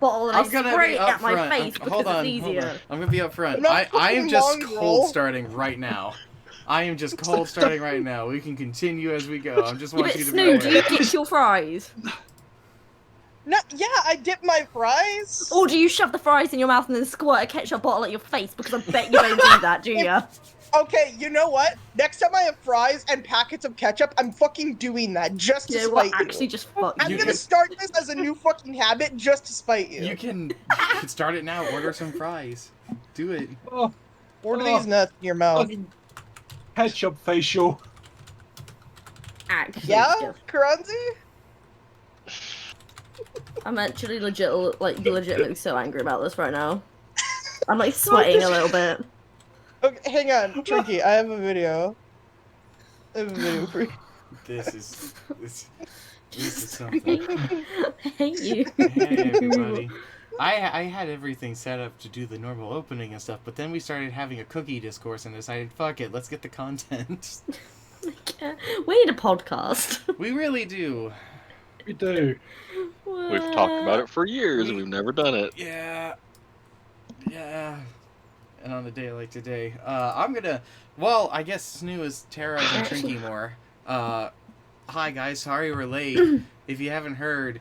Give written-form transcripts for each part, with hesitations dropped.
bottle and I spray it at my front. face because Hold on, it's easier. hold on. I'm gonna be up front. I'm not I am fucking just mongrel. cold starting right now. I am just cold starting right now. We can continue as we go. I just Yeah, want but you to be Snoo, do you aware. dip your fries? No, yeah, I dip my fries. Or do you shove the fries in your mouth and then squirt a ketchup bottle at your face? Because I bet you don't do that, do you? Okay, you know what? Next time I have fries and packets of ketchup, I'm fucking doing that just to You know what? spite Actually, you. just fuck I'm you. gonna start this as a new fucking habit just to spite you. You can start it now. Order some fries. Do it. Oh, Order Oh. these nuts in your mouth. fucking ketchup facial. Actually, Yeah, just- Karanzi? I'm actually legitimately so angry about this right now. I'm like sweating a little bit. Okay, hang on, Trinky, I have a video. I have a video for you. This is something. I hate you. Hey everybody. I had everything set up to do the normal opening and stuff, but then we started having a cookie discourse and decided, fuck it, let's get the content. We need a podcast. We really do. We do. We've talked about it for years and we've never done it. Yeah. Yeah. And on a day like today, I'm gonna. Well, I guess Snoo is terrorizing Trinky more. Hi guys, sorry we're late. If you haven't heard,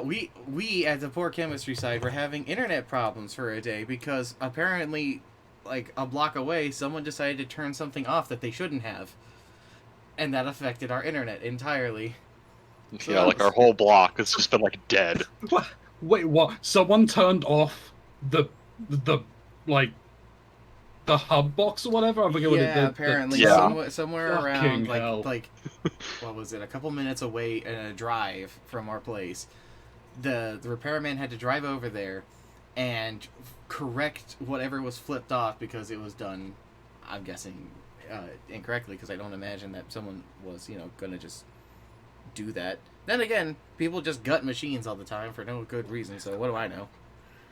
we at the Poor Chemistry side were having internet problems for a day because apparently, like a block away, someone decided to turn something off that they shouldn't have, and that affected our internet entirely. Yeah, like our whole block has just been like dead. Wait, what? Someone turned off the like the hub box or whatever. I forget what it. Yeah, apparently Yeah. somewhere Fucking around hell. like what was it? A couple minutes away in a drive from our place. The repairman had to drive over there and correct whatever was flipped off because it was done, I'm guessing, incorrectly, because I don't imagine that someone was, gonna just do that. Then again, people just gut machines all the time for no good reason, so what do I know?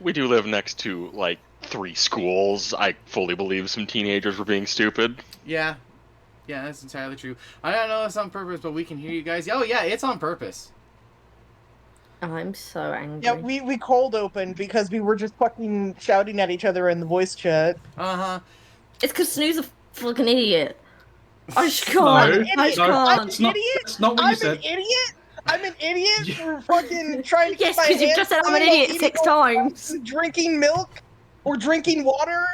We do live next to like 3 schools. I fully believe some teenagers were being stupid. Yeah, that's entirely true. I don't know if it's on purpose, but we can hear you guys. Oh yeah, it's on purpose. I'm so angry. Yeah, we cold opened because we were just fucking shouting at each other in the voice chat. Uh-huh. It's because Snoo's a fucking idiot. I just No, can't. I just no, I'm can't. It's not. Idiot? That's not what you I'm said. an idiot? I'm an idiot Yeah. for fucking trying to Yes, keep my because you've hands just said I'm an clean while idiot 6 eating times. drinking milk or drinking water?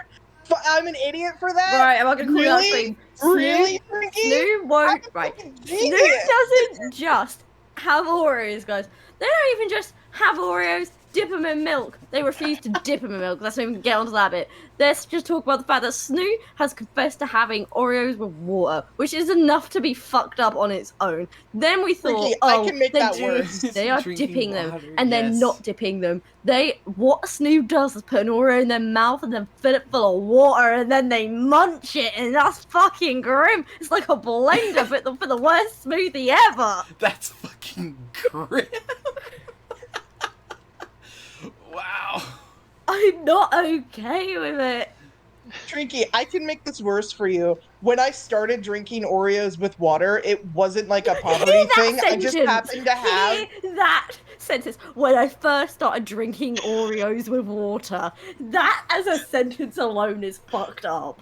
I'm an idiot for that? Right, am I gonna call you out Really? stream? Really, Frankie? Snoo won't. I'm a Right. fucking Snoo genius. doesn't just have Oreos, guys. They don't even just have Oreos, dip them in milk. They refuse to dip them in milk. Let's not even get onto that bit. Let's just talk about the fact that Snoo has confessed to having Oreos with water, which is enough to be fucked up on its own. Then we thought, Ricky, I oh, can make they're that doing- worse. they are Drinking dipping them, water, and they're yes. not dipping them. What Snoo does is put an Oreo in their mouth and then fill it full of water, and then they munch it, and that's fucking grim. It's like a blender, but for the worst smoothie ever. That's fucking grim. Wow. I'm not okay with it. Trinky, I can make this worse for you. When I started drinking Oreos with water, it wasn't like a poverty Hear that thing. I just sentence. happened to have. Hear that sentence. When I first started drinking Oreos with water, that as a sentence alone is fucked up.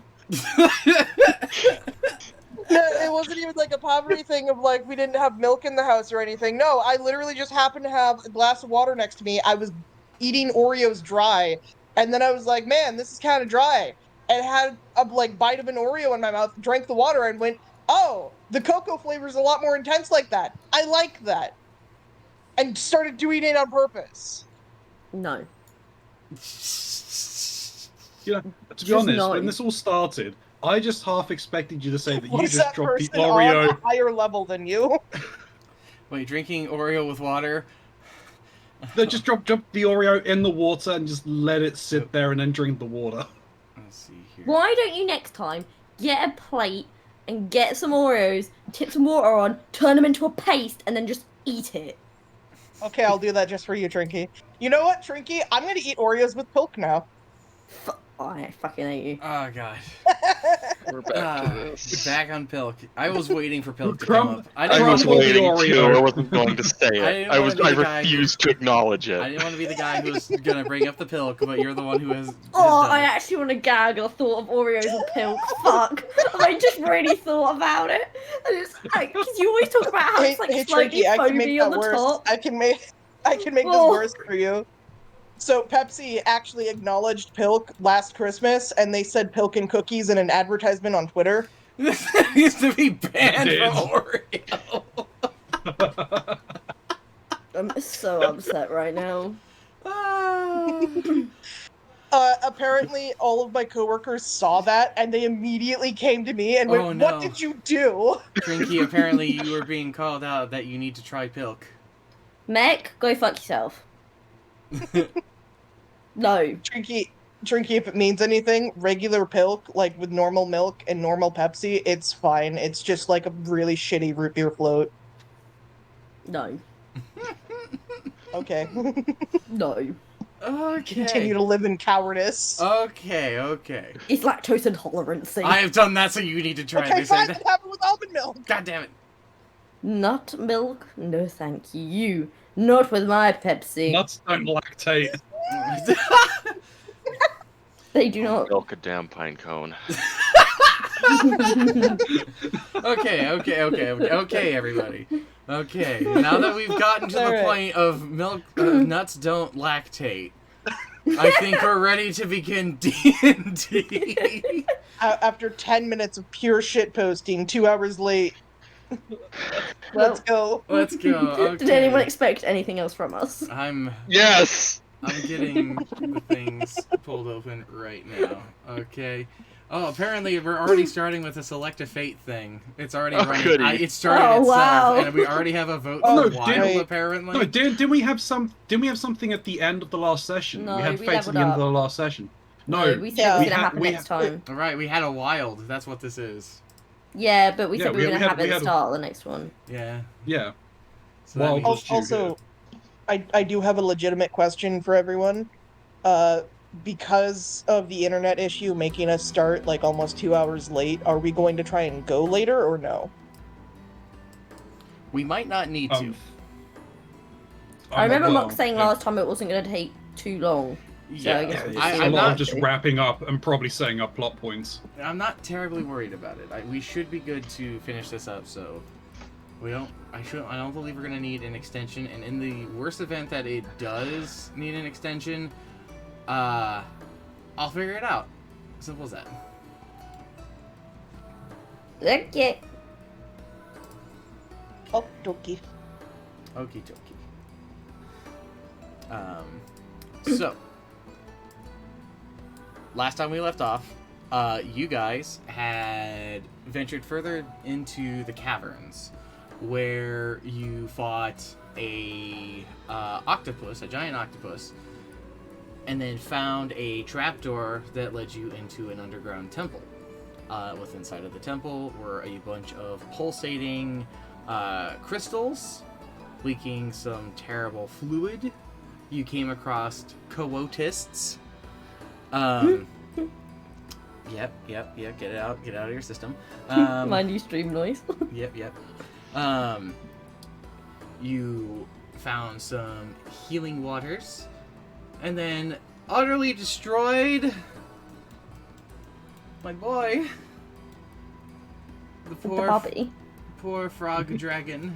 No, it wasn't even like a poverty thing of like we didn't have milk in the house or anything. No, I literally just happened to have a glass of water next to me. I was eating Oreos dry, and then I was like, man, this is kind of dry. And had a like bite of an Oreo in my mouth, drank the water, and went, oh, the cocoa flavor is a lot more intense like that. I like that. And started doing it on purpose. No. You know, to be Just honest, no. when this all started, I just half expected you to say that you Was just that dropped the person on a Oreo. higher level than you? Wait, drinking Oreo with water? They just drop the Oreo in the water and just let it sit there and then drink the water. Let's see here. Why don't you next time get a plate and get some Oreos, tip some water on, turn them into a paste, and then just eat it? Okay, I'll do that just for you, Trinky. You know what, Trinky? I'm gonna eat Oreos with milk now. Oh, I fucking hate you. Oh god. We're back to this. Back on Pilk. I was waiting for Pilk to Crumb- come up. I I didn't was want to Crumble the waiting too. Oreo. I wasn't going to say I it. didn't I wanna be the guy who- refused to acknowledge I it. didn't want to be the guy who was gonna bring up the Pilk, but you're the one who has. Oh, done I it. actually want to gag at the thought of Oreos or Pilk. Fuck. I just really thought about it. And it's like, because you always talk about how it's like slightly Trinky, I can make foamy on that the worse. top. I can make this Oh. worse for you. So Pepsi actually acknowledged Pilk last Christmas, and they said Pilk and cookies in an advertisement on Twitter. This needs to be banned It from Oreo. I'm so upset right now. Ah. Apparently, all of my coworkers saw that, and they immediately came to me and went, Oh, no. "What did you do?" Trinky, apparently you were being called out that you need to try Pilk. Mech, go fuck yourself. No. Trinky, if it means anything, regular Pilk, like with normal milk and normal Pepsi, it's fine. It's just like a really shitty root beer float. No. Okay. No. Okay. Continue to live in cowardice. Okay. It's lactose intolerance. I have done that, so you need to try Okay, this. fine, then have it with almond milk. God damn it. Nut milk? No thank you. Not with my Pepsi. Nuts don't lactate. They do not. Milk a damn pine cone. Okay, everybody. Okay, now that we've gotten to the Alright. point of milk, nuts don't lactate, I think we're ready to begin D&D. After 10 minutes of pure shit posting, 2 hours late. Let's go. Let's go. Okay. Did anyone expect anything else from us? I'm Yes! getting the things pulled open right now. Okay. Oh, apparently we're already starting with a select a fate thing. It's already Oh, running. goody. It's starting Oh, itself, wow. and we already have a vote Oh, for no, wild. did- Apparently. No, didn't we have something at the end of the last session? No, we had we fates at the leveled end of up. the last session. No, we said yeah, it was we gonna had- happen we next had- time. All right, we had a wild. That's what this is. Yeah, but we Yeah, said we we were gonna had- have it we at the had- start of the next one. Yeah. yeah. So that Well, means- was due Also, I do have a legitimate question for everyone. Because of the internet issue making us start like almost 2 hours late, are we going to try and go later or no? we might not need to. I remember well, Mock saying yeah. last time it wasn't gonna take too long. Yeah, I guess we'll just I, see A I'm what lot not. of just wrapping up and probably setting up plot points. I'm not terribly worried about it. We should be good to finish this up. So we don't. I don't believe we're gonna need an extension. And in the worst event that it does need an extension, I'll figure it out. Simple as that. Okay. Oh, dokie. Okie dokie. So, last time we left off, you guys had ventured further into the caverns, where you fought a octopus, a giant octopus, and then found a trapdoor that led you into an underground temple. Within inside of the temple were a bunch of pulsating crystals, leaking some terrible fluid. You came across coatists. Yep. Get it out of your system. My new stream noise. Yep. You found some healing waters, and then utterly destroyed my boy. The The poor, Bobby. poor frog dragon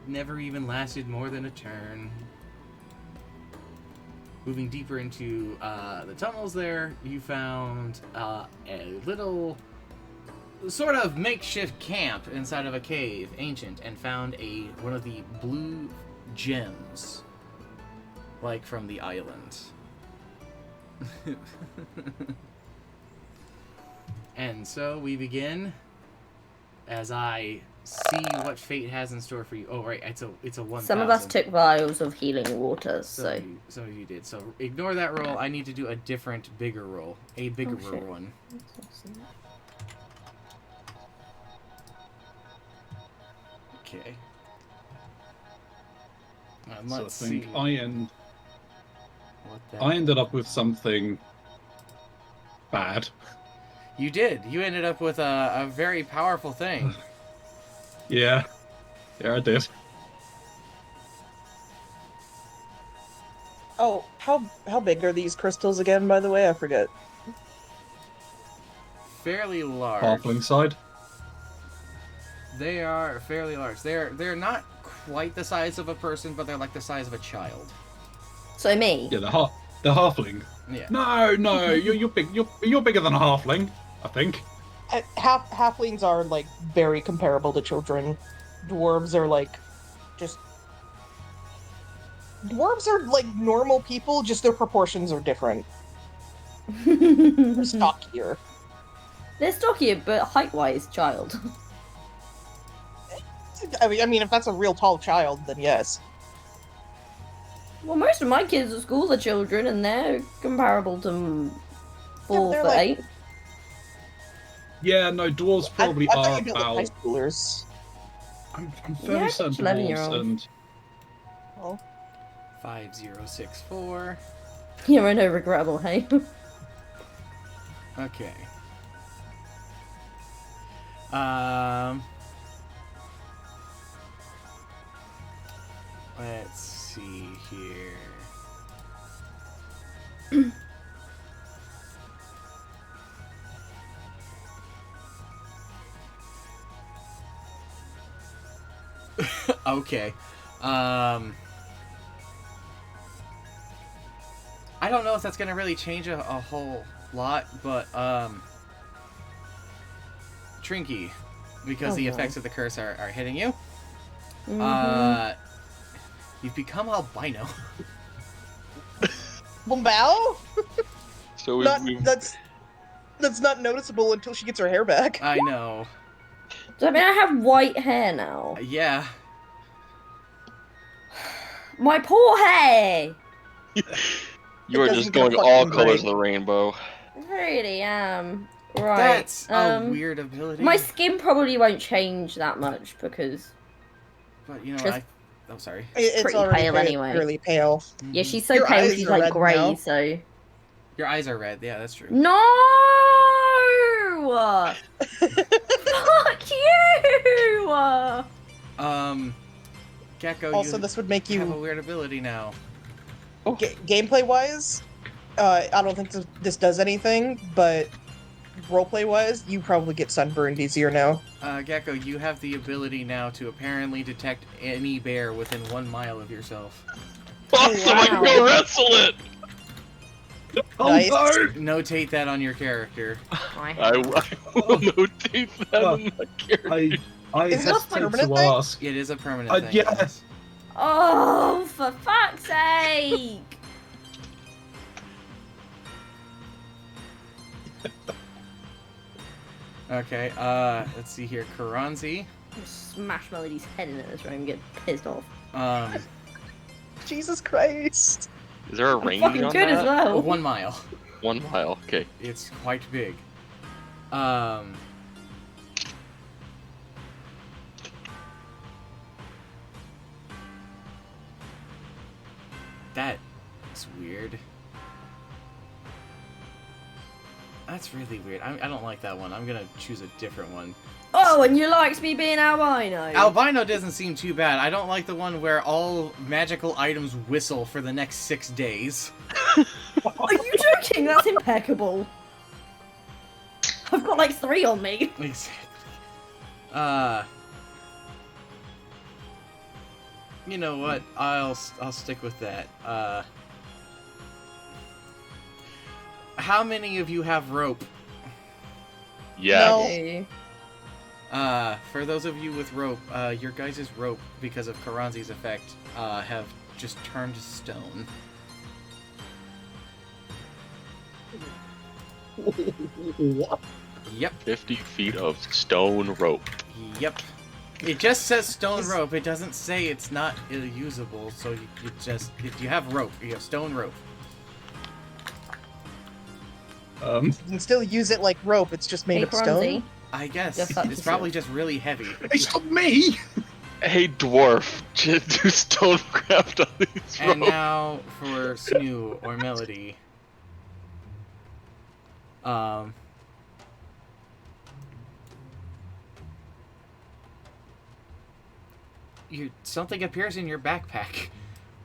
never even lasted more than a turn. Moving deeper into the tunnels there, you found a little sort of makeshift camp inside of a cave, ancient, and found one of the blue gems, like from the island. And so we begin as I see what fate has in store for you. Oh, right, it's a 1,000. Some of us took vials of healing water, so. Some of you did. So ignore that roll. I need to do a different, bigger roll. A bigger shit. one. Okay. So I Let's see. think What the... I ended up with something bad. You did. You ended up with a very powerful thing. Yeah. Yeah, I did. Oh, how big are these crystals again, by the way? I forget. Fairly large. Halfling side. They are fairly large. They're not quite the size of a person, but they're like the size of a child. So me. Yeah, the halfling. Yeah. No, you're big. You're bigger than a halfling, I think. Halflings are like very comparable to children. Dwarves are like just. Dwarves are like normal people, just their proportions are different. They're stockier. They're stockier, but height-wise, child. I mean, if that's a real tall child, then yes. Well, most of my kids at school are children, and they're comparable to 4 they're foot like- 8. Yeah, no, dwarves probably I thought are you meant, like, high about. schoolers. I'm fairly Yeah, certain 11-year-olds. dwarves and 5064. You're a no regrettable, hey? Okay. Let's see here. Okay. I don't know if that's gonna really change a whole lot, but Trinky, because Oh, the no. effects of the curse are hitting you. Mhm. You've become albino. Bombao? So That's not noticeable until she gets her hair back. I know. Does that mean I have white hair now? Yeah. My poor hair! you are doesn't just get a going all fucking colors break. of the rainbow. I really am. Right. That's a weird ability. My skin probably won't change that much because But you know, just- I'm sorry. It's pretty already pale anyway. really pale. yeah, she's so Your pale eyes she's are like red grey. now. So Your eyes are red. Yeah, that's true. no. Fuck you! Gecko, Also, you this would make have a you weird ability now. gameplay wise. I don't think this does anything, but roleplay wise, you probably get sunburned easier now. Gecko, you have the ability now to apparently detect any bear within 1 mile of yourself. Awesome! I can go wrestle it. Oh Nice. no! Notate that on your character. I will notate that on my character. I Is this a hesitate permanent to thing? ask. It is a permanent thing. Yeah. Yes. Oh, for fuck's sake! Okay, let's see here. Karanzi. Smash Melody's head in at this room and get pissed off. Um, Jesus Christ! Is there a range Fucking on good that? as well. 1 mile. 1 mile. Okay. It's quite big. That's weird. That's really weird. I don't like that one. I'm gonna choose a different one. Oh, and you likes me being albino. Albino doesn't seem too bad. I don't like the one where all magical items whistle for the next 6 days. Are you joking? That's impeccable. I've got like 3 on me. Exactly. You know what? I'll stick with that. How many of you have rope? Yeah. No. Okay. For those of you with rope, your guys' rope, because of Karanzi's effect, have just turned to stone. What? Yep, 50 feet of stone rope. yep. It just says stone Is- rope. It doesn't say it's not usable. So you just if you have rope, you have stone rope. You can still use it like rope. It's just made Hey, of stone. Bronzy. I guess Just up it's to probably you. just really heavy. It's not me! Hey, dwarf, just do stonecraft on these And ropes. now for Snoo or Melody. something appears in your backpack.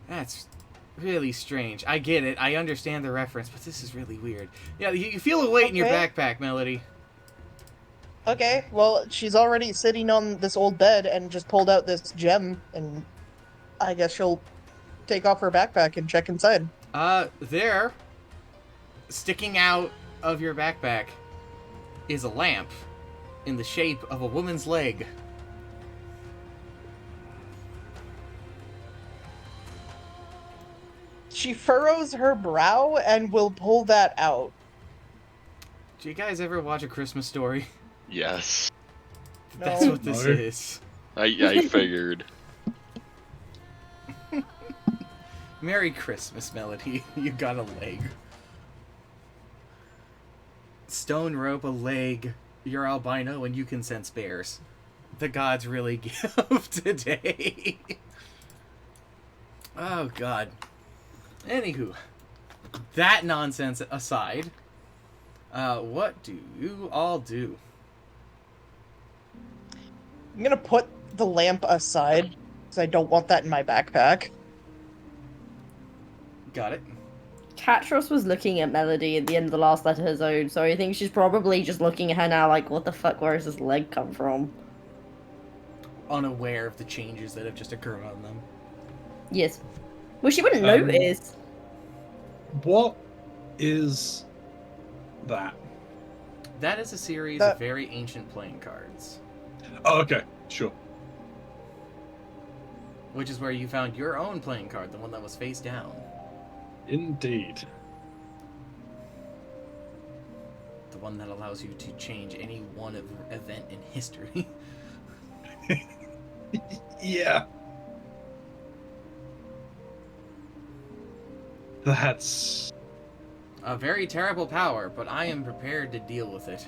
That's really strange. I get it. I understand the reference, but this is really weird. Yeah, you feel a weight in your Okay. backpack, Melody. Okay, well, she's already sitting on this old bed and just pulled out this gem, and I guess she'll take off her backpack and check inside. There, sticking out of your backpack, is a lamp in the shape of a woman's leg. She furrows her brow and will pull that out. Do you guys ever watch A Christmas Story? Yes. That's No. what this No. is. I figured. Merry Christmas, Melody. You got a leg. Stone rope, a leg. You're albino and you can sense bears. The gods really give today. Oh, God. Anywho, that nonsense aside, what do you all do? I'm gonna put the lamp aside, because I don't want that in my backpack. Got it. Catros was looking at Melody at the end of the last letter zone, so I think she's probably just looking at her now like, what the fuck, where does this leg come from? Unaware of the changes that have just occurred on them. Yes. Well, she wouldn't Um, notice. What is that? That is a series That- of very ancient playing cards, Oh, okay, sure. which is where you found your own playing card, the one that was face down. Indeed. The one that allows you to change any one event in history. Yeah. That's... A very terrible power, but I am prepared to deal with it.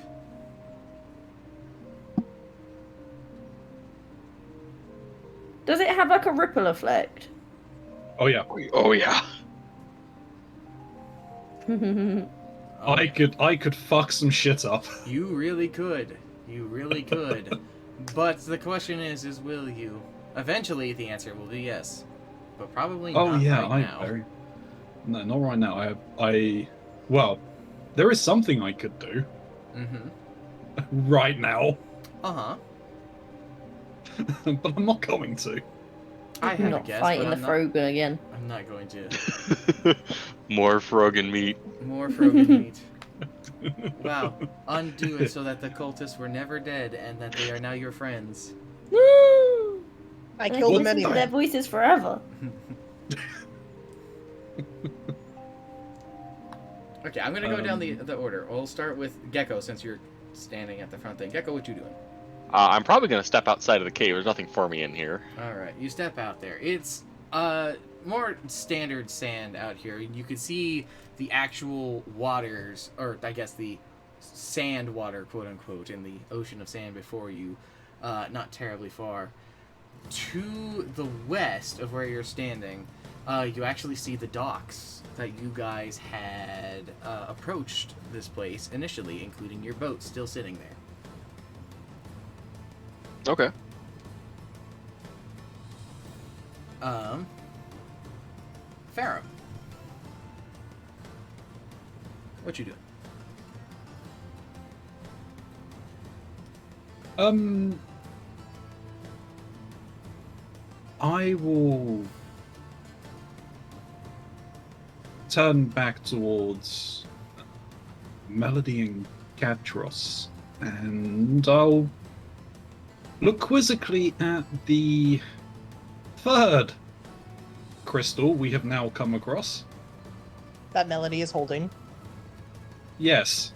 Does it have like a ripple effect? Oh yeah. Oh yeah. Oh, I could fuck some shit up. You really could. You really could. But the question is will you? Eventually, the answer will be yes. But probably Oh not yeah, right now. No, not right now. Well, there is something I could do Mm-hmm. right now, Uh-huh. but I'm not going to. I have a Not guess, fighting but the I'm not, Frogan again. I'm not going to. More Frogan meat. More Frogan meat. Wow. Undo it so that the cultists were never dead and that they are now your friends. Woo! I And killed him listen to anyway. their voices forever. Okay, I'm gonna go down the order. We'll start with Gecko since you're standing at the front thing. Gecko, what you doing? I'm probably gonna step outside of the cave. There's nothing for me in here. Alright, you step out there. It's more standard sand out here. You can see the actual waters, or I guess the sand water, quote unquote, in the ocean of sand before you, not terribly far. To the west of where you're standing, you actually see the docks that you guys had approached this place initially, including your boat still sitting there. Okay. Pharaoh. What you doing? I will turn back towards Melody and Catros, and I'll look quizzically at the third crystal we have now come across. That Melody is holding. Yes.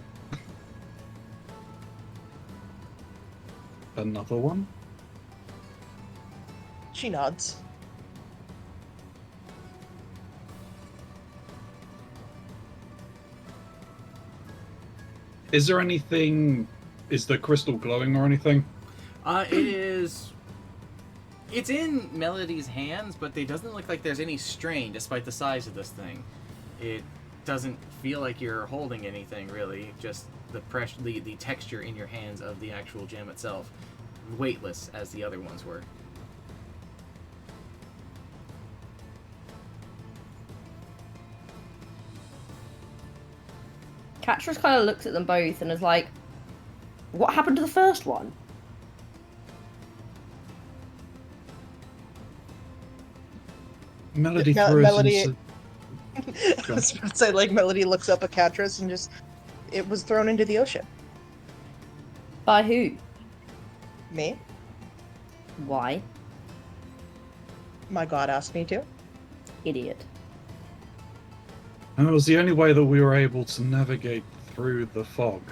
Another one? She nods. Is there anything... Is the crystal glowing or anything? It is. It's in Melody's hands, but it doesn't look like there's any strain despite the size of this thing. It doesn't feel like you're holding anything really, just the pressure, the texture in your hands of the actual gem itself, weightless as the other ones were. Catras kind of looks at them both and is like, what happened to the first one? Melody Mel- throws Melody- into- I was about to say, like, Melody looks up at Catras and just, it was thrown into the ocean. By who? Me? Why? My god asked me to. Idiot. And it was the only way that we were able to navigate through the fog.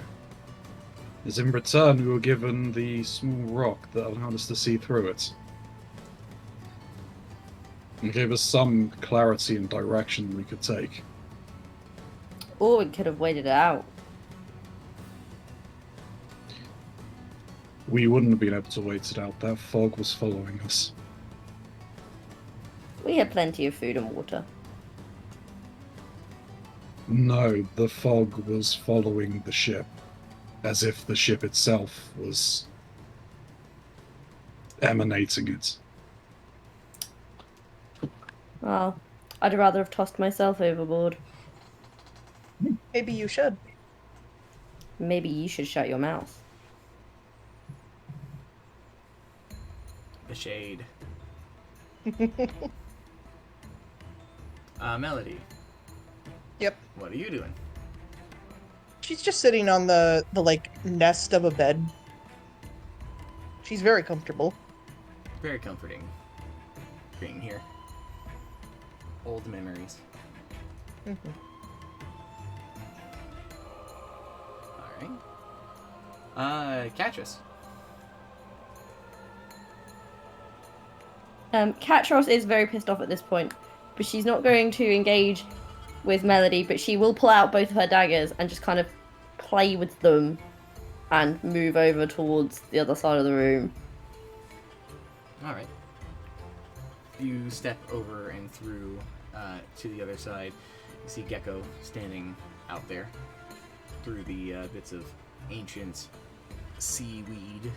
As in return, we were given the small rock that allowed us to see through it. And gave us some clarity and direction we could take. Or we could have waited it out. We wouldn't have been able to wait it out. That fog was following us. We had plenty of food and water. No, the fog was following the ship. As if the ship itself was emanating it. Well, I'd rather have tossed myself overboard. Maybe you should. Maybe you should shut your mouth. The shade. Melody. Yep. What are you doing? She's just sitting on the like nest of a bed. She's very comfortable. Very comforting being here. Old memories. Mhm. Alright. Catras. Catros is very pissed off at this point, but she's not going to engage with Melody, but she will pull out both of her daggers and just kind of play with them and move over towards the other side of the room. Alright. You step over and through to the other side. You see Gecko standing out there through the bits of ancient seaweed.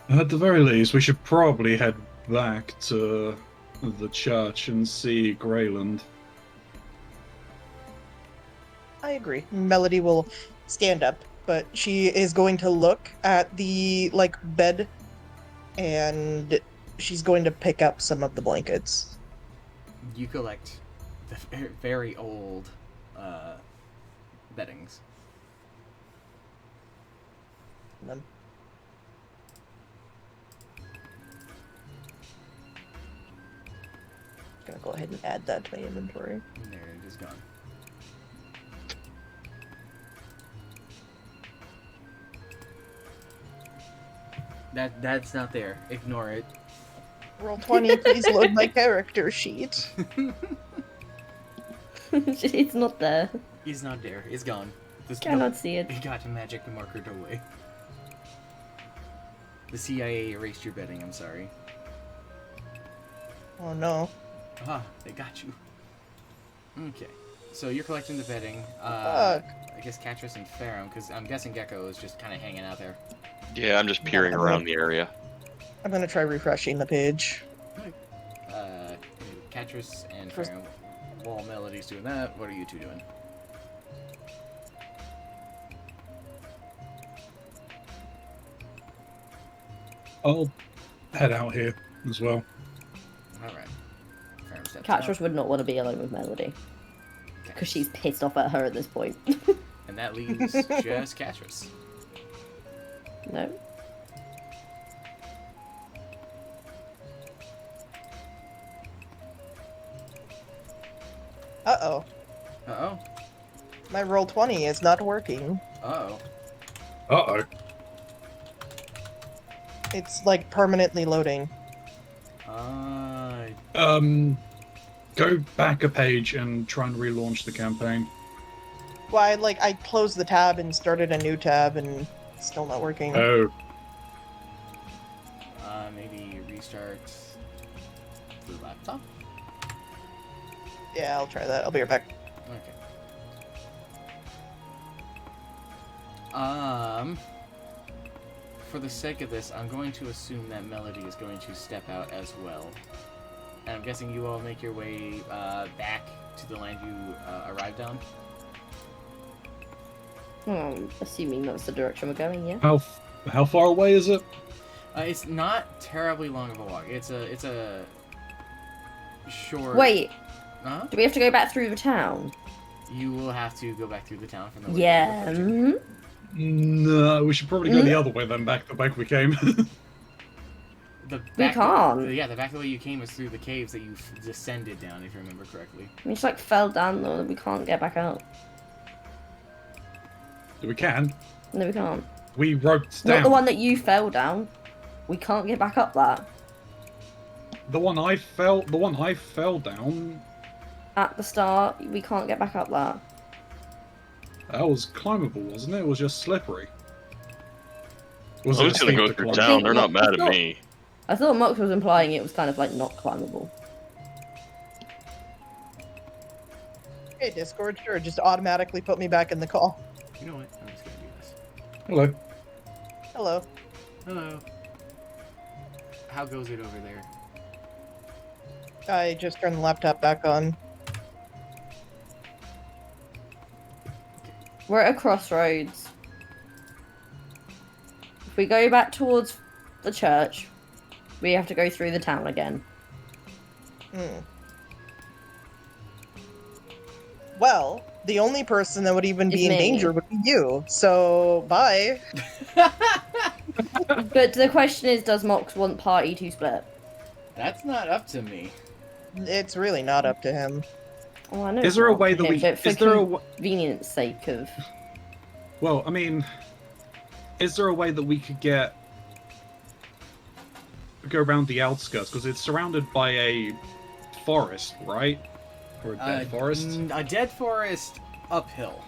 At the very least, we should probably head back to the church and see Greyland. I agree. Melody will stand up, but she is going to look at the like bed and she's going to pick up some of the blankets. You collect the very old beddings. And then gonna go ahead and add that to my inventory. And there it is gone. That's not there. Ignore it. Roll 20, please load my character sheet. It's not there. He's not there. It's gone. Cannot see it. He got a magic markered away. The CIA erased your bedding. I'm sorry. Oh no. Ah, they got you. Okay, so you're collecting the bedding. Fuck. I guess Catras and Farum, because I'm guessing Gecko is just kind of hanging out there. Yeah, I'm just peering around the area. I'm gonna try refreshing the page. Catras and First- Farum. While Melody's doing that, what are you two doing? I'll head out here as well. Alright. Farum steps Catras up, would not want to be alone with Melody, because she's pissed off at her at this point. and that leaves just Catras. No. Uh-oh. Uh-oh. My roll 20 is not working. Uh-oh. Uh-oh. It's like permanently loading. Go back a page and try and relaunch the campaign. Well, I closed the tab and started a new tab and it's still not working. Oh, Maybe restart the laptop? Yeah, I'll try that. I'll be right back. Okay. for the sake of this, I'm going to assume that Melody is going to step out as well. And I'm guessing you all make your way back to the land you arrived on. Assuming that's the direction we're going, yeah. How far away is it? It's not terribly long of a walk. It's a short. Wait, Huh? do we have to go back through the town? You will have to go back through the town from the way Yeah. you were approaching. No, we should probably go the other way then, back the back we came. The We back can't. Yeah, the back the way you came was through the caves that you descended down, if you remember correctly. We just like fell down though, we can't get back out. We can. No, we can't. We roped down. Not the one that you fell down. We can't get back up that. The one I fell down. At the start, we can't get back up that. That was climbable, wasn't it? It was just slippery. Was I'm it just gonna go steep to through climb? town. They're not mad at Not- me. I thought Mox was implying it was kind of like not climbable. Hey, Discord, sure, just automatically put me back in the call. You know what? I'm just gonna do this. Hello. Hello. Hello. How goes it over there? I just turned the laptop back on. We're at a crossroads. If we go back towards the church, we have to go through the town again. Hmm. Well, the only person that would even Is be in me. danger would be you. So, bye. But the question is, does Mox want party to split? That's not up to me. It's really not up to him. Oh, I know. Is there a it's not way for that him, we? but for Is there a? w- convenience sake of... Well, I mean, is there a way that we could go around the outskirts because it's surrounded by a forest, right? Or a dead forest? A dead forest uphill.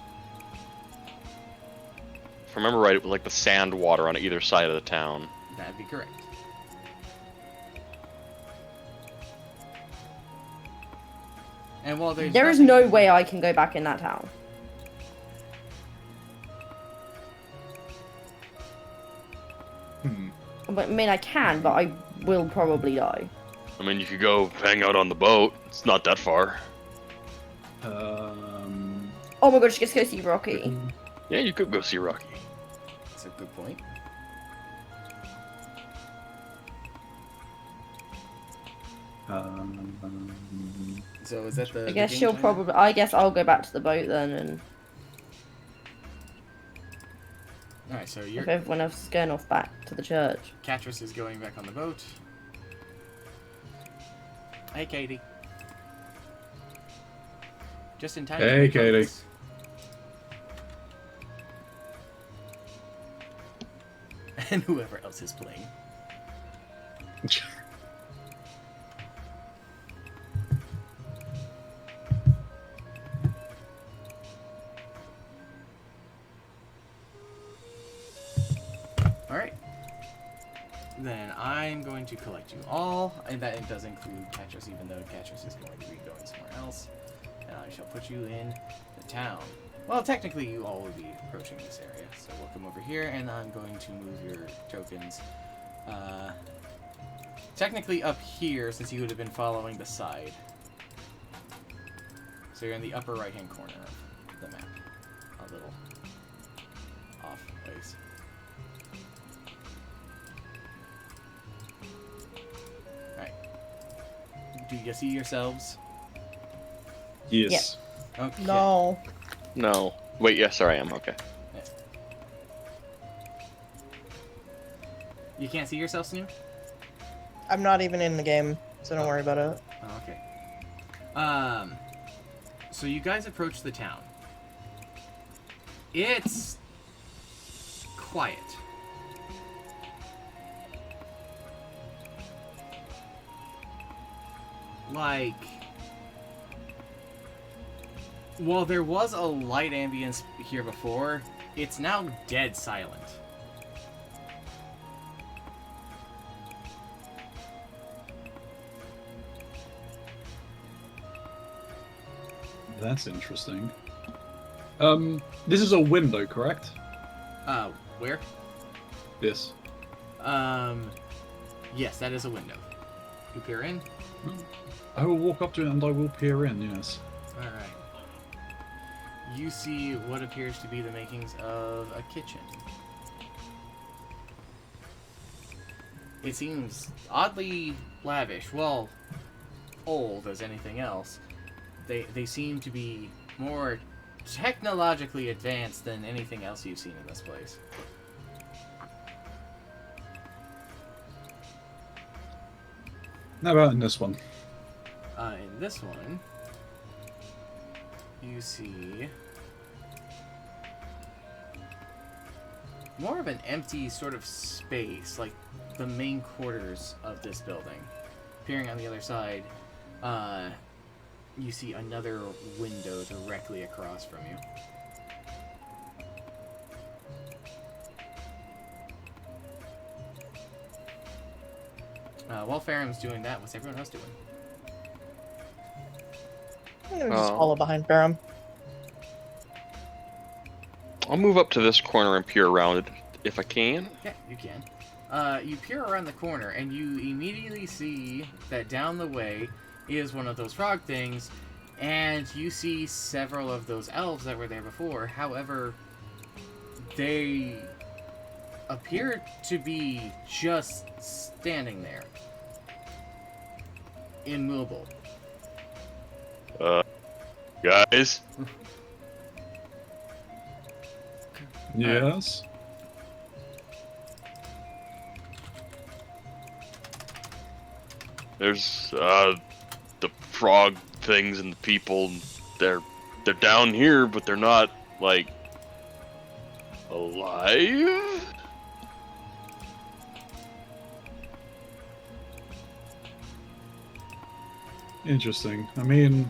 If I remember right, it was like the sand water on either side of the town. That'd be correct. And while There is no way I can go back in that town. I mean, I can, but I will probably die. I mean, you could go hang out on the boat. It's not that far. Oh my god, just go see Rocky. Yeah, you could go see Rocky. That's a good point. So is that the? I guess the game she'll plan? probably... I guess I'll go back to the boat then, and All right, so your if everyone else is going off back to the church. Catrice is going back on the boat. Hey, Katie. Just in time. to Hey, make Katie. focus. And whoever else is playing. Alright. Then I'm going to collect you all, and that it does include Catrice, even though Catrice is going to be going somewhere else. And I shall put you in the town. Well, technically you all will be approaching this area, so we'll come over here, and I'm going to move your tokens. Technically up here, since you would have been following the side. So you're in the upper right-hand corner of the map. A little off ways. Alright. Do you see yourselves? Yes. Okay. No. No. Wait, yes, sorry, I am. Okay. You can't see yourself, Snoo? I'm not even in the game, so don't worry about it. Oh, okay. So you guys approach the town. It's quiet. Like, while there was a light ambience here before, it's now dead silent. That's interesting. This is a window, correct? Where? This. Yes, that is a window. You peer in? I will walk up to it and I will peer in, yes. Alright. You see what appears to be the makings of a kitchen. It seems oddly lavish. Well, old as anything else. They seem to be more technologically advanced than anything else you've seen in this place. How about in this one? In this one, you see more of an empty sort of space, like the main quarters of this building. Peering on the other side, you see another window directly across from you. While Faram's doing that, what's everyone else doing? I'm gonna just follow behind Farum. I'll move up to this corner and peer around it if I can. Yeah, you can. You peer around the corner, and you immediately see that down the way is one of those frog things, and you see several of those elves that were there before. However, they appear to be just standing there. Immobile. Guys, Yes. there's the frog things and the people. They're down here, but they're not like alive. Interesting. I mean,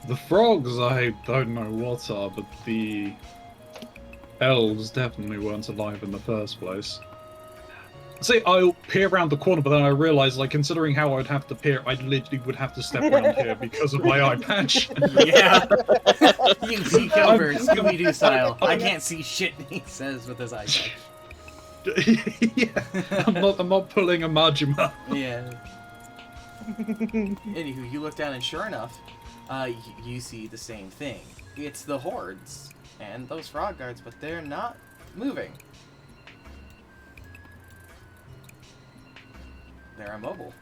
the frogs I don't know what are, but the elves definitely weren't alive in the first place. See, I'll peer around the corner, but then I realize, like, considering how I'd have to peer, I literally would have to step around here because of my eye patch. Yeah. You peek over, Scooby-Doo style. I can't see shit, he says with his eye patch. Yeah, I'm not pulling a Majima. Yeah. Anywho, you look down and sure enough, you see the same thing. It's the hordes and those frog guards, but they're not moving. They're immobile.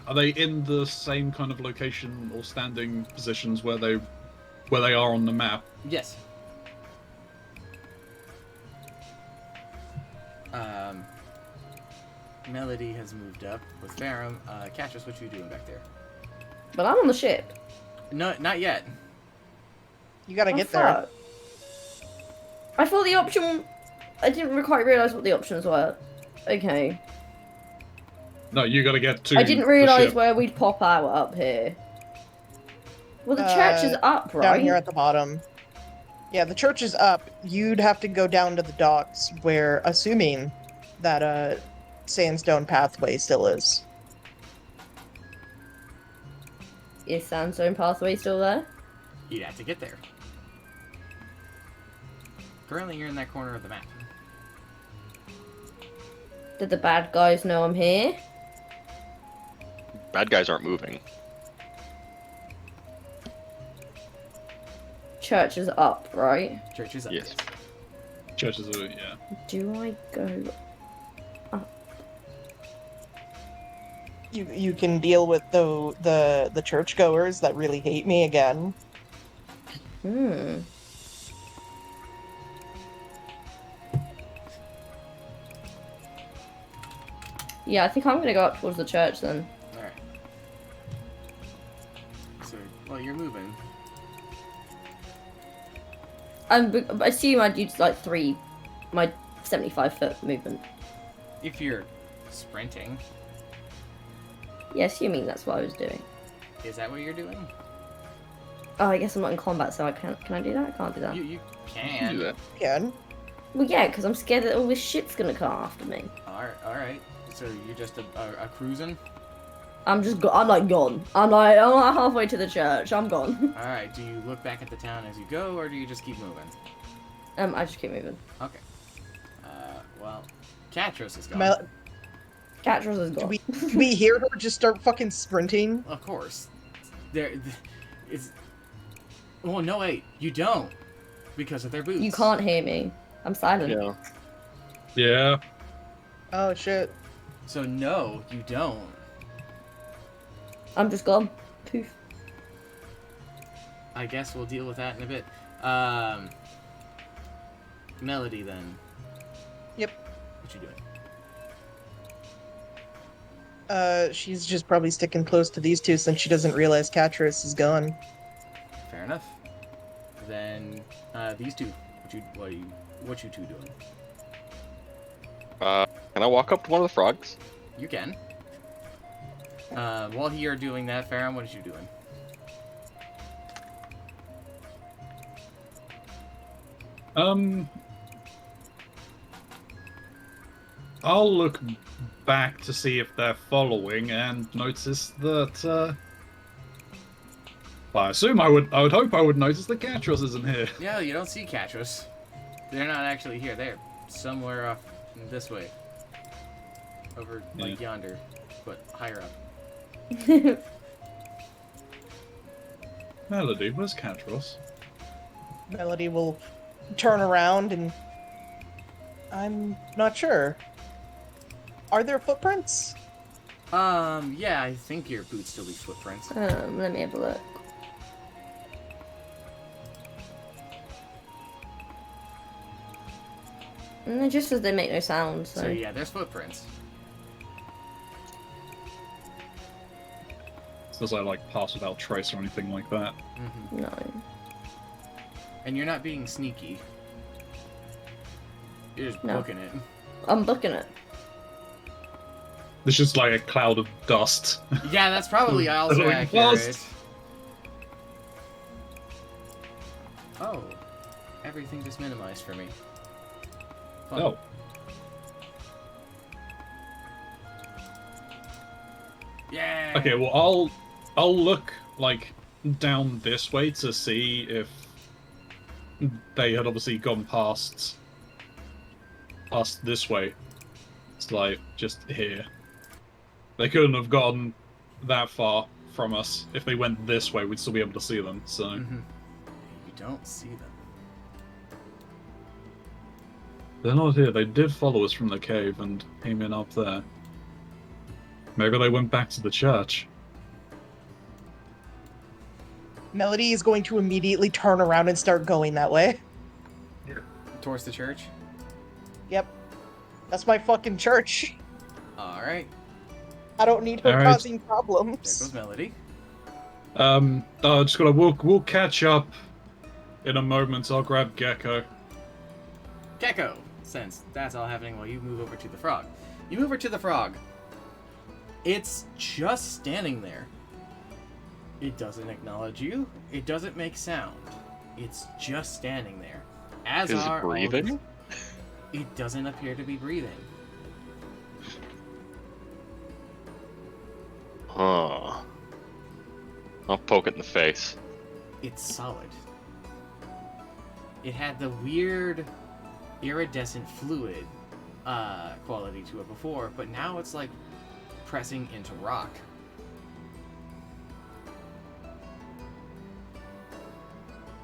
Are they in the same kind of location or standing positions where they are on the map? Yes. Melody has moved up with Farum. Cassius, what you doing back there? But I'm on the ship. No, not yet. You gotta Oh, get there. fuck. I thought the option... I didn't quite realise what the options were. Okay. No, you gotta get to I didn't the realise ship. where we'd pop out up here. Well, the church is up, right? Down here at the bottom. Yeah, the church is up. You'd have to go down to the docks where, assuming that sandstone pathway still is. Is Sandstone Pathway still there? You'd have to get there. Currently, you're in that corner of the map. Did the bad guys know I'm here? Bad guys aren't moving. Church is up, right? Church is up. Yes. Churches are, yeah. Do I go... You can deal with the churchgoers that really hate me again. Hmm. Yeah, I think I'm gonna go up towards the church then. Alright. So, well, you're moving. I assume I'd use like my 75-foot movement. If you're sprinting, Yeah, assuming that's what I was doing. is that what you're doing? Oh, I guess I'm not in combat, so I can't. Can I do that? I can't do that. You You can. do that. Again. Well, yeah, because I'm scared that all this shit's gonna come after me. Alright. So you're just a cruising? I'm like gone. I'm like halfway to the church. I'm gone. All right. Do you look back at the town as you go, or do you just keep moving? I just keep moving. Okay. Well, Catros is gone. Mel- Catros is do gone. we hear her just start fucking sprinting? Of course. It's. Well, no, wait. You don't, because of their boots. You can't hear me. I'm silent. Yeah. Yeah. Oh shit. So no, you don't. I'm just gone. Poof. I guess we'll deal with that in a bit. Melody, then. Yep. What you doing? She's just probably sticking close to these two since she doesn't realize Catris is gone. Fair enough. Then, these two. What you two doing? Can I walk up to one of the frogs? You can. While you're doing that, Farron, what are you doing? I'll look back to see if they're following and notice that, well, I assume I would hope I would notice that Catros isn't here. Yeah, you don't see Catros. They're not actually here. They're somewhere off this way. Over, like, yonder. But higher up. Melody, where's Catros? Melody will turn around and I'm not sure. Are there footprints? Yeah, I think your boots still leave footprints. Let me have a look. It just says they make no sound, so. So yeah, there's footprints. Does I like pass without trace or anything like that? Mm-hmm. No. And you're not being sneaky. You're just No. booking it. I'm booking it. There's just like a cloud of dust. Yeah, that's probably also Like, accurate. lost. Oh, everything just minimized for me. Fun. Oh. Yeah. Okay, well I'll look like down this way to see if they had obviously gone past this way. It's like just here. They couldn't have gone that far from us. If they went this way, we'd still be able to see them. So Mm-hmm. You don't see them. they're not here. They did follow us from the cave and came in up there. Maybe they went back to the church. Melody is going to immediately turn around and start going that way. Towards the church. Yep. That's my fucking church. All right. I don't need her All right. causing There problems. goes Melody. Just gotta we'll catch up in a moment. I'll grab Gecko. Gecko. Since that's all happening while you move over to the frog. You move over to the frog. It's just standing there. It doesn't acknowledge you. It doesn't make sound. It's just standing there. As Is it are all breathing? It doesn't appear to be breathing. Huh. I'll poke it in the face. It's solid. It had the weird iridescent fluid quality to it before, but now it's like pressing into rock.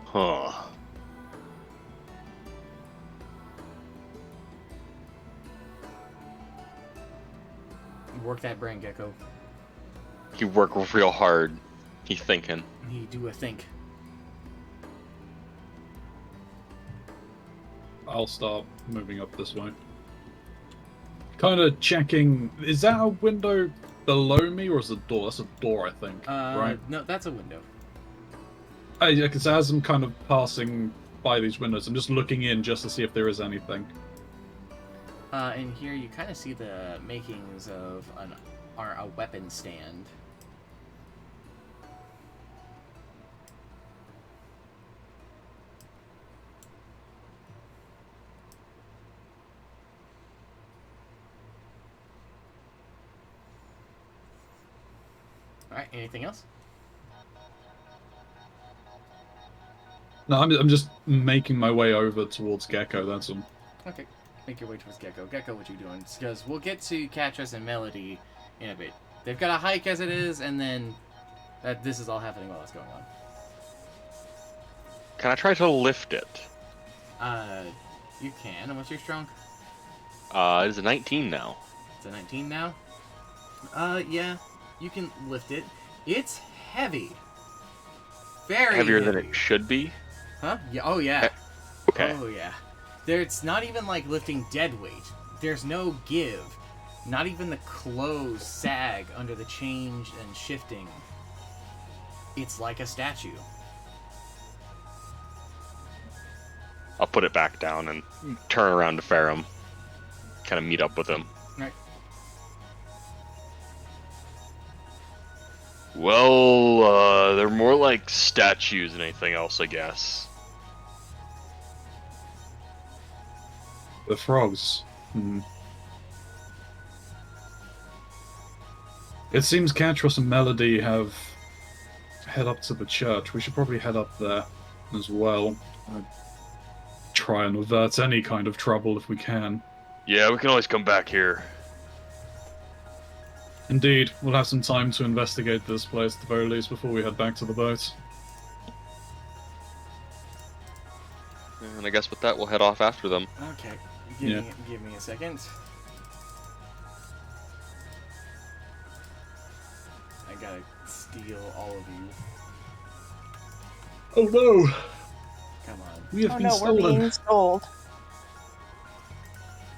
Huh. Work that brain, Gecko. You work real hard. He thinking. You do a think. I'll start moving up this way. Kind of checking. Is that a window below me, or is it a door? That's a door, I think. Right? No, that's a window. Yeah, because as I'm kind of passing by these windows, I'm just looking in just to see if there is anything. And here you kind of see the makings of a weapon stand. Alright, anything else? No, I'm just making my way over towards Gecko. That's all. Okay, make your way towards Gecko. Gecko, what you doing? Because we'll get to Catrus and Melody in a bit. They've got a hike as it is, and then this is all happening while it's going on. Can I try to lift it? You can. And what's your strong? It is a 19 now. It's a 19 now? Yeah. You can lift it. It's heavy. Very Heavier heavy. than it should be? Huh? Yeah. Oh, yeah. Okay. Oh, yeah. It's not even like lifting dead weight. There's no give. Not even the clothes sag under the change and shifting. It's like a statue. I'll put it back down and turn around to Ferrum. Kind of meet up with him. Right. Well, they're more like statues than anything else, I guess. The frogs. It seems Catrus and Melody have head up to the church. We should probably head up there as well. Try and avert any kind of trouble if we can. Yeah, we can always come back here. Indeed, we'll have some time to investigate this place at the very least before we head back to the boat. And I guess with that, we'll head off after them. Okay. Yeah. Give me a second. I gotta steal all of you. Oh no! Come on. We have Oh been no, stolen. we're being sold.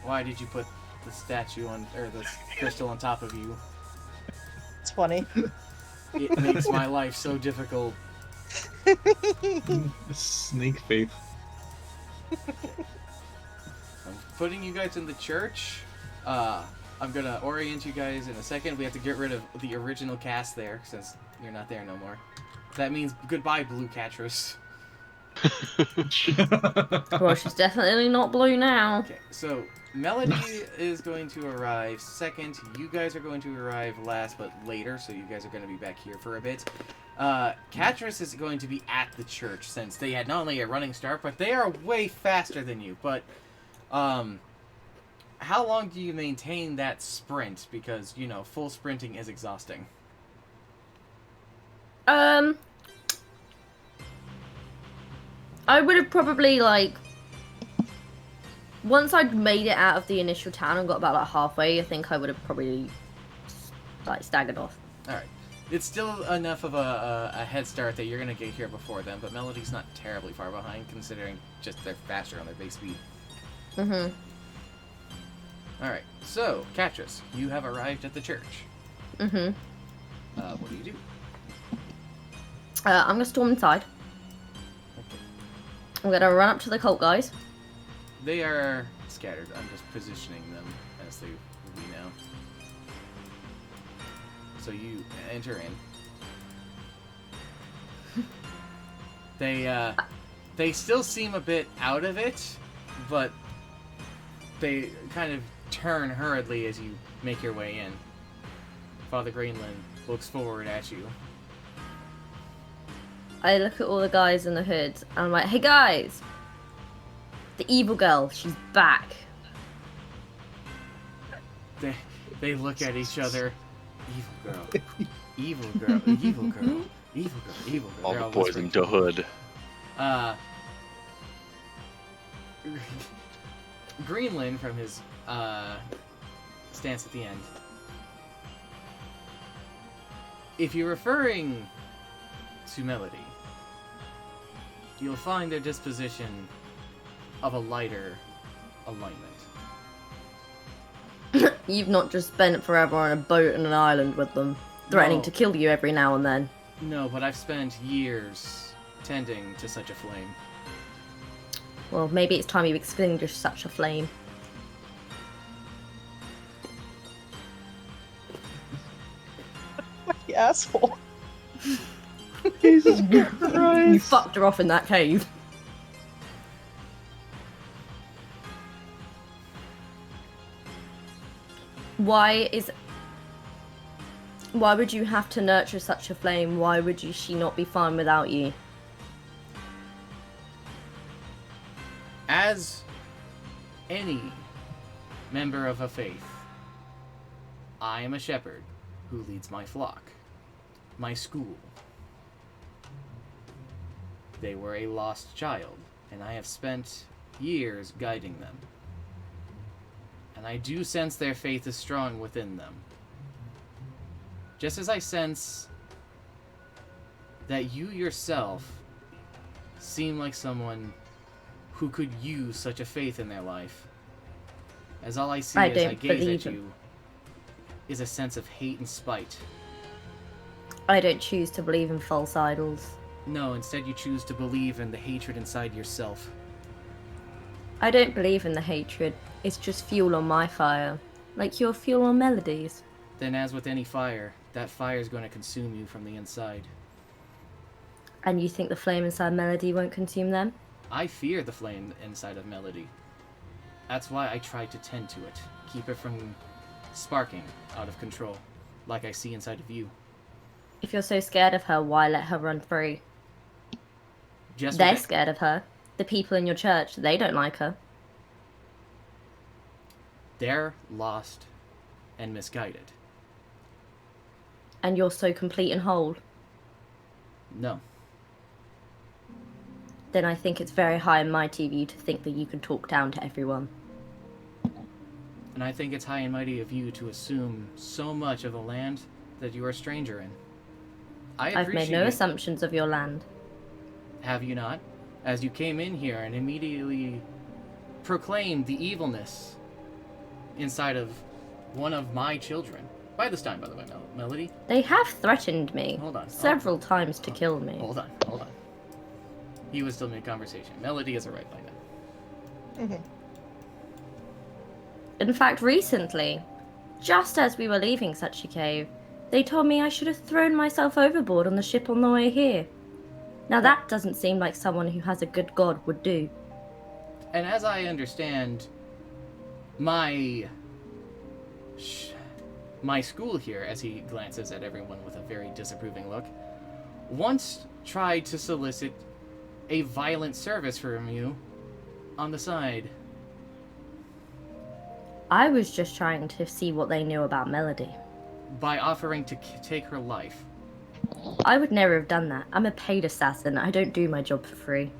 Why did you put the statue on, or the crystal on top of you? It's funny. It makes my life so difficult. Sneak thief. I'm putting you guys in the church. I'm gonna orient you guys in a second. We have to get rid of the original cast there, since you're not there no more. That means goodbye, Blue Catrus. Well, she's definitely not blue now. Okay, so Melody is going to arrive second. You guys are going to arrive last, but later, so you guys are going to be back here for a bit. Catrus is going to be at the church, since they had not only a running start, but they are way faster than you. But, how long do you maintain that sprint? Because, you know, full sprinting is exhausting. I would have probably, like, once I'd made it out of the initial town and got about, like, halfway, I think I would have probably, like, staggered off. Alright. It's still enough of a head start that you're going to get here before them, but Melody's not terribly far behind, considering just they're faster on their base speed. Mm-hmm. Alright, so, Catrus, you have arrived at the church. Mm-hmm. What do you do? I'm gonna storm inside. Okay. I'm gonna run up to the cult guys. They are scattered. I'm just positioning them as they will be now. So you enter in. They still seem a bit out of it, but they kind of turn hurriedly as you make your way in. Father Greenland looks forward at you. I look at all the guys in the hood and I'm like, hey guys! The evil girl, she's back. They look at each other. Evil girl. Evil girl. Evil girl. Evil girl. Evil girl. All They're the boys whispering in the hood. Greenland, from his stance at the end. If you're referring to Melody, you'll find their disposition of a lighter alignment. You've not just spent forever on a boat and an island with them, threatening No. to kill you every now and then. No, but I've spent years tending to such a flame. Well, maybe it's time you extinguish such a flame. You asshole. Jesus You Christ! fucked her off in that cave. Why is... Why would you have to nurture such a flame? Why would she not be fine without you? As any member of a faith, I am a shepherd who leads my flock, my school. They were a lost child, and I have spent years guiding them. And I do sense their faith is strong within them. Just as I sense that you yourself seem like someone who could use such a faith in their life, as all I see as I gaze at you is a sense of hate and spite. I don't choose to believe in false idols. No, instead you choose to believe in the hatred inside yourself. I don't believe in the hatred. It's just fuel on my fire. Like your fuel on Melody's. Then as with any fire, that fire is going to consume you from the inside. And you think the flame inside Melody won't consume them? I fear the flame inside of Melody. That's why I try to tend to it. Keep it from sparking out of control, like I see inside of you. If you're so scared of her, why let her run free? Just They're with it- scared of her. The people in your church, they don't like her. They're lost and misguided. And you're so complete and whole. No. Then I think it's very high and mighty of you to think that you can talk down to everyone. And I think it's high and mighty of you to assume so much of the land that you are a stranger in. I've made no assumptions of your land. Have you not? As you came in here and immediately proclaimed the evilness inside of one of my children. By this time, by the way, Melody. They have threatened me Hold on. several times to kill me. Hold on. He was still mid-conversation. Melody is alright by now. In fact, recently, just as we were leaving such a cave, they told me I should have thrown myself overboard on the ship on the way here. Now that doesn't seem like someone who has a good god would do. And as I understand, my school here, as he glances at everyone with a very disapproving look, once tried to solicit a violent service from you on the side. I was just trying to see what they knew about Melody. By offering to take her life. I would never have done that. I'm a paid assassin. I don't do my job for free.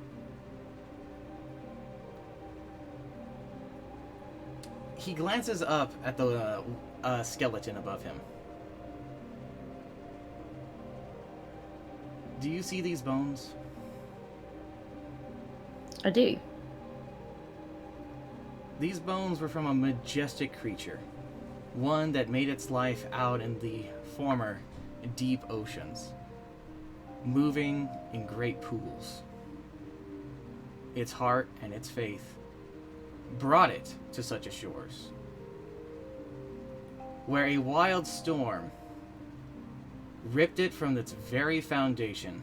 He glances up at the skeleton above him. Do you see these bones? I do. These bones were from a majestic creature. One that made its life out in the former deep oceans, moving in great pools. Its heart and its faith brought it to such a shores, where a wild storm ripped it from its very foundation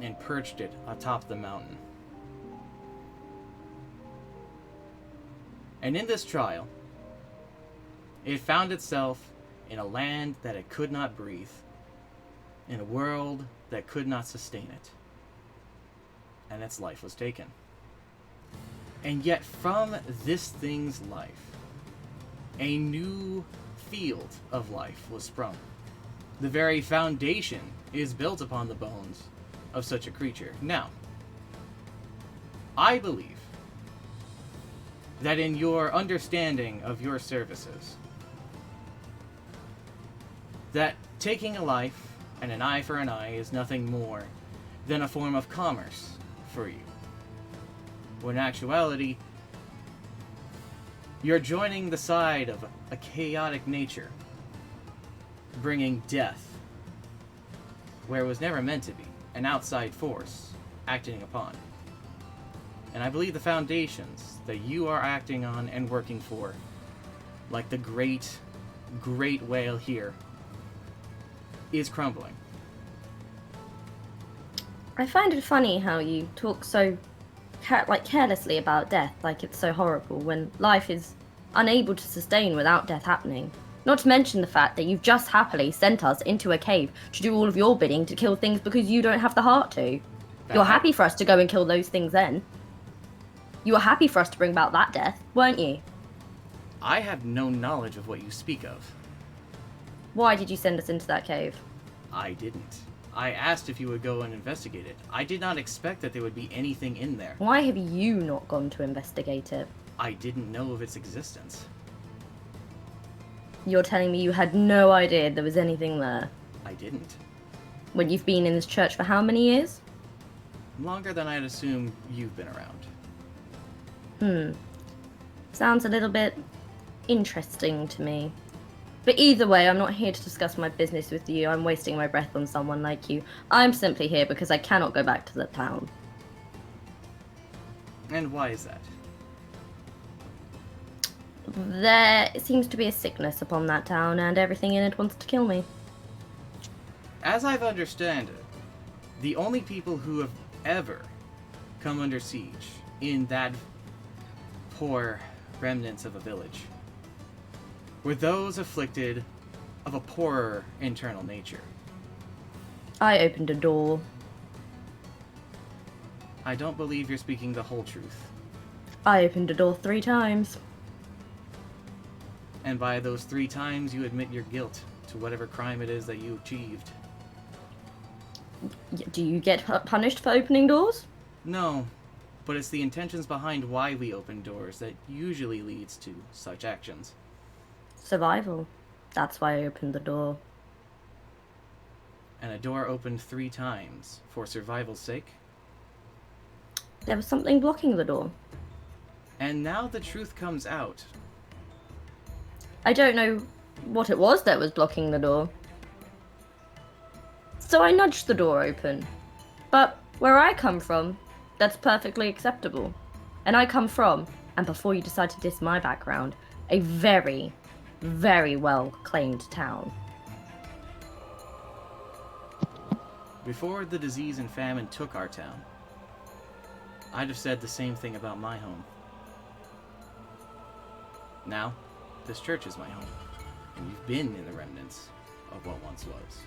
and perched it atop the mountain. And in this trial, it found itself in a land that it could not breathe, in a world that could not sustain it, and its life was taken. And yet from this thing's life, a new field of life was sprung. The very foundation is built upon the bones of such a creature. Now, I believe that in your understanding of your services, that taking a life and an eye for an eye is nothing more than a form of commerce for you. When in actuality, you're joining the side of a chaotic nature, bringing death where it was never meant to be, an outside force acting upon. And I believe the foundations that you are acting on and working for, like the great whale here, is crumbling. I find it funny how you talk so carelessly about death, like it's so horrible, when life is unable to sustain without death happening. Not to mention the fact that you've just happily sent us into a cave to do all of your bidding to kill things because you don't have the heart to. You're happy for us to go and kill those things then. You were happy for us to bring about that death, weren't you? I have no knowledge of what you speak of. Why did you send us into that cave? I didn't. I asked if you would go and investigate it. I did not expect that there would be anything in there. Why have you not gone to investigate it? I didn't know of its existence. You're telling me you had no idea there was anything there? I didn't. When you've been in this church for how many years? Longer than I'd assume you've been around. Sounds a little bit interesting to me. But either way, I'm not here to discuss my business with you. I'm wasting my breath on someone like you. I'm simply here because I cannot go back to the town. And why is that? There seems to be a sickness upon that town, and everything in it wants to kill me. As I've understand it, the only people who have ever come under siege in that poor remnants of a village were those afflicted of a poorer internal nature. I opened a door. I don't believe you're speaking the whole truth. I opened a door 3 times. And by those 3 times, you admit your guilt to whatever crime it is that you achieved. Do you get punished for opening doors? No, but it's the intentions behind why we open doors that usually leads to such actions. Survival. That's why I opened the door. And a door opened 3 times for survival's sake. There was something blocking the door. And now the truth comes out. I don't know what it was that was blocking the door. So I nudged the door open. But where I come from, that's perfectly acceptable. And I come from, and before you decide to diss my background, a very, very well-claimed town. Before the disease and famine took our town, I'd have said the same thing about my home. Now, this church is my home, and you've been in the remnants of what once was.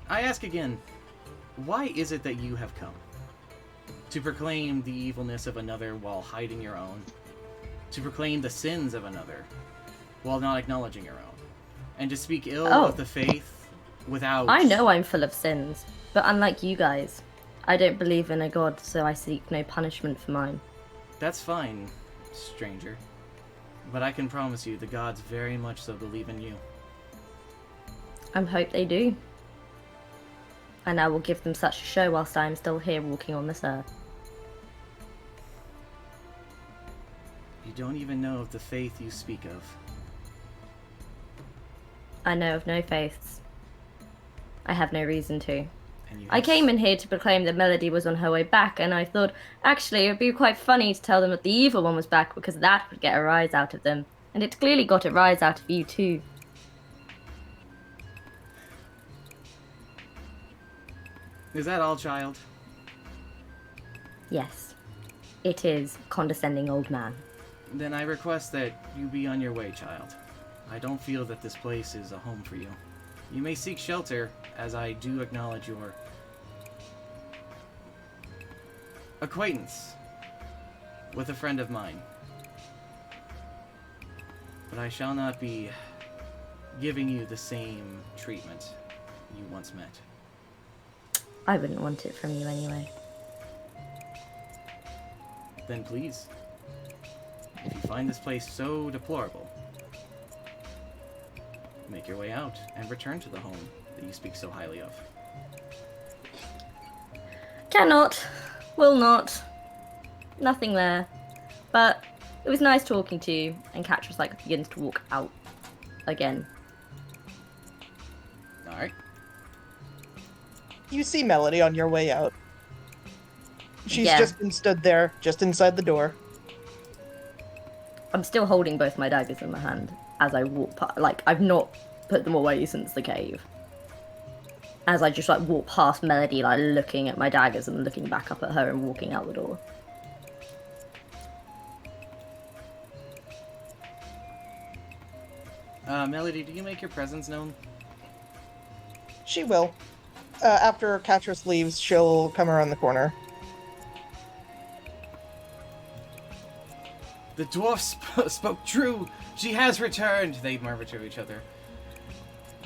I ask again, why is it that you have come? To proclaim the evilness of another while hiding your own? To proclaim the sins of another while not acknowledging your own? And to speak ill of the faith without... I know I'm full of sins, but unlike you guys, I don't believe in a god, so I seek no punishment for mine. That's fine, stranger. But I can promise you the gods very much so believe in you. I hope they do. And I will give them such a show whilst I am still here walking on this earth. You don't even know of the faith you speak of. I know of no faiths. I have no reason to. And you I have came in here to proclaim that Melody was on her way back, and I thought, actually, it would be quite funny to tell them that the evil one was back, because that would get a rise out of them. And it clearly got a rise out of you, too. Is that all, child? Yes. It is, condescending old man. Then I request that you be on your way, child. I don't feel that this place is a home for you. You may seek shelter, as I do acknowledge your acquaintance with a friend of mine. But I shall not be giving you the same treatment you once met. I wouldn't want it from you anyway. Then please, if you find this place so deplorable, make your way out and return to the home that you speak so highly of. Cannot. Will not. Nothing there. But it was nice talking to you, and Catrus begins to walk out again. Alright. You see Melody on your way out. She's Yeah. just been stood there, just inside the door. I'm still holding both my daggers in my hand as I walk past. I've not put them away since the cave. As I just walk past Melody, looking at my daggers and looking back up at her and walking out the door. Melody, do you make your presence known? She will. After Catrus leaves, she'll come around the corner. The dwarf spoke true. She has returned. They murmur to each other.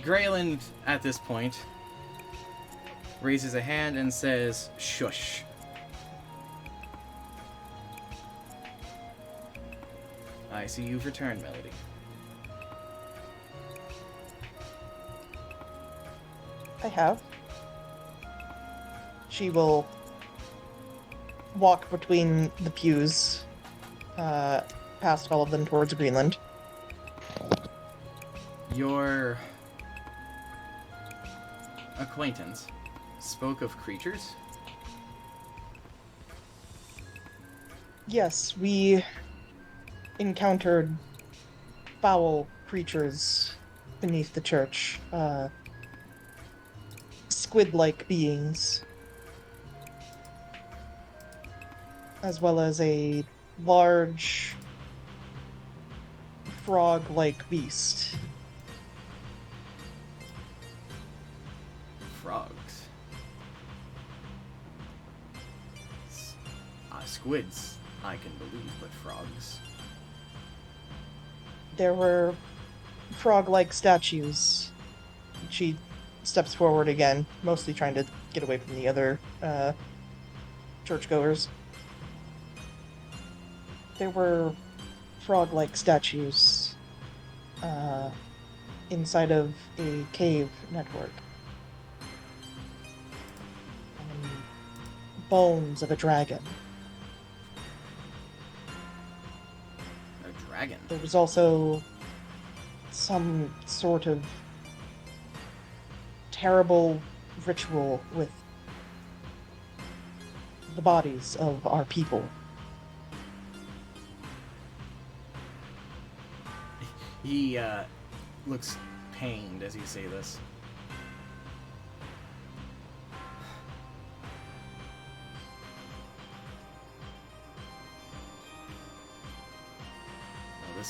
Grayland, at this point, raises a hand and says, "Shush." I see you've returned, Melody. I have. She will walk between the pews, past all of them towards Greenland. Your acquaintance spoke of creatures? Yes, we encountered foul creatures beneath the church. Squid-like beings. As well as a large frog-like beast. Frogs. Squids, I can believe, but frogs. There were frog-like statues. She steps forward again, mostly trying to get away from the other churchgoers. There were frog-like statues inside of a cave network. Bones of a dragon. A dragon. There was also some sort of terrible ritual with the bodies of our people. He looks pained as you say this. Well,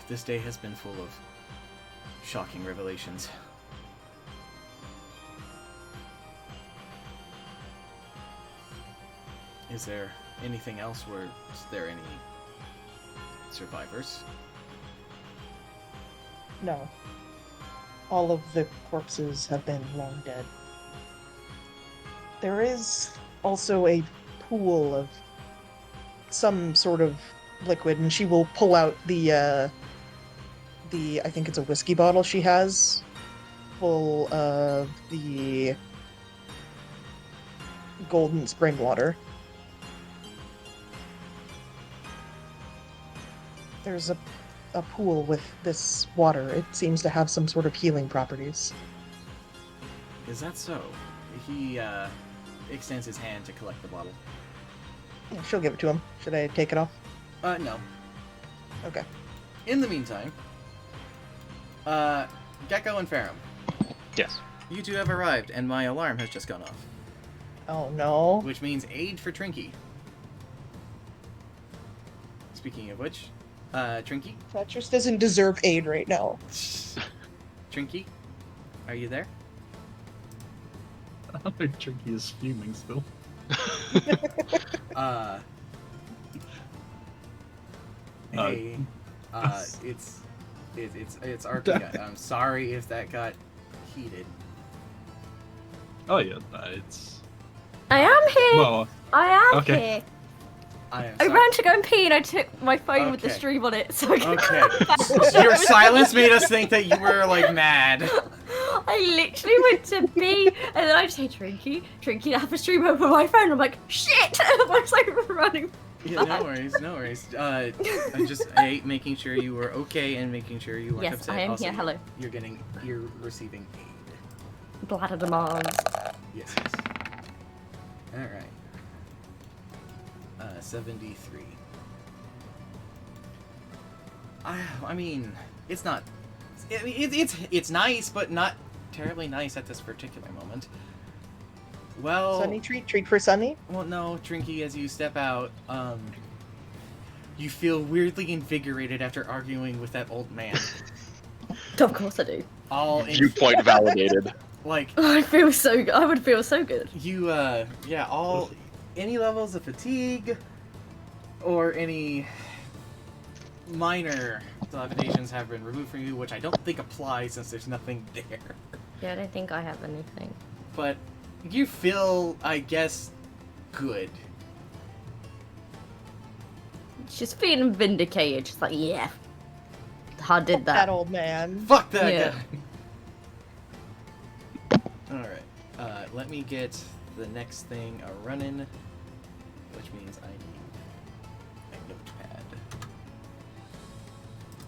this day has been full of shocking revelations. Is there anything else? Is there any survivors? No. All of the corpses have been long dead. There is also a pool of some sort of liquid, and she will pull out the I think it's a whiskey bottle she has, full of the golden spring water. There's a pool with this water. It seems to have some sort of healing properties. Is that so? He extends his hand to collect the bottle. Yeah, she'll give it to him. Should I take it off? No. Okay. In the meantime, Gecko and Ferrum, Yes. you two have arrived, and my alarm has just gone off. Oh no. Which means aid for Trinky. Speaking of which, Trinky? Tetris doesn't deserve aid right now. Trinky? Are you there? I think Tricky is fuming still. Hey, it's RP. I'm sorry if that got heated. Oh yeah, it's... I am here. Well, I am okay. here. I am I sorry. ran to go and pee and I took my phone with the Okay. stream on it, so I could Okay. Your silence made us think that you were like mad. I literally went to pee and then I just say Trinky, I have a stream open my phone. I'm like, shit! I was like running. Yeah, no worries, no worries. I'm just making sure you were okay and making sure you weren't Yes, upset. I am Also, here. Hello. You're receiving aid. Bladder demands. Yes. All right. 73. I mean, it's not. It's nice, but not terribly nice at this particular moment. Well, Sunny treat for Sunny. well, no, Trinky, as you step out, you feel weirdly invigorated after arguing with that old man. Of course I do. all in, Viewpoint validated. like I feel so good. I would feel so good. you yeah, all any levels of fatigue or any minor dilapidations have been removed from you, which I don't think applies since there's nothing there. Yeah, I don't think I have anything. But you feel, I guess, good. Just feeling vindicated. Just like, yeah, I did That that. old man. Fuck that Yeah. guy. Alright. Let me get the next thing a running, which means I need a notepad.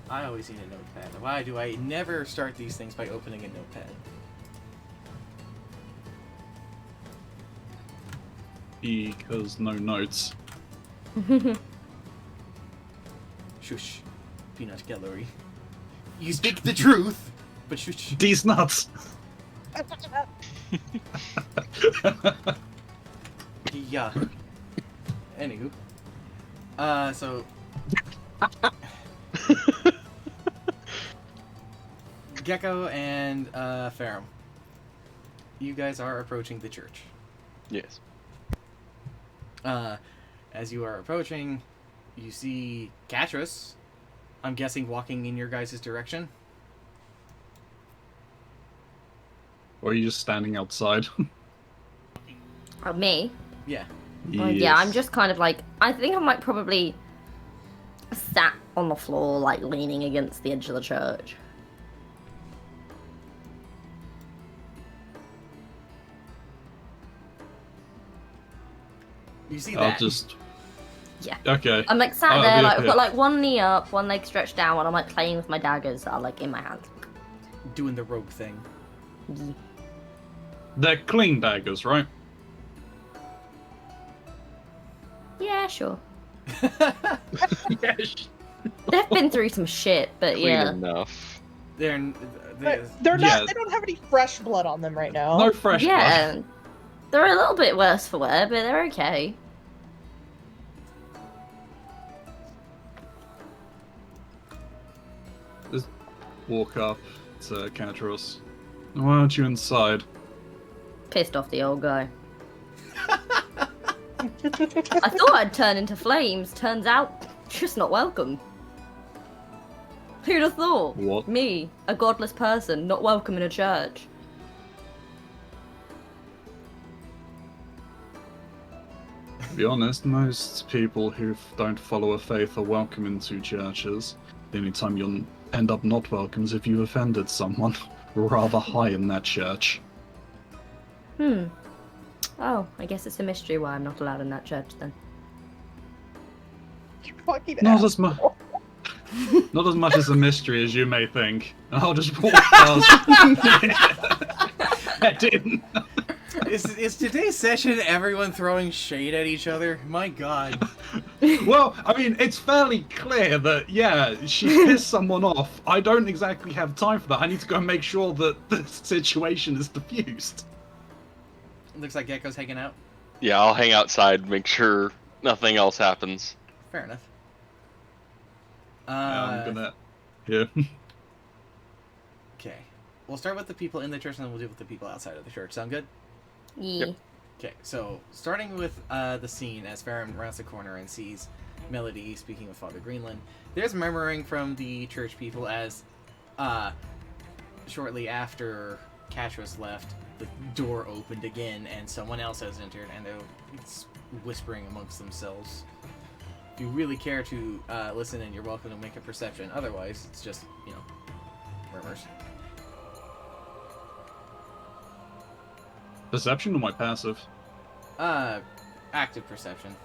I always need a notepad. Why do I never start these things by opening a notepad? Because no notes. Shush. Peanut gallery. You speak the truth, but shush. These nuts! Yeah. Anywho. So. Gecko and, Ferrum. You guys are approaching the church. Yes. As you are approaching, you see Catras, I'm guessing walking in your guys' direction. Or are you just standing outside? Oh, me? Yeah. Well, yeah, I'm just kind of like, I think I might probably sat on the floor, like leaning against the edge of the church. You see I'll that? just. Yeah. Okay. I'm like sat I'll there, be like up I've here. got like one knee up, one leg stretched down, and I'm like playing with my daggers that are like in my hands. Doing the rogue thing. They're clean daggers, right? Yeah, sure. Yes. They've been through some shit, but Clean yeah. enough. they're, They're not. Yeah. They don't have any fresh blood on them right now. No fresh blood. Yeah. They're a little bit worse for wear, but they're okay. Just walk up to Catros. Why aren't you inside? Pissed off the old guy. I thought I'd turn into flames. Turns out, just not welcome. Who'd have thought? What? Me, a godless person, not welcome in a church. To be honest, most people who don't follow a faith are welcome into churches. The only time you'll end up not welcome is if you offended someone rather high in that church. Oh, I guess it's a mystery why I'm not allowed in that church then. You fucking Not ass. as much. Not as much as a mystery as you may think. I'll just walk past. I didn't. is today's session everyone throwing shade at each other? My god. Well, I mean, it's fairly clear that, yeah, she pissed someone off. I don't exactly have time for that. I need to go and make sure that the situation is diffused. Looks like Gecko's hanging out. Yeah, I'll hang outside, make sure nothing else happens. Fair enough. I'm gonna. Yeah. Okay. We'll start with the people in the church and then we'll deal with the people outside of the church. Sound good? Yeah. Okay, so starting with the scene as Farron rounds the corner and sees Melody speaking with Father Greenland, there's murmuring from the church people as shortly after Catras left, the door opened again and someone else has entered and they're whispering amongst themselves. If you really care to listen, and you're welcome to make a perception. Otherwise, it's just, you know, murmurs. Perception or my passive? Active perception.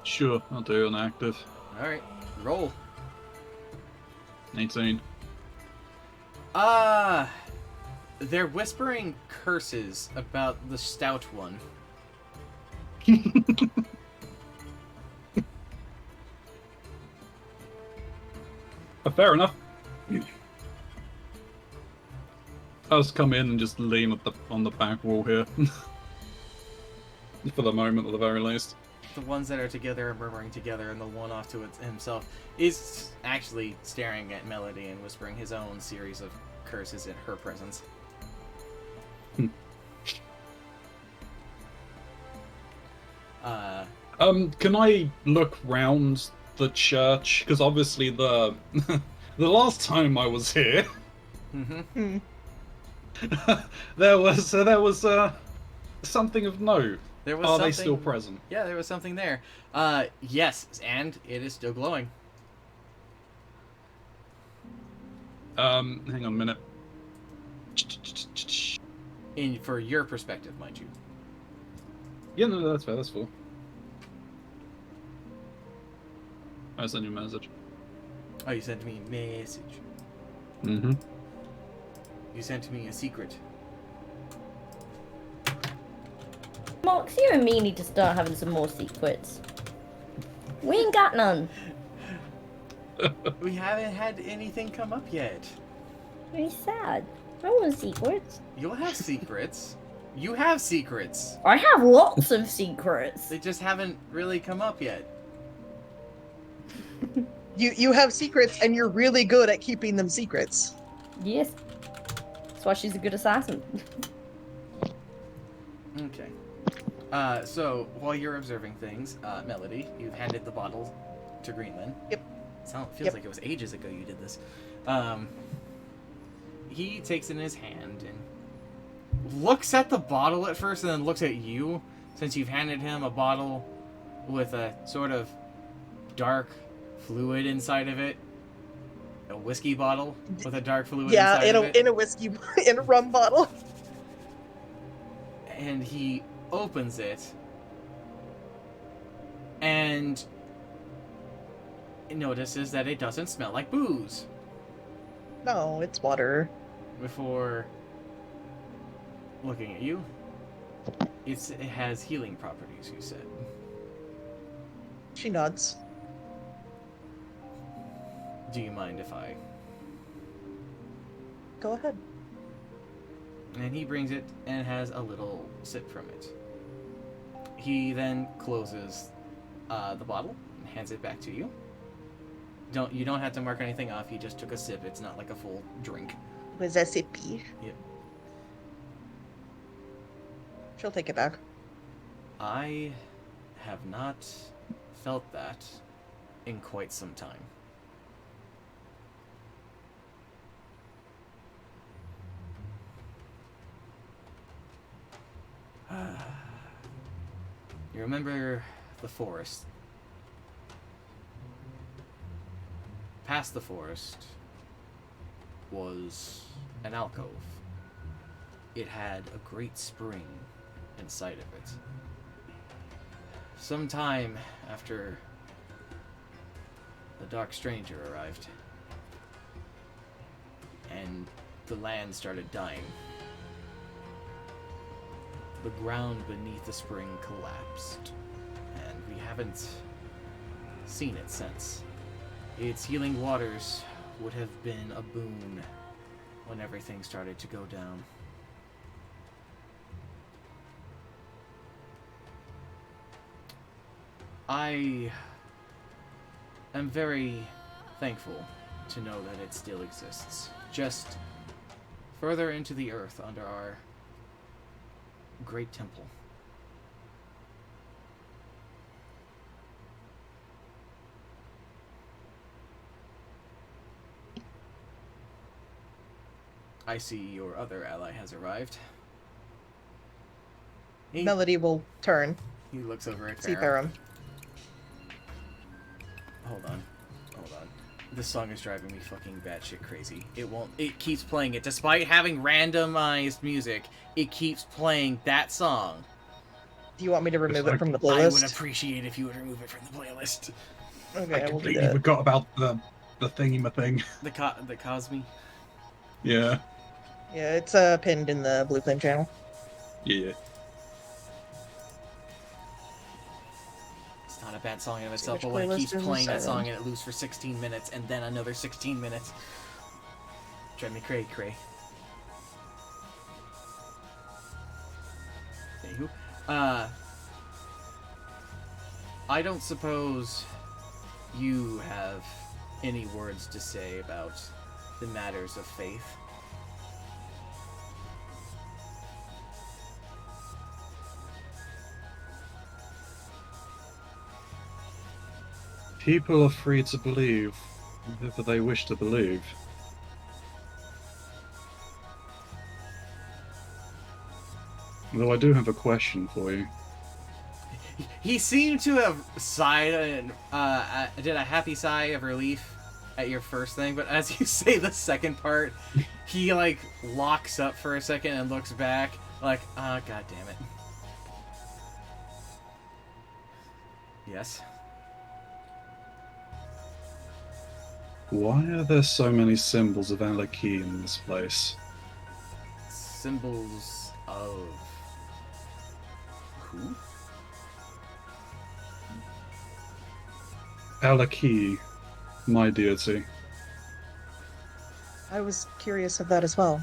Sure, I'll do an active. Alright, roll. 18. They're whispering curses about the stout one. Fair enough. I'll just come in and just lean on the back wall here. For the moment, at the very least. the ones that are together are murmuring together, and the one off to himself is actually staring at Melody and whispering his own series of curses in her presence. Can I look round the church? Because obviously the the last time I was here, Mm-hmm. there was something of note. There was Are something... they still present? Yeah, there was something there. Yes, and it is still glowing. Hang on a minute. For your perspective, mind you. Yeah, no, that's fair. That's cool. I sent you a message. Oh, you sent me a message. Mm-hmm. You sent me a secret. Mox, you and me need to start having some more secrets. We ain't got none. We haven't had anything come up yet. Very sad. I want secrets. You'll have secrets. You have secrets. I have lots of secrets. They just haven't really come up yet. You have secrets, and you're really good at keeping them secrets. Yes. That's why she's a good assassin. Okay. So, while you're observing things, Melody, you've handed the bottle to Greenland. Yep. Feels Yep. like it was ages ago you did this. He takes it in his hand and looks at the bottle at first and then looks at you, since you've handed him a bottle with a sort of dark fluid inside of it. A whiskey bottle with a dark fluid Yeah, inside of it. in a whiskey, in a rum bottle. And he opens it and notices that it doesn't smell like booze. No, it's water. Before looking at you, it has healing properties, you said. She nods. Do you mind if I... Go ahead. And he brings it and has a little sip from it. He then closes the bottle and hands it back to you. You don't have to mark anything off. He just took a sip. It's not like a full drink. Was that sippy? Yep. She'll take it back. I have not felt that in quite some time. You remember the forest? Past the forest was an alcove. It had a great spring inside of it. Sometime after the Dark Stranger arrived, and the land started dying, the ground beneath the spring collapsed, and we haven't seen it since. Its healing waters would have been a boon when everything started to go down. I am very thankful to know that it still exists, just further into the earth under our great temple. I see your other ally has arrived. Melody will turn. He looks over at See Farah. Farum. Hold on. This song is driving me fucking batshit crazy. It keeps playing it. Despite having randomized music, it keeps playing that song. Do you want me to remove like- it from the I would playlist? appreciate if you would remove it from the playlist. Okay, I I will do completely that. forgot about the thingy-ma-thing. The Cosme. Yeah. Yeah, it's pinned in the Blue Flame channel. Yeah. It's not a bad song in of itself, which but when it playlist keeps is playing that this song on? and it loops for 16 minutes and then another 16 minutes. Drive me cray. Anywho, I don't suppose you have any words to say about the matters of faith. People are free to believe whatever they wish to believe. Though I do have a question for you. He seemed to have sighed and did a happy sigh of relief at your first thing, but as you say the second part, he like locks up for a second and looks back like, god damn it. Yes. Why are there so many symbols of Alaki in this place? Symbols of who? Alaki, my deity. I was curious of that as well.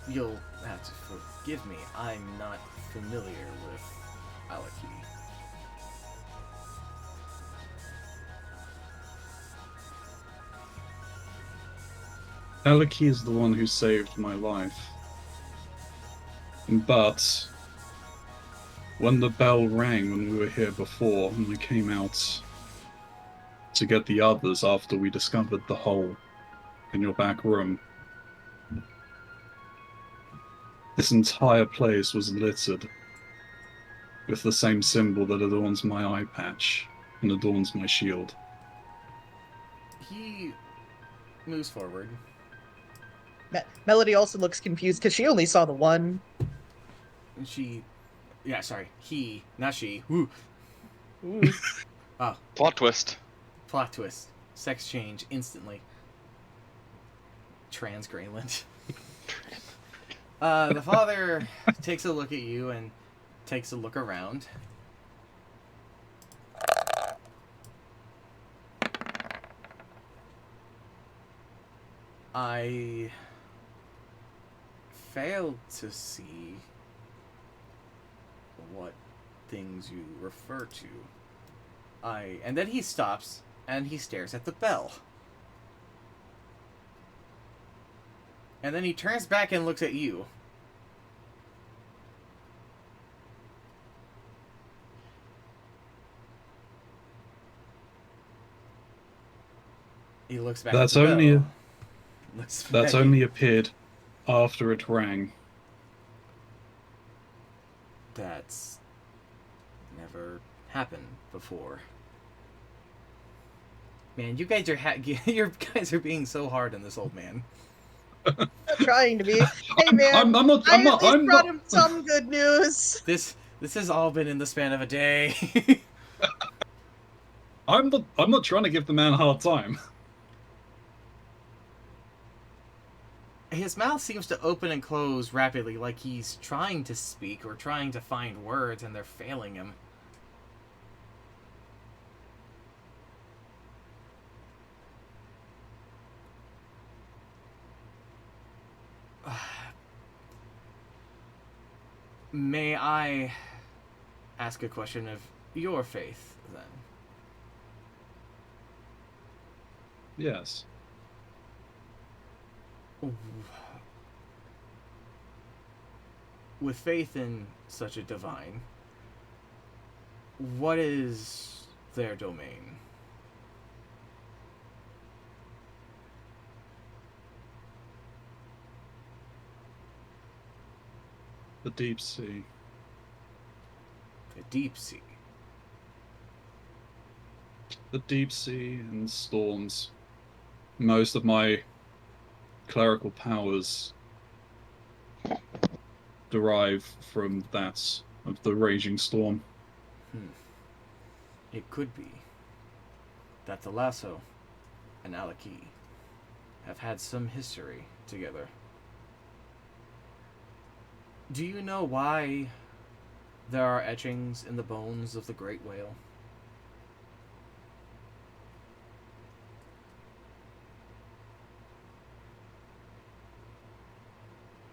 You'll have to forgive me. I'm not familiar with Alaki. Alaki is the one who saved my life. But when the bell rang when we were here before, and we came out to get the others after we discovered the hole in your back room, this entire place was littered with the same symbol that adorns my eye patch and adorns my shield. He moves forward. Melody also looks confused because she only saw the one. And he, not she. Woo. Ooh. Oh, Plot twist. plot twist. Sex change instantly. Trans Greyland. The father takes a look at you and takes a look around. I failed to see what things you refer to. And then he stops and he stares at the bell. And then he turns back and looks at you. He looks back That's at the only bell. Looks That's back. only appeared after it rang. That's never happened before. Man, you guys are you guys are being so hard on this old man. I'm trying to be. Hey man, I'm not. I I'm at not. least I'm brought not. him some good news. This has all been in the span of a day. I'm not trying to give the man a hard time. His mouth seems to open and close rapidly, like he's trying to speak or trying to find words, and they're failing him. May I ask a question of your faith, then? Yes. With faith in such a divine, what is their domain? The deep sea. The deep sea. The deep sea and storms. Most of my clerical powers derive from that of the raging storm. It could be that the Lasso and Alaki have had some history together. Do you know why there are etchings in the bones of the great whale?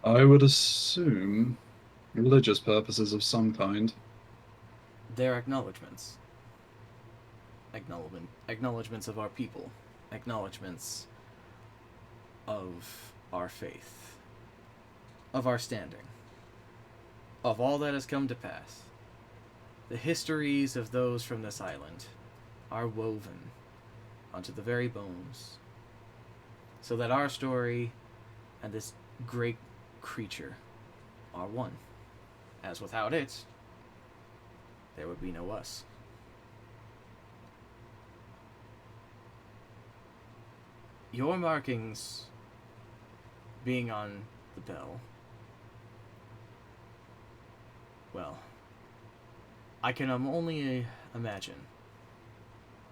I would assume Religious purposes of some kind. They're acknowledgments. Acknowledgments of our people. Acknowledgments of our faith. Of our standing. Of all that has come to pass. The histories of those from this island are woven onto the very bones, so that our story and this great creature are one. As without it, there would be no us. Your markings being on the bell, well, I can only imagine,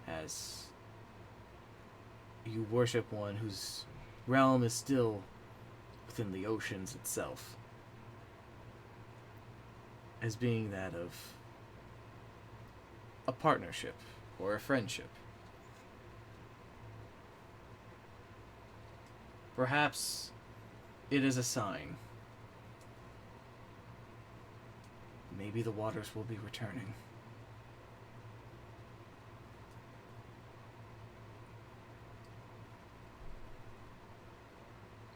as you worship one whose realm is still within the oceans itself, as being that of a partnership or a friendship. Perhaps it is a sign. Maybe the waters will be returning.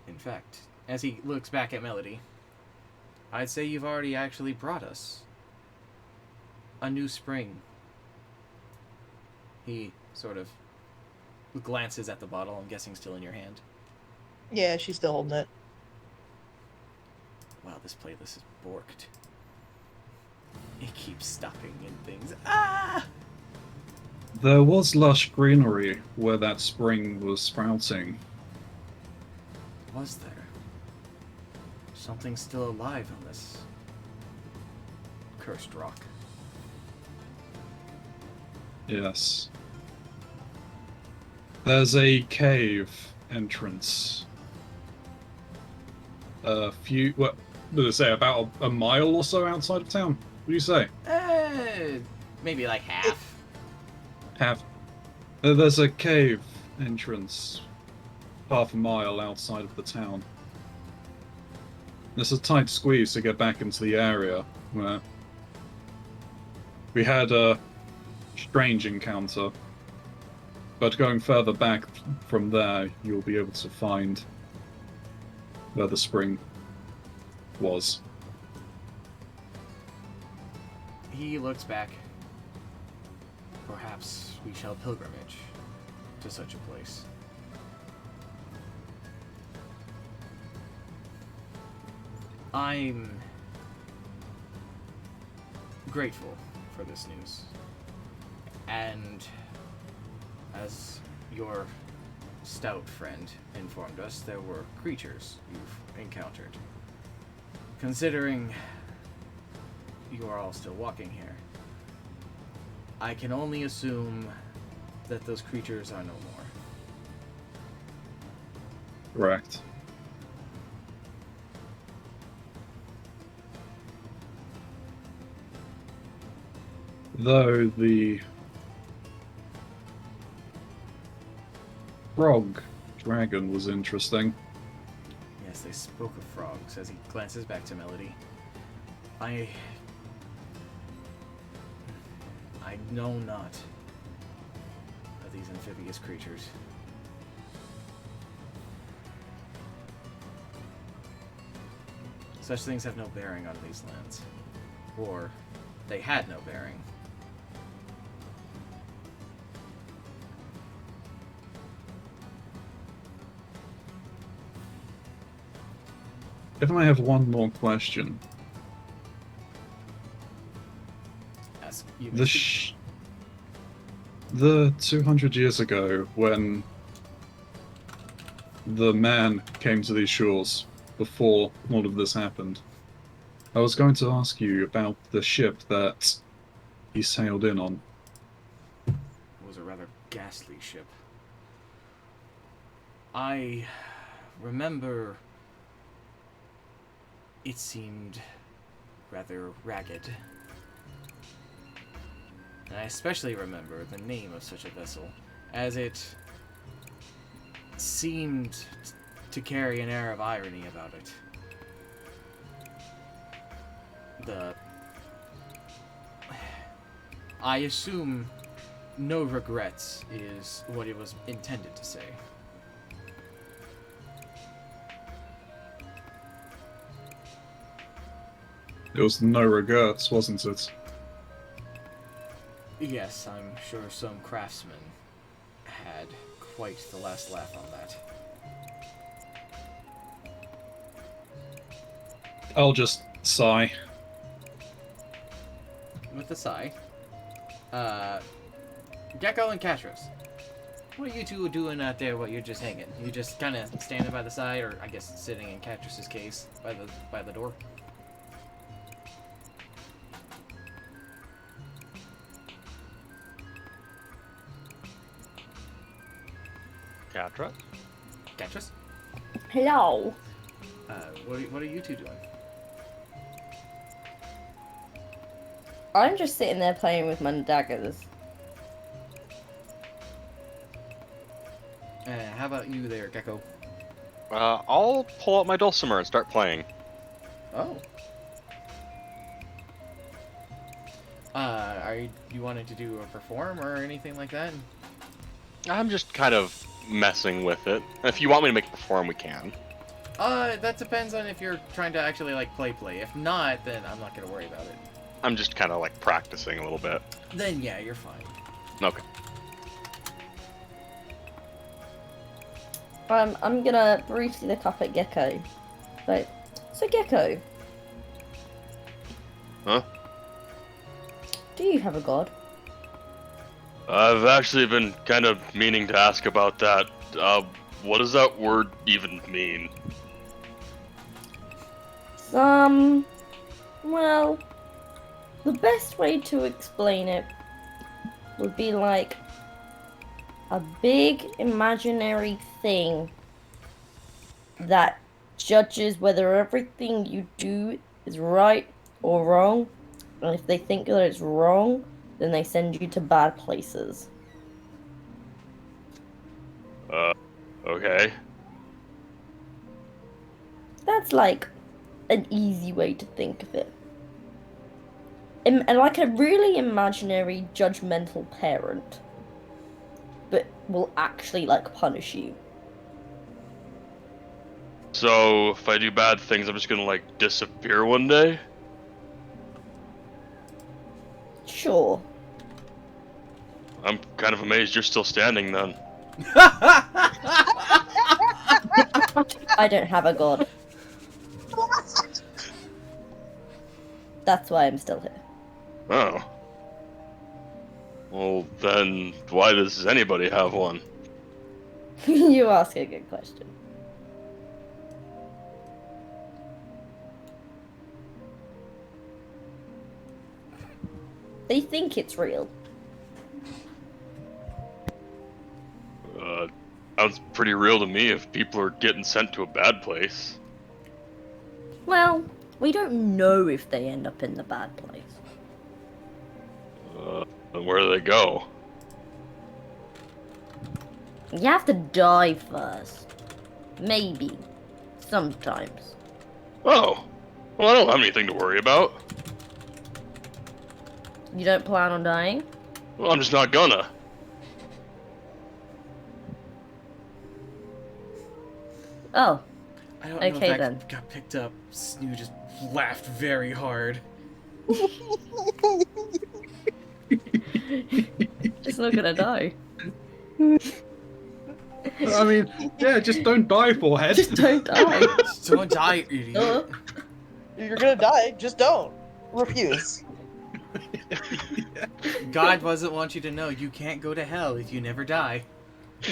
In fact, as he looks back at Melody, I'd say you've already actually brought us a new spring. He sort of glances at the bottle, I'm guessing still in your hand. Yeah, she's still holding it. Wow, this playlist is borked. It keeps stopping in things. Ah! There was lush greenery where that spring was sprouting. Was there? Something still alive on this cursed rock. Yes. There's a cave entrance. What did it say? About a mile or so outside of town? What do you say? Maybe like half. There's a cave entrance half a mile outside of the town. There's a tight squeeze to get back into the area where we had a strange encounter. But going further back from there, you'll be able to find where the spring was. He looks back. Perhaps we shall pilgrimage to such a place. I'm grateful for this news. And as your stout friend informed us, there were creatures you've encountered. Considering you are all still walking here, I can only assume that those creatures are no more. Correct. Though the frog dragon was interesting. Yes, they spoke of frogs as he glances back to Melody. I know not of these amphibious creatures. Such things have no bearing on these lands. Or they had no bearing. If I have one more question. Ask you. The 200 years ago, when the man came to these shores, before all of this happened, I was going to ask you about the ship that he sailed in on. It was a rather ghastly ship. I remember it seemed rather ragged. And I especially remember the name of such a vessel, as it seemed to carry an air of irony about it. the... I assume no regrets is what it was intended to say. It was no regrets, wasn't it? Yes, I'm sure some craftsman had quite the last laugh on that. I'll just sigh. With a sigh, Gecko and Katros, what are you two doing out there while you're just hanging? You just kind of standing by the side, or I guess sitting in Katros's case by the door? Catra? Katros? Hello. What are you two doing? I'm just sitting there playing with my daggers. How about you there, Gecko? I'll pull out my dulcimer and start playing. Oh. Are you wanting to do a perform or anything like that? I'm just kind of messing with it. If you want me to make a perform, we can. That depends on if you're trying to actually, like, play. If not, then I'm not gonna worry about it. I'm just kind of like practicing a little bit. Then, yeah, you're fine. Okay. I'm gonna briefly look up at Gecko. Like, so Gecko. Huh? Do you have a god? I've actually been kind of meaning to ask about that. What does that word even mean? Well, the best way to explain it would be like a big imaginary thing that judges whether everything you do is right or wrong. And if they think that it's wrong, then they send you to bad places. Okay. That's like an easy way to think of it. And like a really imaginary, judgmental parent, but will actually like punish you. So, if I do bad things, I'm just gonna like disappear one day? Sure. I'm kind of amazed you're still standing then. I don't have a god. That's why I'm still here. Oh. Well, then why does anybody have one? You ask a good question. They think it's real. Sounds pretty real to me if people are getting sent to a bad place. Well, we don't know if they end up in the bad place. Then where do they go? You have to die first. Maybe. Sometimes. Oh. Well, I don't have anything to worry about. You don't plan on dying? Well, I'm just not gonna. Oh, I don't know Okay, if that then. got picked up. Snoo just laughed very hard. it's not gonna die. I mean, yeah, just don't die, forehead. Just don't die. Don't die, idiot. You're gonna die, just don't. Refuse. God doesn't want you to know you can't go to hell if you never die.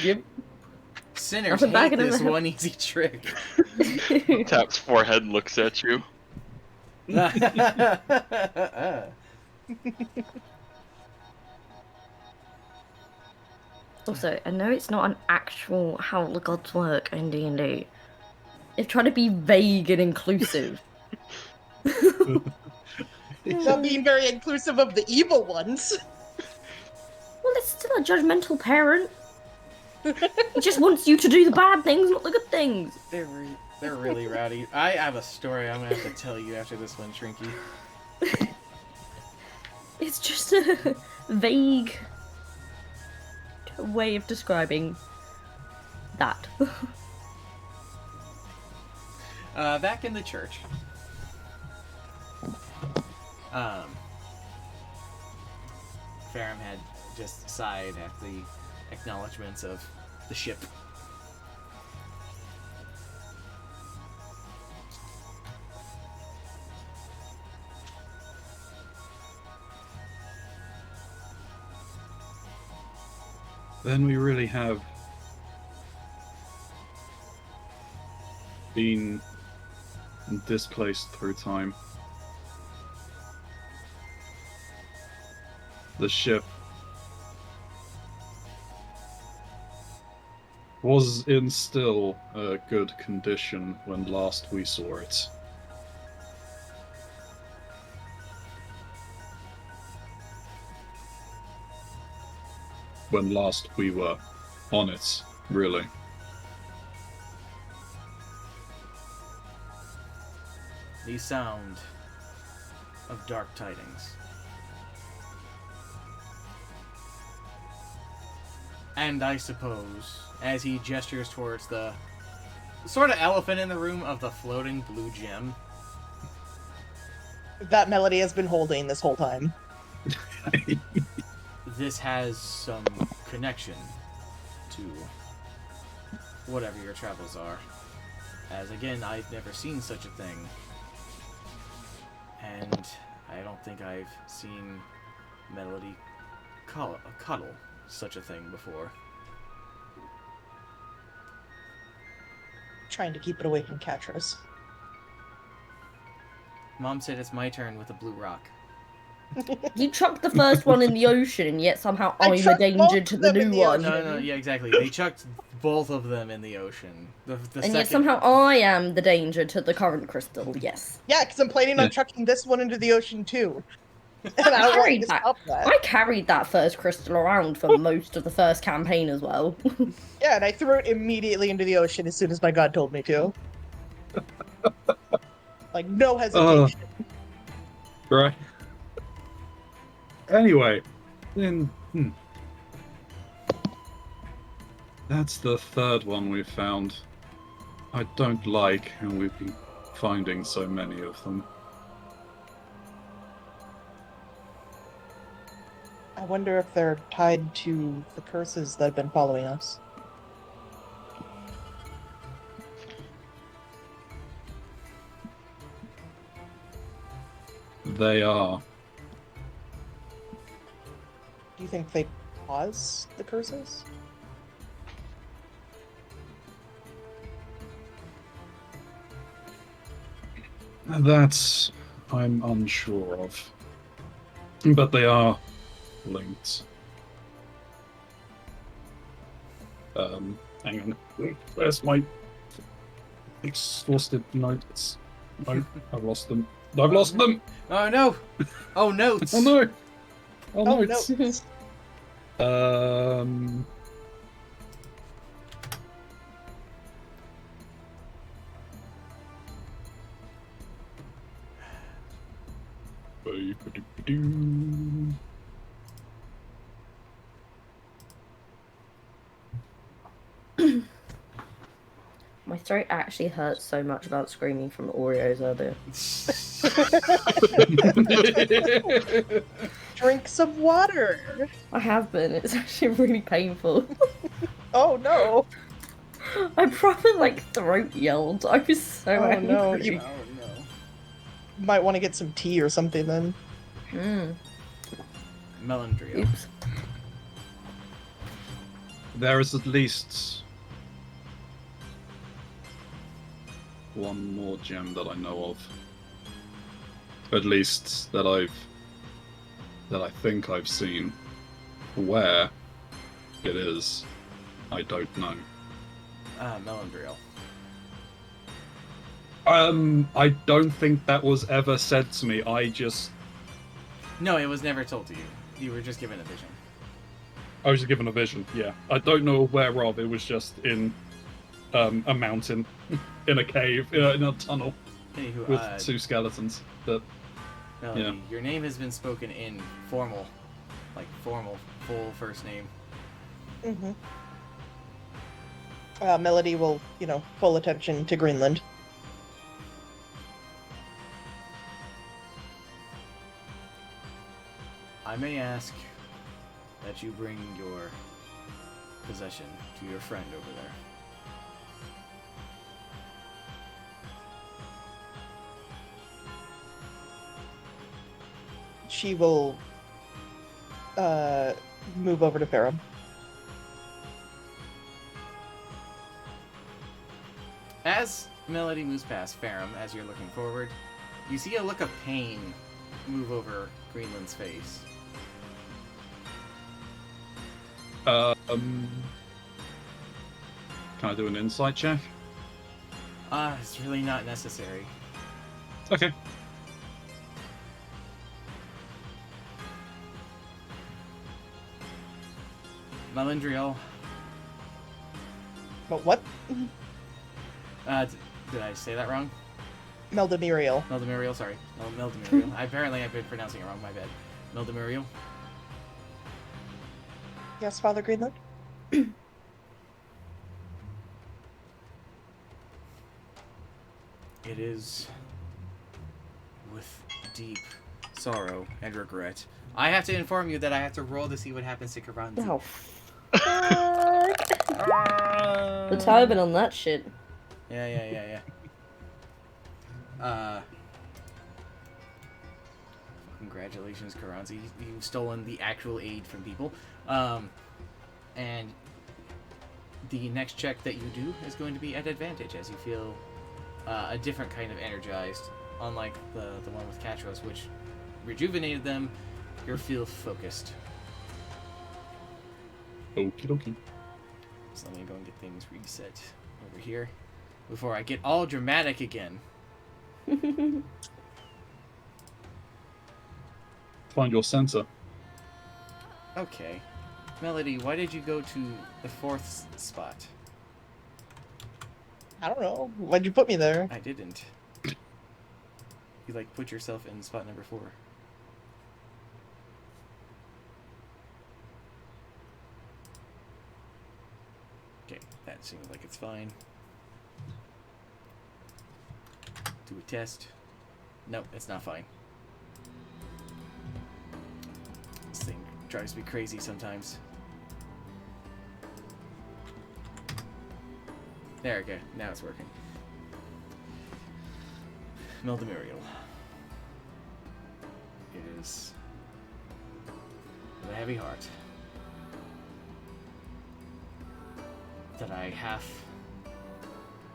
Yep. Sinners Nothing back hate in this the- one easy trick. Taps forehead, looks at you. Also, I know it's not an actual how the gods work in D&D. They've tried to be vague and inclusive. Not being very inclusive of the evil ones. Well, it's still a judgmental parent. He just wants you to do the bad things, not the good things. They're really rowdy. I have a story I'm gonna have to tell you after this one, Shrinky. It's just a vague way of describing that. Back in the church. Farum had just sighed at the acknowledgements of the ship. Then we really have been displaced through time. The ship was in still good condition when last we saw it. When last we were on it, really. The sound of dark tidings. And I suppose, as he gestures towards the sort of elephant in the room of the floating blue gem. That Melody has been holding this whole time. This has some connection to whatever your travels are. As again, I've never seen such a thing. And I don't think I've seen Melody cuddle such a thing before. Trying to keep it away from Catras. Mom said it's my turn with a blue rock. You chucked the first one in the ocean, and yet somehow I I'm a chucked danger both to of the them in new the one. ocean. No, yeah, exactly. They chucked both of them in the ocean. And yet somehow I am the danger to the current crystal, yes. Yeah, because I'm planning on Yeah. chucking this one into the ocean too. And I don't want carried to that. stop that. I carried that first crystal around for most of the first campaign as well. Yeah, and I threw it immediately into the ocean as soon as my god told me to. Like, no hesitation. Right. Anyway, then that's the third one we've found. I don't like how we've been finding so many of them. I wonder if they're tied to the curses that have been following us. They are. Do you think they cause the curses? That I'm unsure of. But they are linked. Hang on. Where's my exhausted notes? No, I've lost them. I've lost them! Oh no! Oh notes! Oh no! Oh, Oh, notes! no. Ba-ba-doo-ba-doo. My throat actually hurts so much about screaming from Oreos earlier. Drink some water. I have been. It's actually really painful. Oh no. I probably throat yelled. I was so Oh, angry. no, Oh no. Might want to get some tea or something then. Melandrio. Oops. There is at least one more gem that I know of. At least that I think I've seen. Where it is, I don't know. Melandrio. I don't think that was ever said to me. No, it was never told to you. You were just given a vision. I was given a vision, yeah. I don't know whereof, it was just in a mountain, in a cave, in a tunnel, Anywho, with two skeletons. But Melody, Yeah. your name has been spoken in formal, full first name. Mm-hmm. Melody will, full attention to Greenland. I may ask that you bring your possession to your friend over there. She will move over to Ferrum. As Melody moves past Ferrum, as you're looking forward, you see a look of pain move over Greenland's face. Can I do an insight check? It's really not necessary. Okay. Melindriel, But what? did I say that wrong? Meldemiriel. Meldemiriel, sorry. Meldemiriel. Apparently I've been pronouncing it wrong, my bad. Meldemiriel. Yes, Father Greenland? It is with deep sorrow and regret. I have to inform you that I have to roll to see what happens to Karanzi. Oh, fuck. The timing on that shit. Yeah. Congratulations, Karanzi. You've stolen the actual aid from people. And the next check that you do is going to be at advantage as you feel a different kind of energized. Unlike the one with Katros, which rejuvenated them, you feel focused. Okie dokie. So let me go and get things reset over here before I get all dramatic again. Find your sensor. Okay. Melody, why did you go to the 4th spot? I don't know. Why'd you put me there? I didn't. You, put yourself in spot number 4. Okay, that seems like it's fine. Do a test. Nope, it's not fine. This thing drives me crazy sometimes. There we go. Now it's working. Meldemiriel. It is with a heavy heart that I have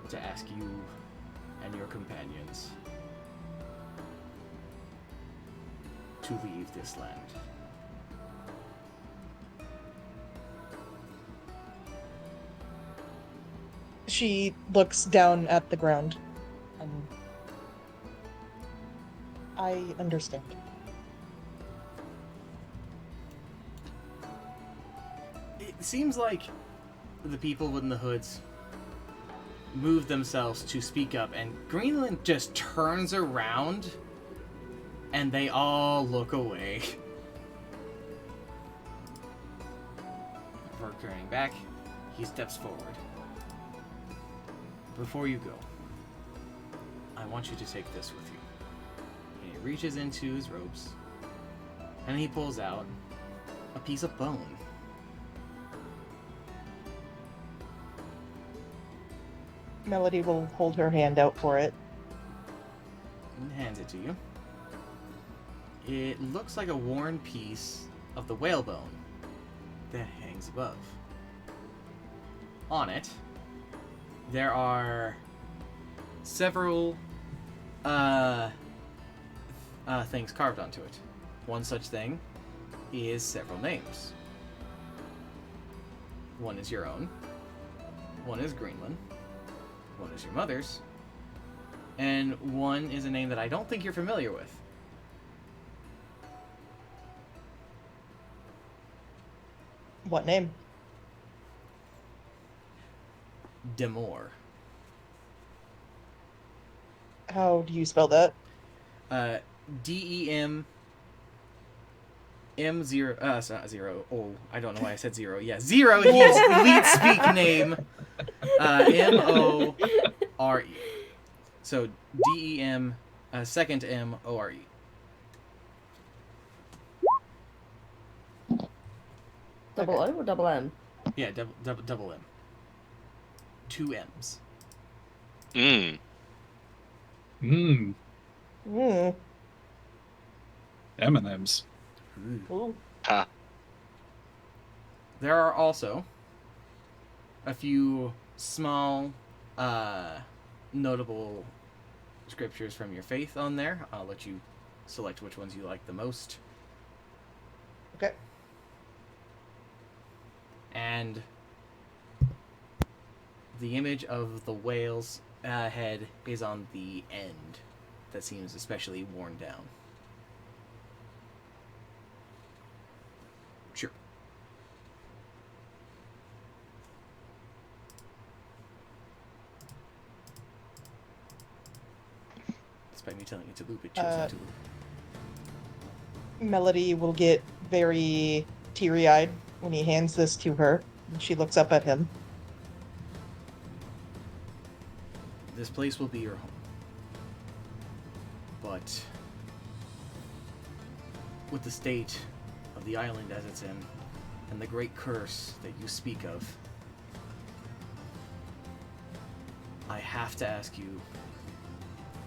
to ask you and your companions to leave this land. She looks down at the ground. I understand. It seems like the people in the hoods move themselves to speak up, and Greenland just turns around and they all look away. Before turning back, he steps forward. Before you go, I want you to take this with you. And he reaches into his robes, and he pulls out a piece of bone. Melody will hold her hand out for it. And hands it to you. It looks like a worn piece of the whalebone that hangs above. On it, there are several things carved onto it. One such thing is several names. One is your own, one is Greenland, one is your mother's, and one is a name that I don't think you're familiar with. What name? Demore. How do you spell that? DEM M0 not 0. Oh, I don't know why I said 0. Yeah, 0. He's lead speak name. MORE. So DEM second MORE. Double O or double M? Yeah, double M. 2 M's. Mmm. Mmm. Mm. M&M's. Ooh. Ha. There are also a few small, notable scriptures from your faith on there. I'll let you select which ones you like the most. Okay. And the image of the whale's head is on the end that seems especially worn down. Sure. Despite me telling you to loop, it chose not to loop. Melody will get very teary-eyed when he hands this to her. And she looks up at him. This place will be your home. But with the state of the island as it's in, and the great curse that you speak of, I have to ask you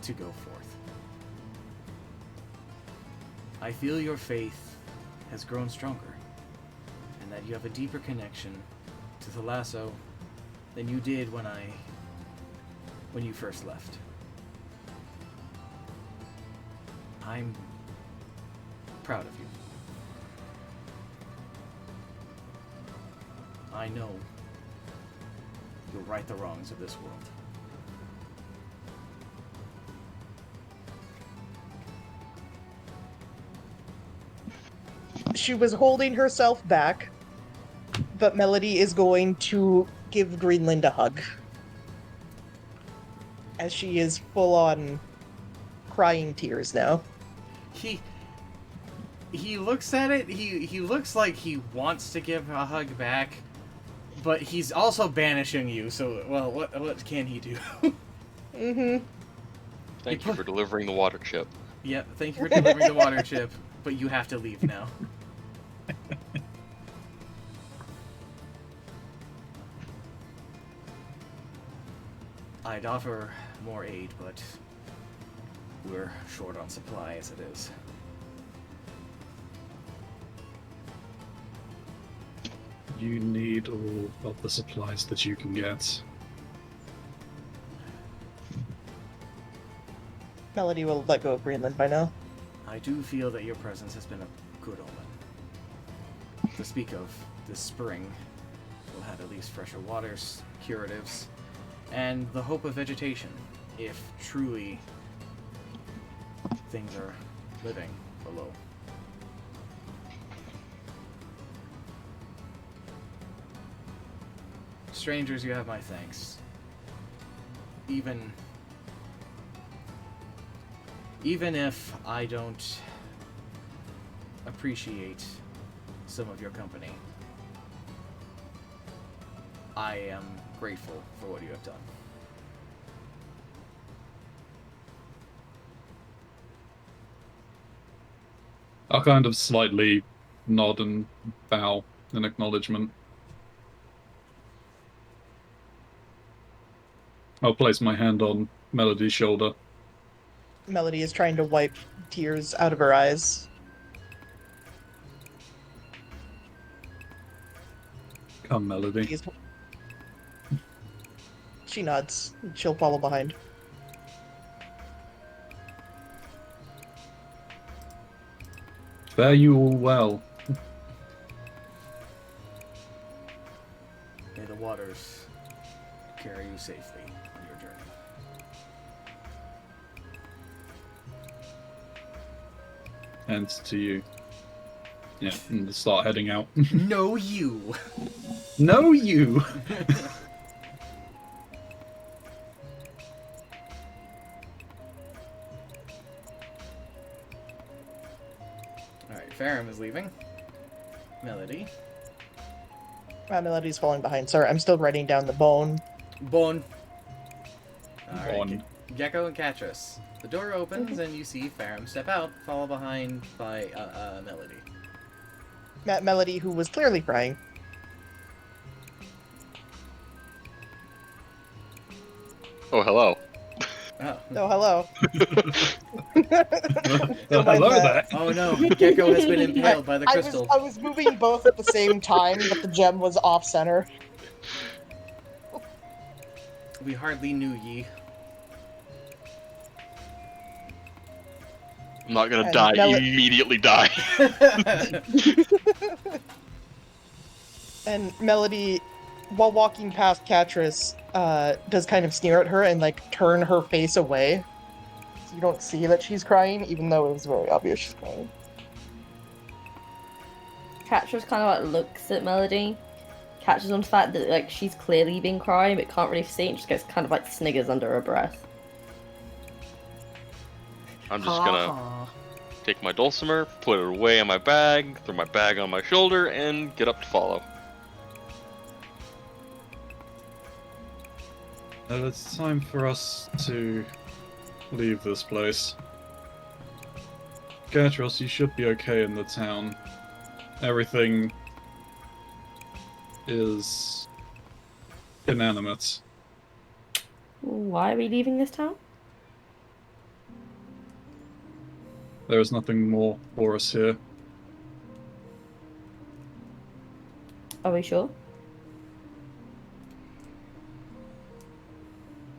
to go forth. I feel your faith has grown stronger, and that you have a deeper connection to Thalasso than you did when you first left. I'm proud of you. I know you'll right the wrongs of this world. She was holding herself back, but Melody is going to give Greenland a hug. As she is full on crying tears now. He looks at it, he looks like he wants to give a hug back, but he's also banishing you, so, well, what can he do? Mm-hmm. Thank you for delivering the water chip. Yep, thank you for delivering the water chip, but you have to leave now. I'd offer more aid, but we're short on supply as it is. You need all of the supplies that you can get. Melody will let go of Greenland by now. I do feel that your presence has been a good omen. To speak of, this spring will have at least fresher waters, curatives, and the hope of vegetation, if truly things are living below. Strangers, you have my thanks. Even if I don't appreciate some of your company, I am grateful for what you have done. I'll kind of slightly nod and bow in acknowledgement. I'll place my hand on Melody's shoulder. Melody is trying to wipe tears out of her eyes. Come, Melody. She's- She nods. She'll follow behind. Fare you all well. May the waters carry you safely on your journey. And to you. Yeah, and start heading out. No, you! No, you! Alright, Farum is leaving. Melody. Melody's falling behind. Sorry, I'm still writing down the bone. Bon. Alright, Bon. Gecko and Catras. The door opens and you see Farum step out, followed behind by Melody. Melody, who was clearly crying. Oh, hello. Oh. Oh, hello. Hello there. Oh no, Gecko has been impaled by the I crystal. was moving both at the same time, but the gem was off center. We hardly knew ye. I'm not gonna And die. Mel- Immediately die. And Melody, while walking past Catras, does kind of sneer at her and like turn her face away. So you don't see that she's crying, even though it was very obvious she's crying. Catra's kind of like looks at Melody, catches on the fact that like she's clearly been crying but can't really see it, and just goes kind of like sniggers under her breath. I'm just gonna take my dulcimer, put it away in my bag, throw my bag on my shoulder, and get up to follow. It's time for us to leave this place. Gatros, you should be okay in the town. Everything is inanimate. Why are we leaving this town? There is nothing more for us here. Are we sure?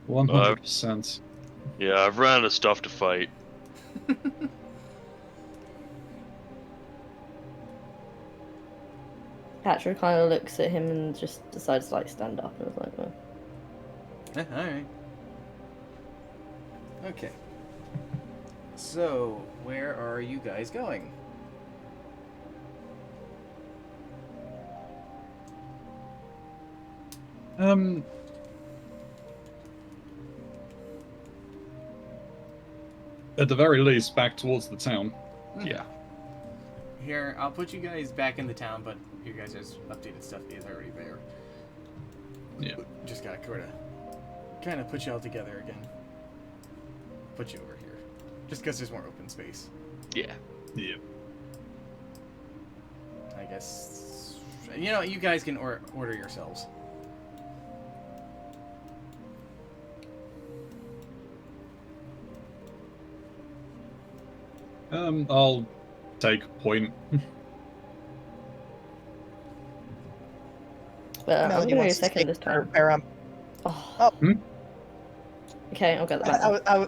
100%. Yeah, I've run out of stuff to fight. Catra kind of looks at him and just decides to like stand up and was like, oh. Alright. Okay. So, where are you guys going? At the very least, back towards the town. Yeah. Here, I'll put you guys back in the town, but you guys' updated stuff is already there. Yeah. Just gotta kind of put you all together again. Put you over here. Just because there's more open space. Yeah. Yeah. I guess... You know, you guys can order yourselves. I'll take point. But I'm Melody gonna go wants to second stay this near time. Farum. Oh. Hmm? Okay, I'll get the back.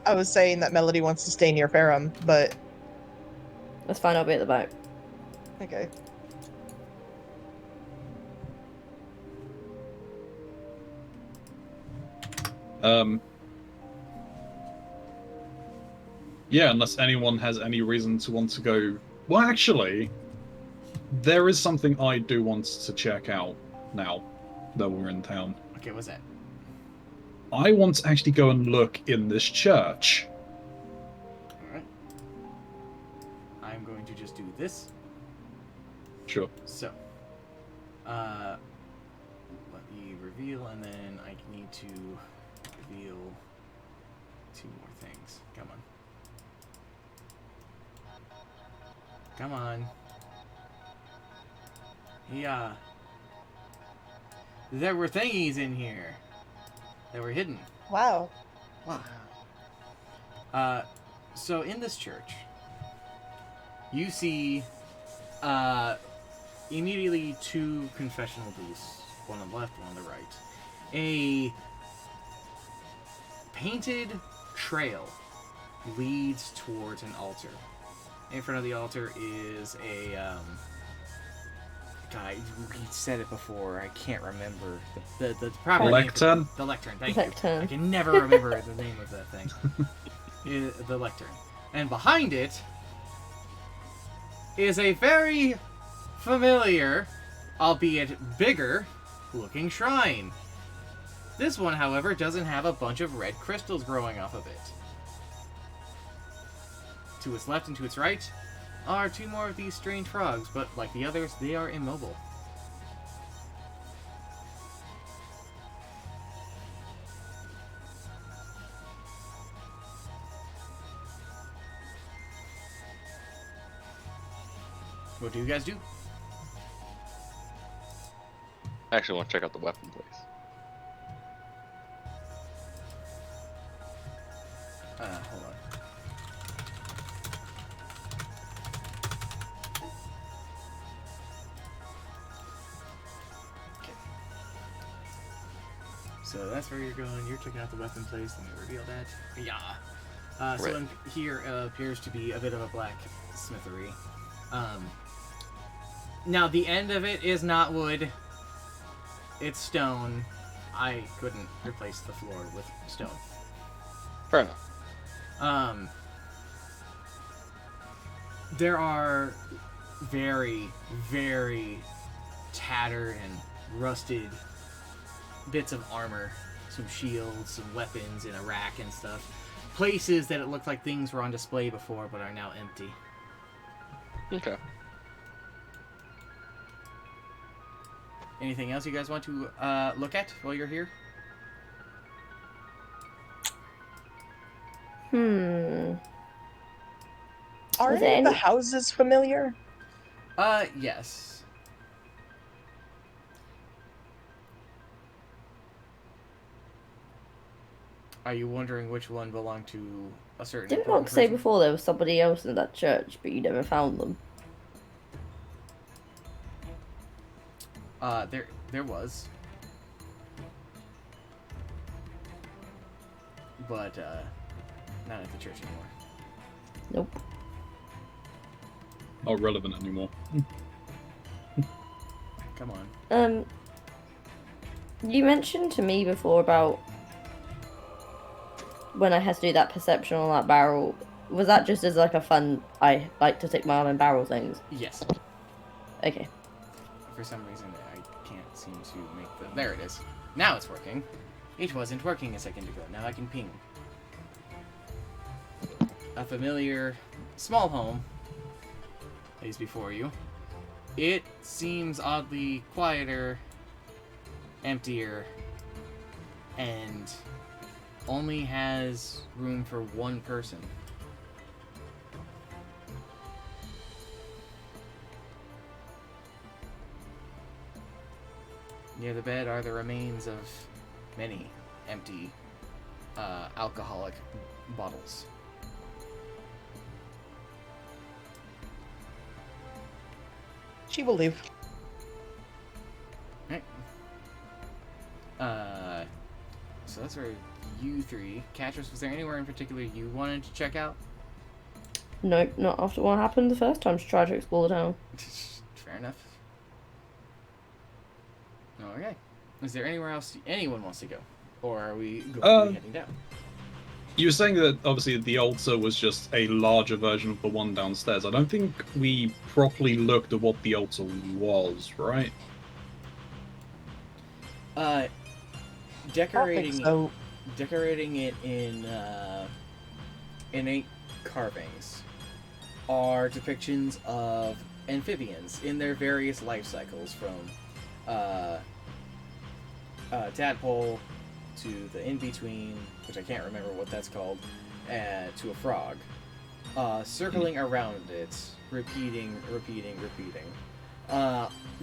I was saying that Melody wants to stay near Farum, but That's fine, I'll be at the back. okay. Yeah, unless anyone has any reason to want to go. Well, actually, there is something I do want to check out now that we're in town. Okay, what's that? I want to actually go and look in this church. Alright. I'm going to just do this. Sure. So, let me reveal, and then I need to reveal 2 more things. Come on. Come on. Yeah. There were thingies in here that were hidden. Wow. Wow. So in this church, you see, immediately 2 confessional booths, one on the left, one on the right. A painted trail leads towards an altar. In front of the altar is a, guy, he said it before, I can't remember. The proper name for Lectern? the lectern, thank Lectern. you. I can never remember the name of that thing. The lectern. And behind it is a very familiar, albeit bigger, looking shrine. This one, however, doesn't have a bunch of red crystals growing off of it. To its left and to its right, are two more of these strange frogs, but like the others, they are immobile. What do you guys do? I actually want to check out the weapon place. Hold on. Okay. So that's where you're going. You're checking out the weapon place, and we reveal that. Yeah. So Right. in here appears to be a bit of a blacksmithery. Now the end of it is not wood. It's stone. I couldn't replace the floor with stone. Fair enough. There are very, very tattered and rusted bits of armor, some shields, some weapons in a rack and stuff. Places that it looked like things were on display before but are now empty. Okay. Anything else you guys want to look at while you're here? Are Is any there of the any- houses familiar? Yes. Are you wondering which one belonged to a certain Didn't important Rock say person? before there was somebody else in that church, but you never found them? There was. But, not at the church anymore. Nope. Not relevant anymore. Come on. You mentioned to me before about when I had to do that perception on that barrel. Was that just as like a fun, I like to take my arm and barrel things? Yes. Okay. For some reason, I can't seem to make the... There it is. Now it's working. It wasn't working a second ago. Now I can ping. A familiar small home is before you. It seems oddly quieter, emptier, and only has room for one person. Near the bed are the remains of many empty alcoholic bottles. She will leave. Right. So that's where you three. Catrice, was there anywhere in particular you wanted to check out? Nope, not after what happened the first time to try to explore the town. Fair enough. Okay. Is there anywhere else anyone wants to go? Or are we going to be heading down? You were saying that obviously the altar was just a larger version of the one downstairs. I don't think we properly looked at what the altar was, right? Decorating so. decorating it in innate carvings are depictions of amphibians in their various life cycles, from tadpole to the in-between, which I can't remember what that's called, to a frog, circling around it, repeating.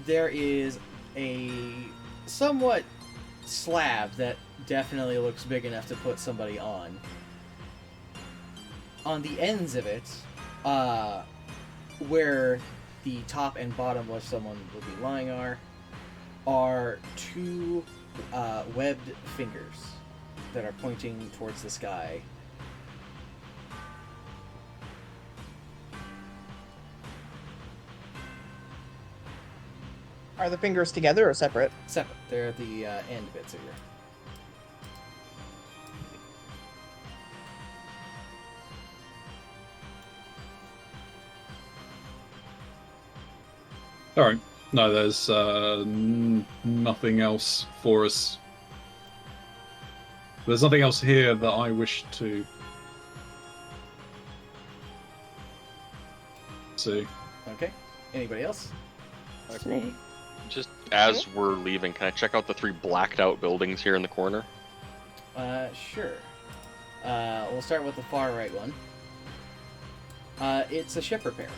There is a somewhat slab that definitely looks big enough to put somebody on. On the ends of it, where the top and bottom where someone would be lying are two webbed fingers that are pointing towards the sky. Are the fingers together or separate? Separate. They're the end bits of your... Alright. No, there's nothing else for us. There's nothing else here that I wish to see. Okay. Anybody else? Snake. Just as we're leaving, can I check out the 3 blacked out buildings here in the corner? Sure. We'll start with the far right one. It's a ship repair.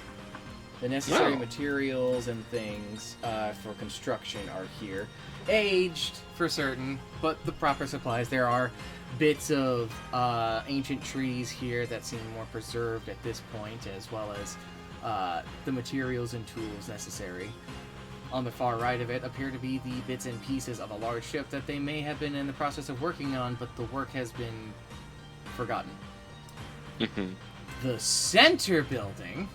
The necessary Oh. materials and things for construction are here. Aged, for certain, but the proper supplies. There are bits of ancient trees here that seem more preserved at this point, as well as the materials and tools necessary. On the far right of it appear to be the bits and pieces of a large ship that they may have been in the process of working on, but the work has been forgotten. The center building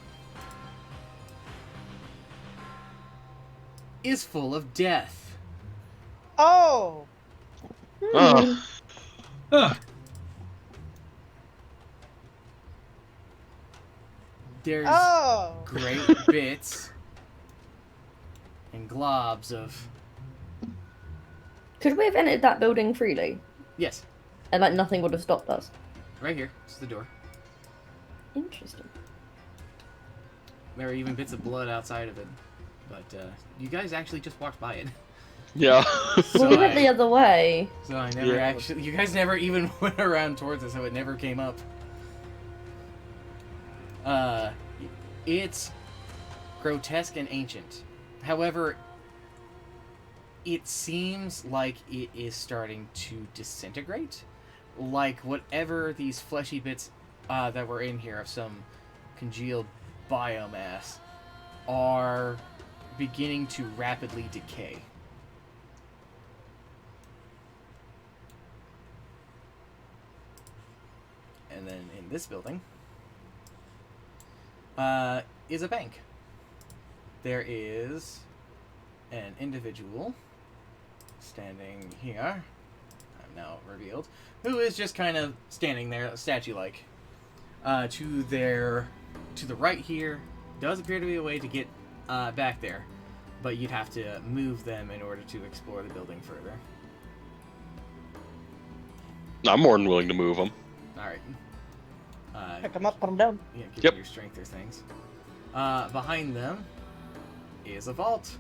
is full of death. Oh, Oh, Ah, There's oh. great bits and globs of... Could we have entered that building freely? Yes, And like nothing would have stopped us? right here. It's the door. Interesting. There are even bits of blood outside of it. But you guys actually just walked by it. yeah. Well, we went the other way. So I never Yeah. actually... You guys never even went around towards it, so it never came up. It's grotesque and ancient. However, it seems like it is starting to disintegrate. Like whatever these fleshy bits that were in here of some congealed biomass are beginning to rapidly decay. And then in this building is a bank. There is an individual standing here, I'm now revealed, who is just kind of standing there, statue-like. To the right here does appear to be a way to get back there, but you'd have to move them in order to explore the building further. I'm more than willing to move them. Alright. Pick them up, put them down. Yeah, give Yep. your strength or things. Behind them is a vault.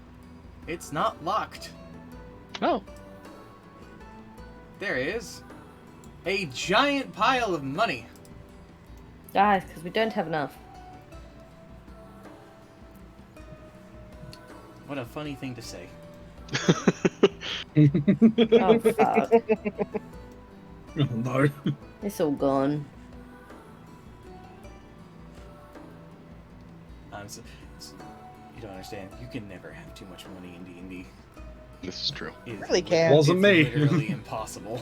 It's not locked. Oh. There is a giant pile of money. Guys, because we don't have enough. What a funny thing to say. Oh, fuck. oh no. It's all gone. You don't understand. You can never have too much money in D&D. This is true. It is Really can't. Wasn't it's me. literally impossible.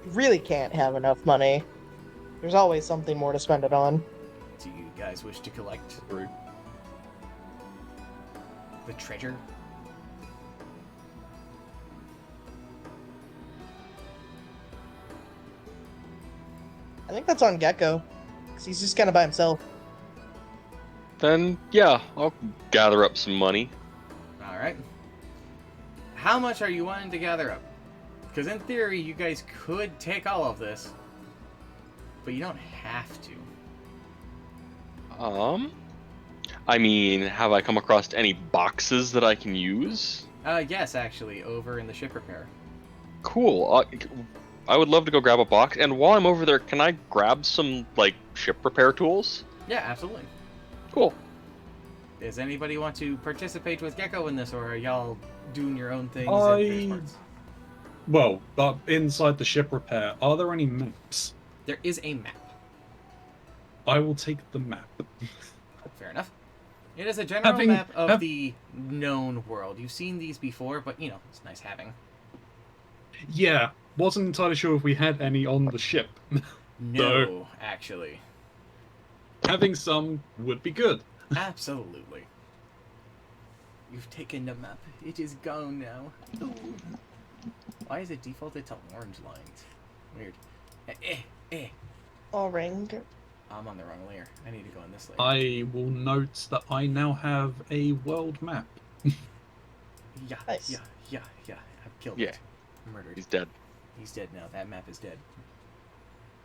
You really can't have enough money. There's always something more to spend it on. Do you guys wish to collect Rude. the treasure? I think that's on Gecko. Because he's just kind of by himself. Then, yeah, I'll gather up some money. Alright. How much are you wanting to gather up? Because in theory, you guys could take all of this. But you don't have to. I mean, have I come across any boxes that I can use? Yes, actually, over in the ship repair. Cool. I would love to go grab a box. And while I'm over there, can I grab some, like, ship repair tools? Yeah, absolutely. Cool. Does anybody want to participate with Gecko in this, or are y'all doing your own things? I- at various parts? Well, inside the ship repair, are there any maps? There is a map. I will take the map. Fair enough. It is a general Having- map of have- the known world. You've seen these before, but, you know, it's nice having. Yeah, wasn't entirely sure if we had any on the ship. No, actually. Having some would be good. Absolutely. You've taken the map. It is gone now. Ooh. Why is it defaulted to orange lines? Weird. Orange. I'm on the wrong layer. I need to go on this layer. I will note that I now have a world map. Yeah, Nice. yeah. I've killed Yeah. it. Murdered. He's dead. He's dead now. That map is dead.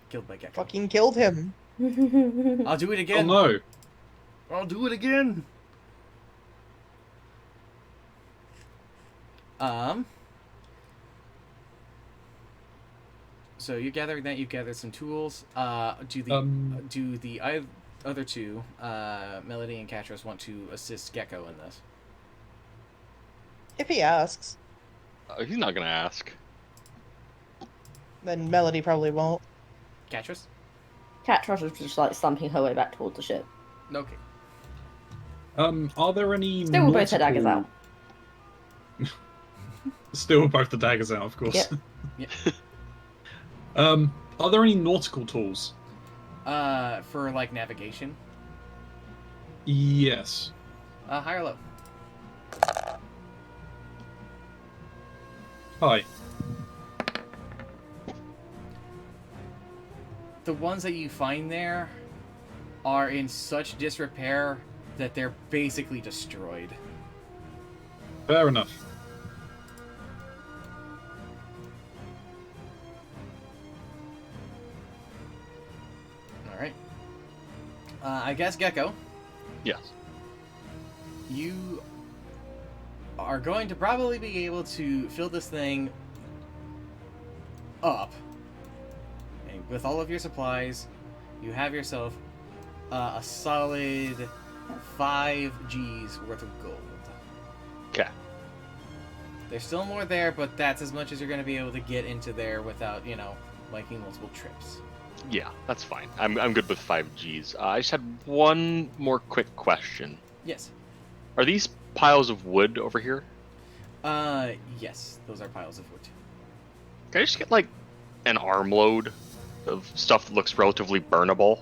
Killed by Gecko. Fucking killed him. I'll do it Oh again. no. I'll do it again. So you gathered that. You gathered some tools. Do the other two, Melody and Katros, want to assist Gecko in this? If he asks, He's not gonna ask. then Melody probably won't. Katros? Catros is just like slumping her way back towards the ship. Okay. Are there any Still with both her daggers out. Still with both the daggers out, of course. Yep. Yeah. Are there any nautical tools? For like navigation. Yes. High or low? Hi. The ones that you find there are in such disrepair that they're basically destroyed. Fair enough. Alright. I guess, Gecko, Yes. you are going to probably be able to fill this thing up. And with all of your supplies, you have yourself a solid 5 G's worth of gold. Okay. There's still more there, but that's as much as you're going to be able to get into there without, you know, making multiple trips. Yeah, that's fine. I'm good with 5Gs. I just had one more quick question. Yes. Are these piles of wood over here? Yes, those are piles of wood. Can I just get like an armload of stuff that looks relatively burnable?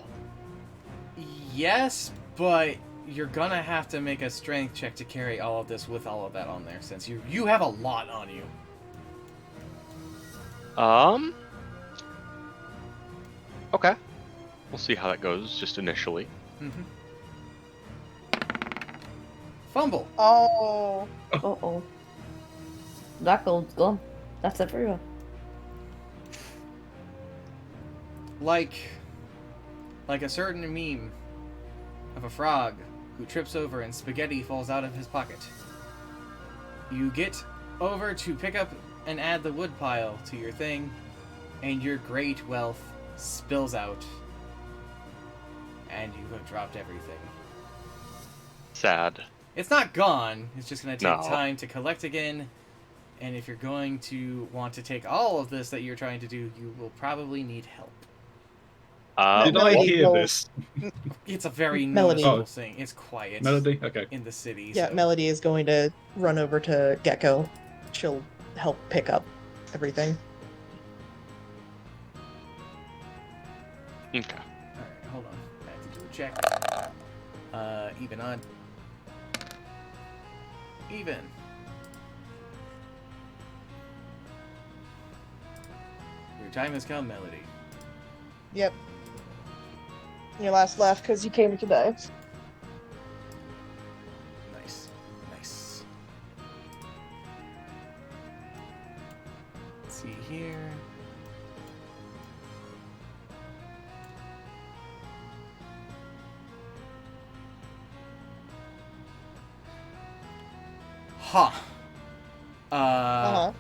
Yes, but you're gonna have to make a strength check to carry all of this with all of that on there, since you have a lot on you. Okay. We'll see how that goes, just initially. Mm-hmm. Fumble. Oh, Uh-oh. That gold's gone. That's everywhere. Like a certain meme of a frog who trips over and spaghetti falls out of his pocket. You get over to pick up and add the wood pile to your thing, and your great wealth spills out, and you have dropped everything. Sad. It's not gone, it's just going to take No. time to collect again, and if you're going to want to take all of this that you're trying to do, you will probably need help. Did no, I no, hear no. this? It's a very Melody. noticeable thing. It's quiet Melody? Okay. in the city. yeah, so- Melody is going to run over to Gecko. She'll help pick up everything. Okay. Alright, hold on. I have to do a check. Even odd. Even. Your time has come, Melody. Yep. Your last laugh because you came today. Nice. Nice. Let's see here. Huh. Uh-huh.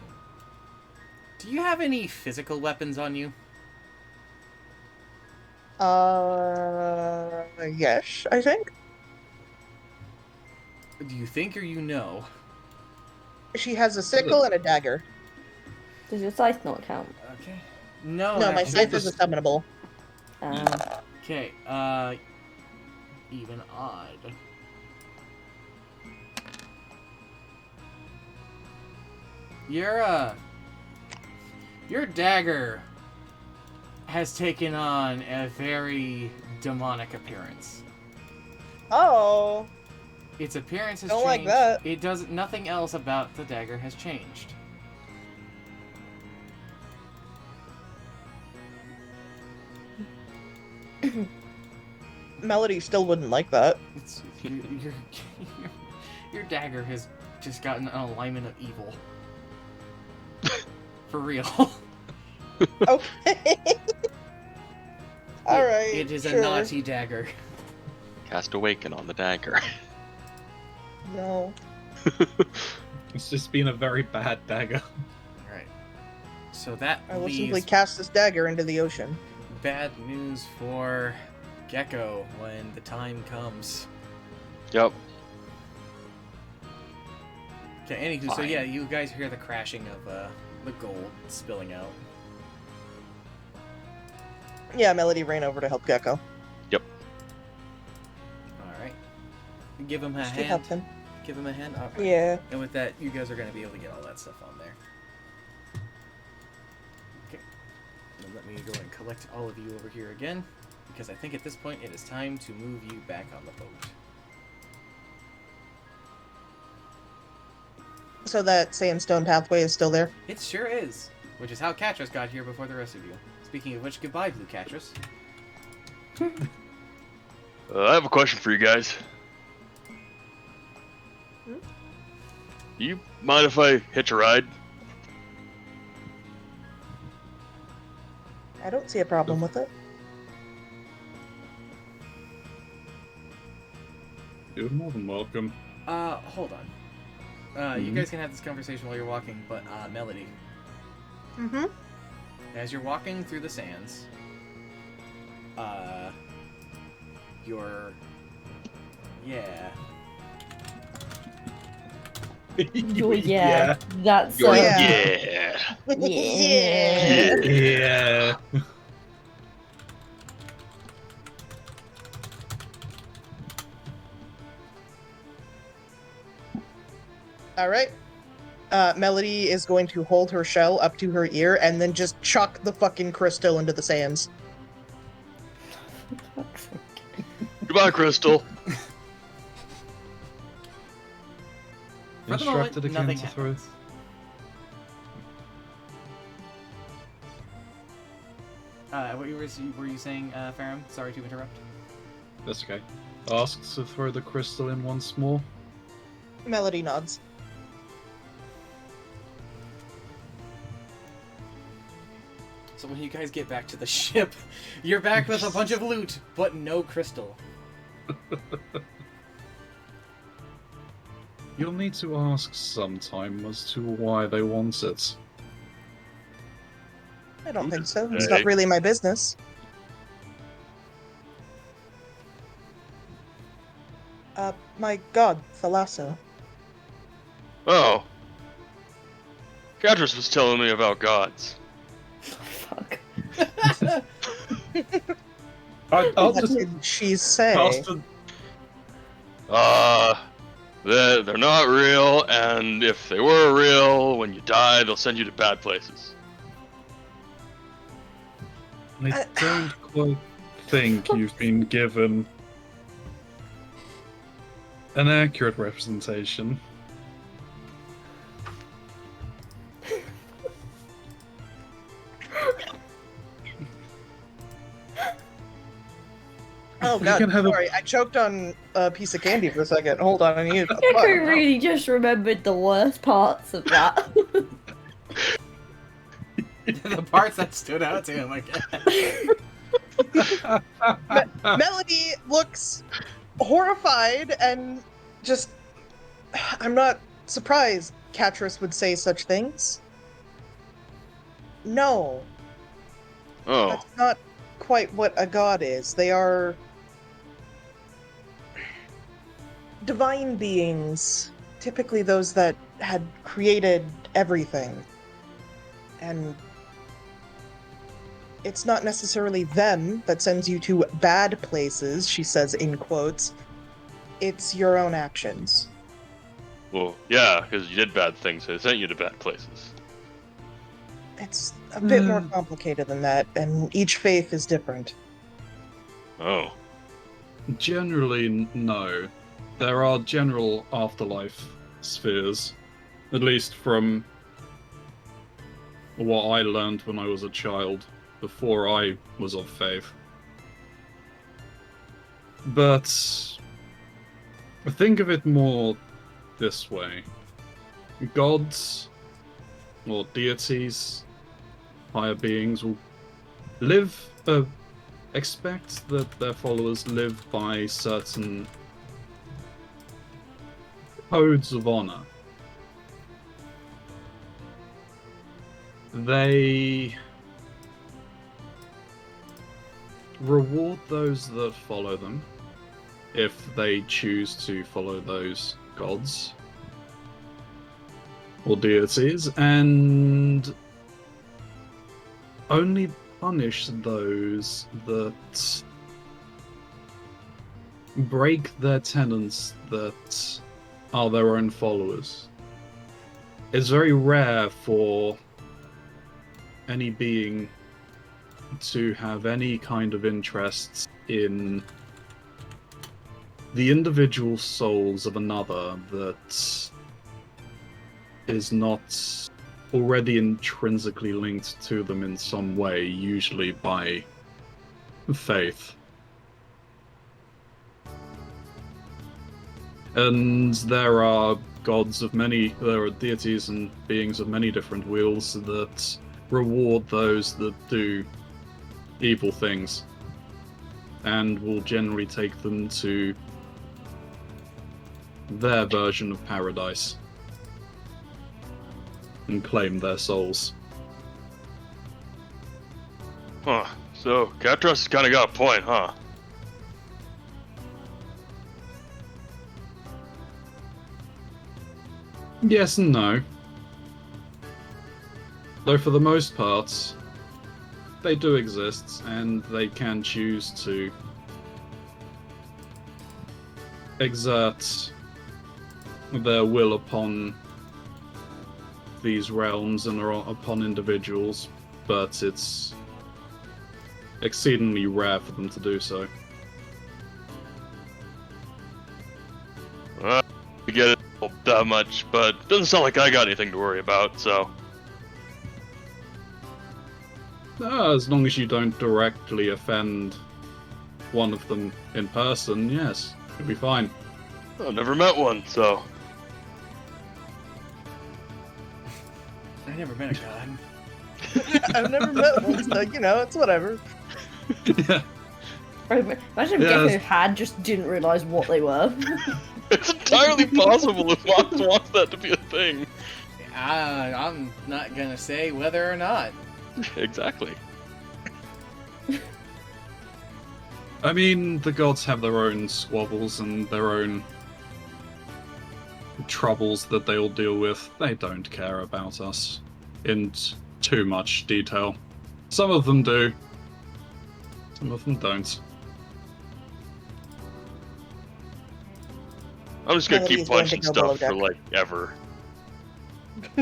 Do you have any physical weapons on you? Yes, I think. Do you think or you know? She has a sickle and a dagger. Does your scythe not count? Okay. No. No, my actually- scythe is a summonable. Okay, even odd. Your dagger has taken on a very demonic appearance. Oh. Its appearance has Don't changed. like that. It does nothing else about the dagger has changed. Melody still wouldn't like that. It's your dagger has just gotten an alignment of evil. For real. Okay. All right. It is sure. a naughty dagger. Cast Awaken on the dagger. No. It's just been a very bad dagger. Alright. So that I will leaves simply cast this dagger into the ocean. bad news for Gecko when the time comes. Yep. Okay, anywho, so Fine. yeah, you guys hear the crashing of the gold spilling out. Yeah, Melody ran over to help Gecko. Alright. Give him a She hand. helped him. Give him a hand. Alright. Yeah. And with that, you guys are going to be able to get all that stuff on there. Okay. Now let me go and collect all of you over here again, because I think at this point it is time to move you back on the boat. So that sandstone pathway is still there? It sure is. Which is how Catras got here before the rest of you. Speaking of which, goodbye, Blue Catras. I have a question for you guys. You mind if I hitch a ride? I don't see a problem with it. You're more than welcome. Hold on. You guys can have this conversation while you're walking, but, Melody, Mm-hmm. as you're walking through the sands, you're... Yeah. Oh, yeah. That's You're Yeah. yeah. Yeah. All right. Melody is going to hold her shell up to her ear and then just chuck the fucking crystal into the sands. Goodbye, Crystal. For the moment, Instructed again nothing to throw. happens. What were you saying, Farum? Sorry to interrupt. That's okay. Asks to throw the crystal in once more. Melody nods. So when you guys get back to the ship, you're back with a bunch of loot, but no crystal. You'll need to ask sometime as to why they want it. I don't think so. It's Hey. not really my business. My god, Thalasso. Oh. Cadris was telling me about gods. Fuck. I'll What just did she say? cast a They're not real, and if they were real, when you die, they'll send you to bad places. I don't quite think you've been given an accurate representation. Oh You god, can have a- sorry. I choked on a piece of candy for a second. Hold on, I need I really just remembered the worst parts of that. The parts that stood out to him, I guess. Melody looks horrified and just... I'm not surprised Catras would say such things. No, Oh. that's not quite what a god is. They are... divine beings. Typically those that had created everything. And... it's not necessarily them that sends you to bad places, she says in quotes. It's your own actions. Well, yeah, because you did bad things, so they sent you to bad places. It's a bit more complicated than that, and each faith is different. Oh. Generally, no. There are general afterlife spheres, at least from what I learned when I was a child, before I was of faith. But think of it more this way. Gods, or deities, higher beings will live expect that their followers live by certain codes of honor. They reward those that follow them if they choose to follow those gods or deities, and only punish those that break their tenets that are their own followers. It's very rare for any being to have any kind of interest in the individual souls of another that is not already intrinsically linked to them in some way, usually by faith. And there are deities and beings of many different wheels that reward those that do evil things, and will generally take them to their version of paradise and claim their souls. Huh. So, Katros kinda got a point, huh? Yes and no. Though for the most part, they do exist, and they can choose to exert their will upon these realms and upon individuals, but it's exceedingly rare for them to do so. I get it that much, but doesn't sound like I got anything to worry about, so... As long as you don't directly offend one of them in person, yes, you'll be fine. I've never met one, so... I never met a god. I've never met one, so you know, it's whatever. Yeah. Imagine if Yeah, Gecko had just didn't realise what they were. It's entirely possible if Mox wants that to be a thing. I'm not gonna say whether or not. Exactly. I mean, the gods have their own squabbles and their own troubles that they'll deal with. They don't care about us in too much detail. Some of them do. Some of them don't. I'm just gonna Melody's keep going punching to go below stuff for, deck. like, ever.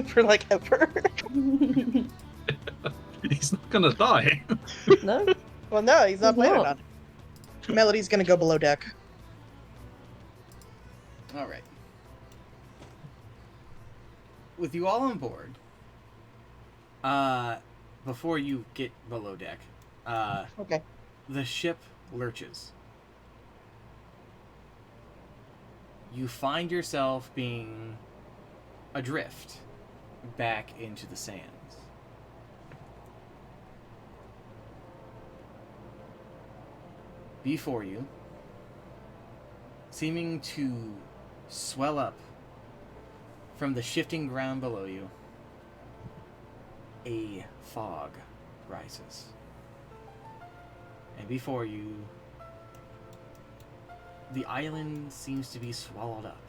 For like ever. He's not gonna die. No? Well, no, he's not He's planning not. on it. Melody's gonna go below deck. All right. With you all on board, before you get below deck, Okay. the ship lurches. You find yourself being adrift back into the sands. Before you, seeming to swell up from the shifting ground below you, a fog rises. And before you, the island seems to be swallowed up.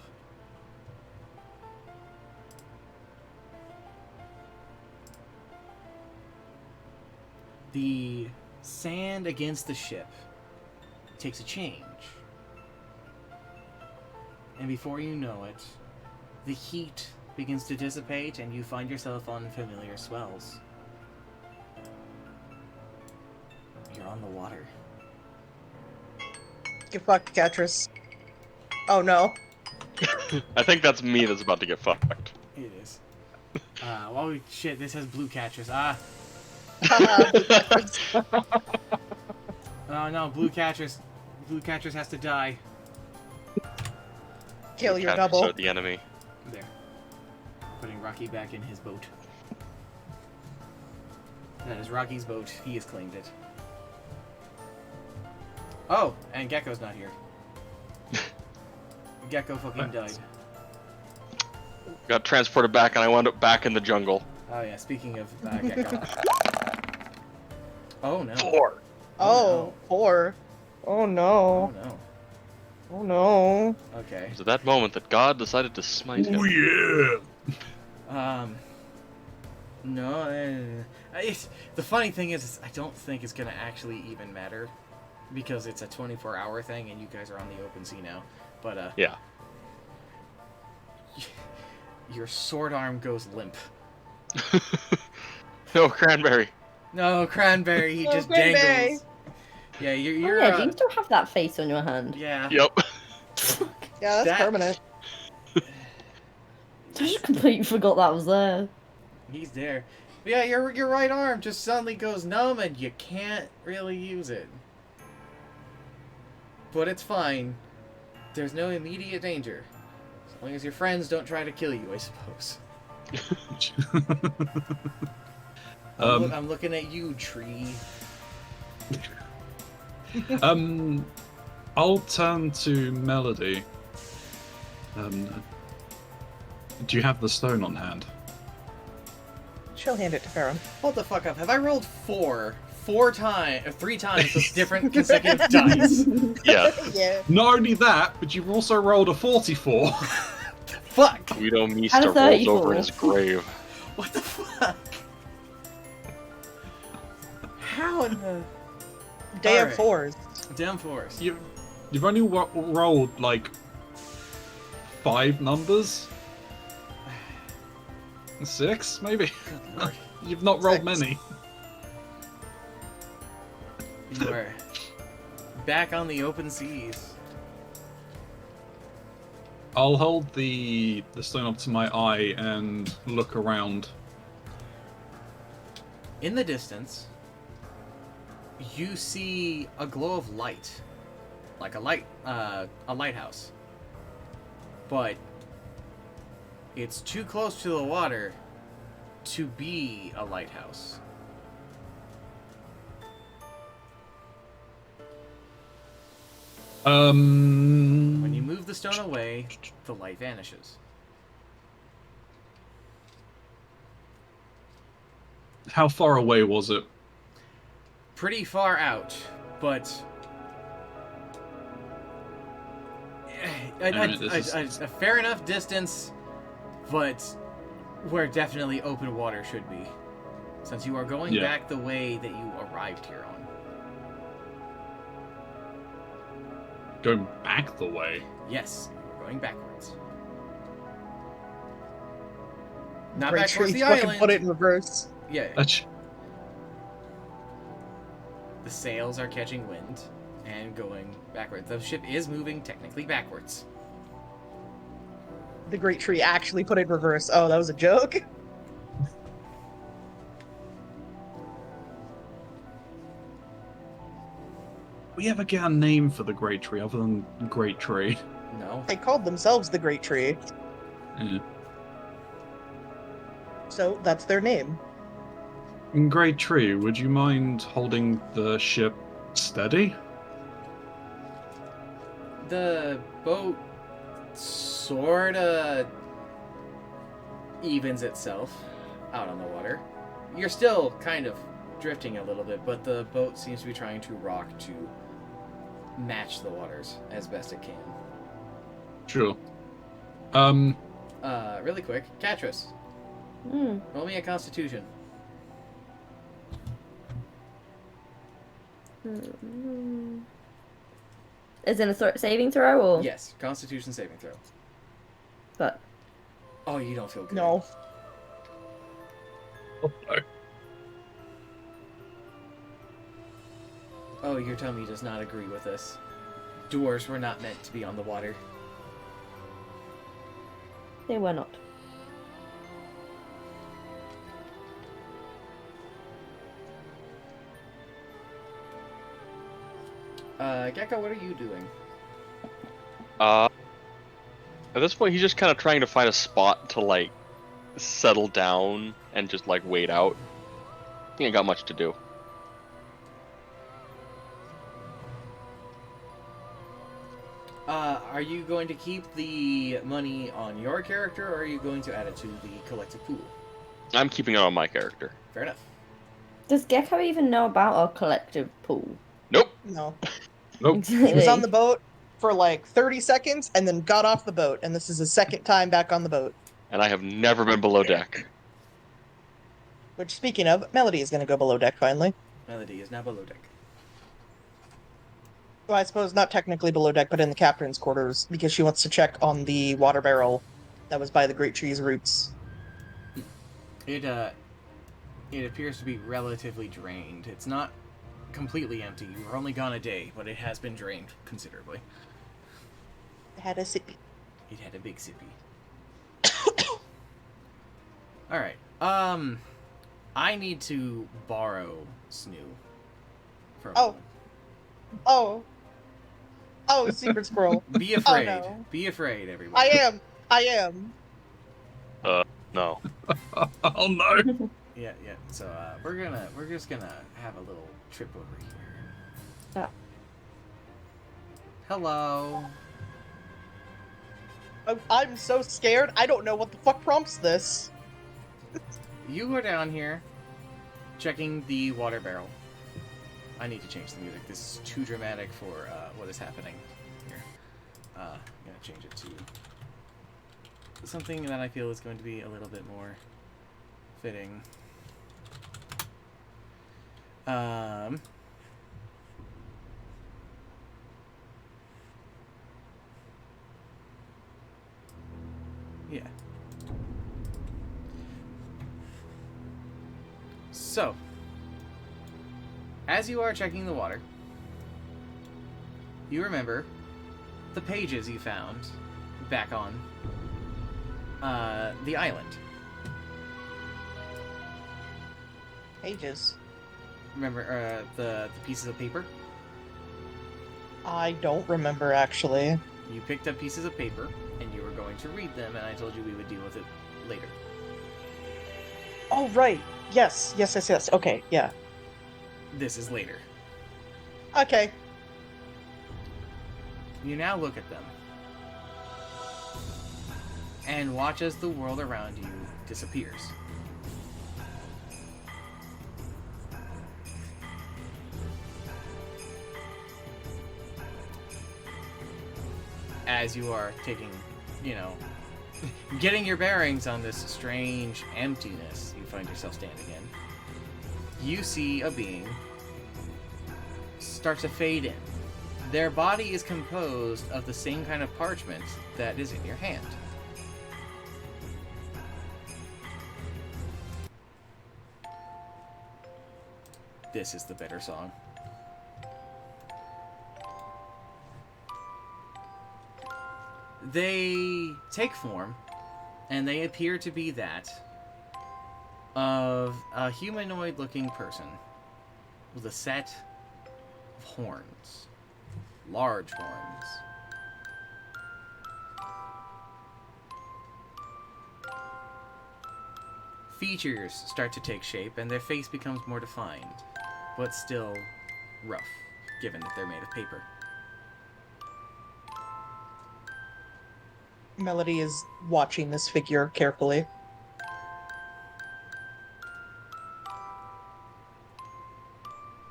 The sand against the ship takes a change. And before you know it, the heat begins to dissipate and you find yourself on familiar swells. You're on the water. Get fucked, Catrice. Oh no. I think that's me that's about to get fucked. It is. Oh shit, this has blue catchers. Ah. Oh no, blue catchers. Blue catchers has to die. Kill your Catchers double. are the enemy. There. Putting Rocky back in his boat. That is Rocky's boat. He has claimed it. Oh, and Gecko's not here. Gecko fucking died. Got transported back, and I wound up back in the jungle. Oh yeah, speaking of Gecko. Oh no. 4. Oh, 4. Oh Oh no. no. Oh no. Okay. It was at that moment that God decided to smite him. Oh yeah. No. The funny thing is, I don't think it's gonna actually even matter, because it's a 24-hour thing, and you guys are on the open sea now. But Yeah. your sword arm goes limp. No, Cranberry. No, Cranberry, he No, just Cranberry. dangles. Yeah, you're. Oh, yeah, do you still have that face on your hand? Yeah. Yep. Yeah, that's That- permanent. I just completely forgot that was there. He's there. But yeah, your right arm just suddenly goes numb, and you can't really use it. But it's fine. There's no immediate danger. As long as your friends don't try to kill you, I suppose. I'm looking at you, tree. I'll turn to Melody. Do you have the stone on hand? She'll hand it to Farron. Hold the fuck up. Have I rolled 3 times with different consecutive dice? Yeah. Yeah. Not only that, but you've also rolled a 44. Fuck! Guido And a Meester rolls 34. over in his grave. What the fuck? How in the Day Alright. of 4s. damn force? You've only rolled like 5 numbers? 6, maybe? Good lord. You've not rolled 6. many. You are back on the open seas. I'll hold the stone up to my eye and look around. In the distance, you see a glow of light, like a lighthouse. But it's too close to the water to be a lighthouse. When you move the stone away, the light vanishes. How far away was it? Pretty far out, but a fair enough distance, but where definitely open water should be, since you are going Yeah. back the way that you arrived here on. Going back the way? Yes, you're going backwards. Not Great back towards tree the fucking island. put it in reverse. Yeah, That's... the sails are catching wind and going backwards. The ship is moving technically backwards. The great tree actually put it in reverse. Oh, that was a joke? We ever get a name for the Great Tree other than Great Tree? No. They called themselves the Great Tree, Yeah. so that's their name. Great Tree, would you mind holding the ship steady? The boat sorta evens itself out on the water. You're still kind of drifting a little bit, but the boat seems to be trying to rock to match the waters as best it can. Sure. Really quick, Catrus, Hmm. roll me a Constitution. Is it a saving throw or? Yes, Constitution saving throw. But Oh, you don't feel good. No. Oh, no. Oh, your tummy does not agree with this. Dwarves were not meant to be on the water. they were not. Gecko, what are you doing? At this point, he's just kind of trying to find a spot to, like, settle down and just, like, wait out. He ain't got much to do. Are you going to keep the money on your character, or are you going to add it to the collective pool? I'm keeping it on my character. Fair enough. Does Gecko even know about our collective pool? Nope. No. Nope. He was on the boat for like 30 seconds and then got off the boat, and this is his second time back on the boat. And I have never been below deck. Which, speaking of, Melody is going to go below deck finally. Melody is now below deck. Well, I suppose not technically below deck, but in the captain's quarters, because she wants to check on the water barrel that was by the great tree's roots. It appears to be relatively drained. It's not completely empty. You were only gone a day, but it has been drained considerably. It had a sippy. It had a big sippy. Alright. I need to borrow Snoo. For a Oh. moment. Oh, secret squirrel. Be afraid. Oh, no. Be afraid, everybody. I am. No. Oh no. Yeah. So we're just gonna have a little trip over here. Yeah. Hello. I'm so scared. I don't know what the fuck prompts this. You are down here, checking the water barrel. I need to change the music. This is too dramatic for what is happening here. I'm gonna change it to something that I feel is going to be a little bit more fitting. Yeah. So, as you are checking the water, you remember the pages you found back on the island. Pages. Remember the pieces of paper? I don't remember, actually. You picked up pieces of paper, and you were going to read them, and I told you we would deal with it later. Oh, right. Yes. Okay, yeah. This is later. Okay. You now look at them, and watch as the world around you disappears. As you are taking, getting your bearings on this strange emptiness you find yourself standing in, you see a being start to fade in. Their body is composed of the same kind of parchment that is in your hand. This is the better song. They take form, and they appear to be that of a humanoid-looking person with a set of horns. Large horns. Features start to take shape, and their face becomes more defined, but still rough, given that they're made of paper. Melody is watching this figure carefully.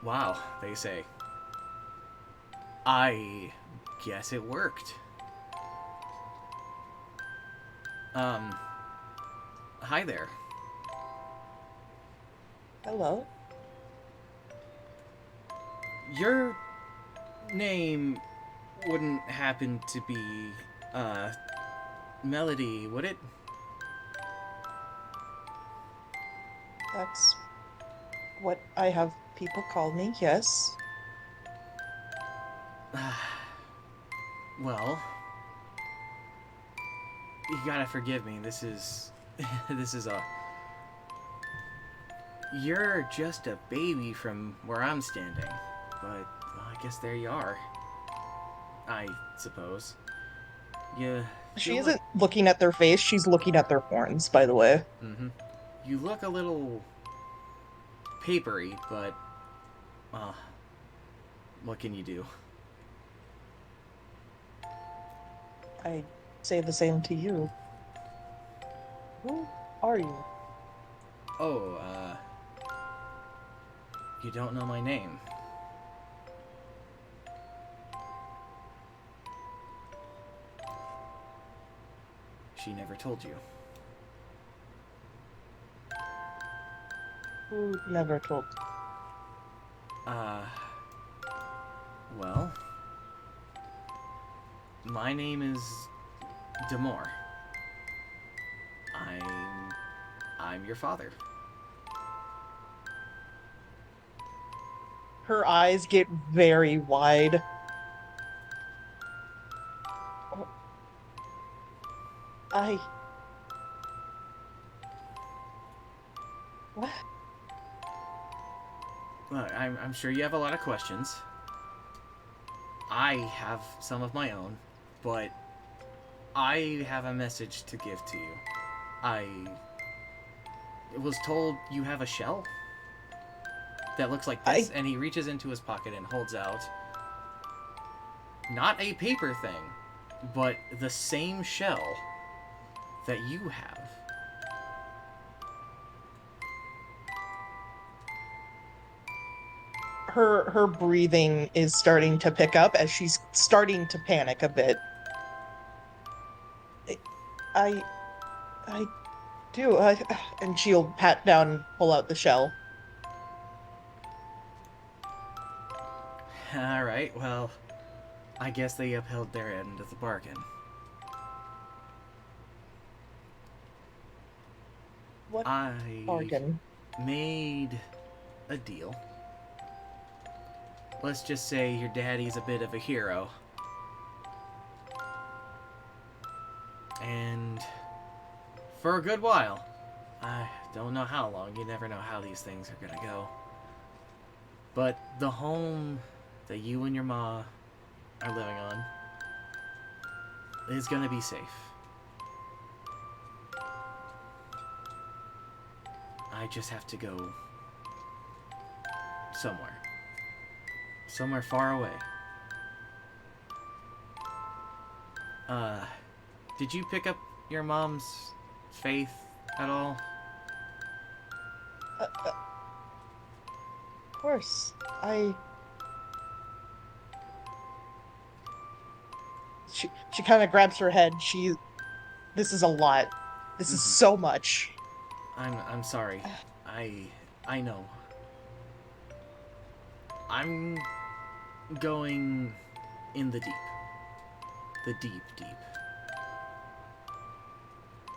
Wow, they say. I guess it worked. Hi there. Hello? Your name wouldn't happen to be, Melody, would it? That's what I have people call me, yes. Well, you gotta forgive me. This is you're just a baby from where I'm standing, but well, I guess there you are. I suppose. Yeah. She isn't looking at their face, she's looking at their horns, by the way. Mm-hmm. You look a little papery, but what can you do? I say the same to you. Who are you? Oh, you don't know my name. She never told you. Who never told? Well, my name is Demore. I'm your father. Her eyes get very wide. Oh, What? Look, I'm sure you have a lot of questions. I have some of my own, but I have a message to give to you. I was told you have a shell that looks like this, and he reaches into his pocket and holds out not a paper thing, but the same shell that you have. Her breathing is starting to pick up as she's starting to panic a bit. I do. And she'll pat down and pull out the shell. Alright, well, I guess they upheld their end of the bargain. What I bargain? made a deal. Let's just say your daddy's a bit of a hero. And for a good while, I don't know how long, you never know how these things are gonna go, but the home that you and your ma are living on is gonna be safe. I just have to go somewhere. Somewhere far away. Did you pick up your mom's faith at all? Of course. She kind of grabs her head. This is a lot. This is so much. I'm sorry. I know. I'm going in the deep. The deep, deep.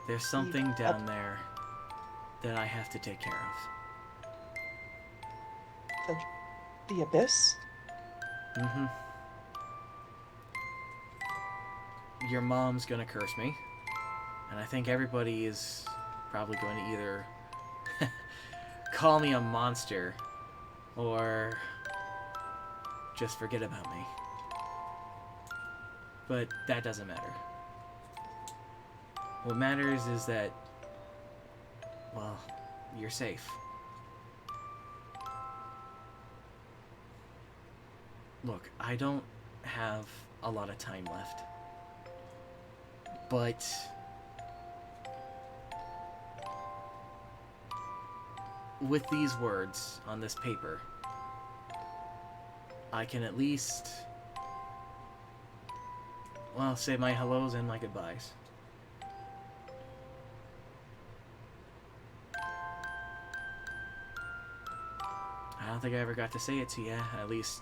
There's something down there that I have to take care of. The abyss? Mm-hmm. Your mom's gonna curse me. And I think everybody is probably going to either call me a monster or just forget about me. But that doesn't matter. What matters is that, well, you're safe. Look, I don't have a lot of time left. But with these words on this paper, I can at least, well, say my hellos and my goodbyes. I don't think I ever got to say it to you, at least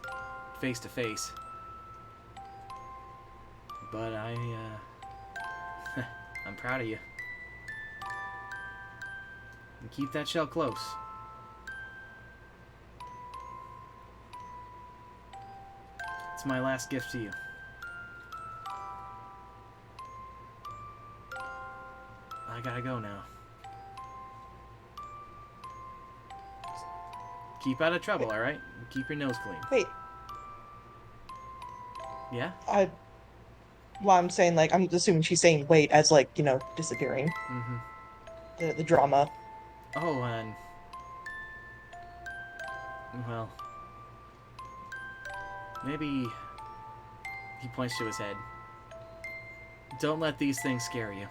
face to face. But I'm proud of you. And keep that shell close. It's my last gift to you. I gotta go now. Keep out of trouble, alright? Keep your nose clean. Wait. Yeah? Well, I'm saying, like, I'm assuming she's saying wait as, like, disappearing. Mm-hmm. The drama. Oh, and... well... maybe... he points to his head. Don't let these things scare you.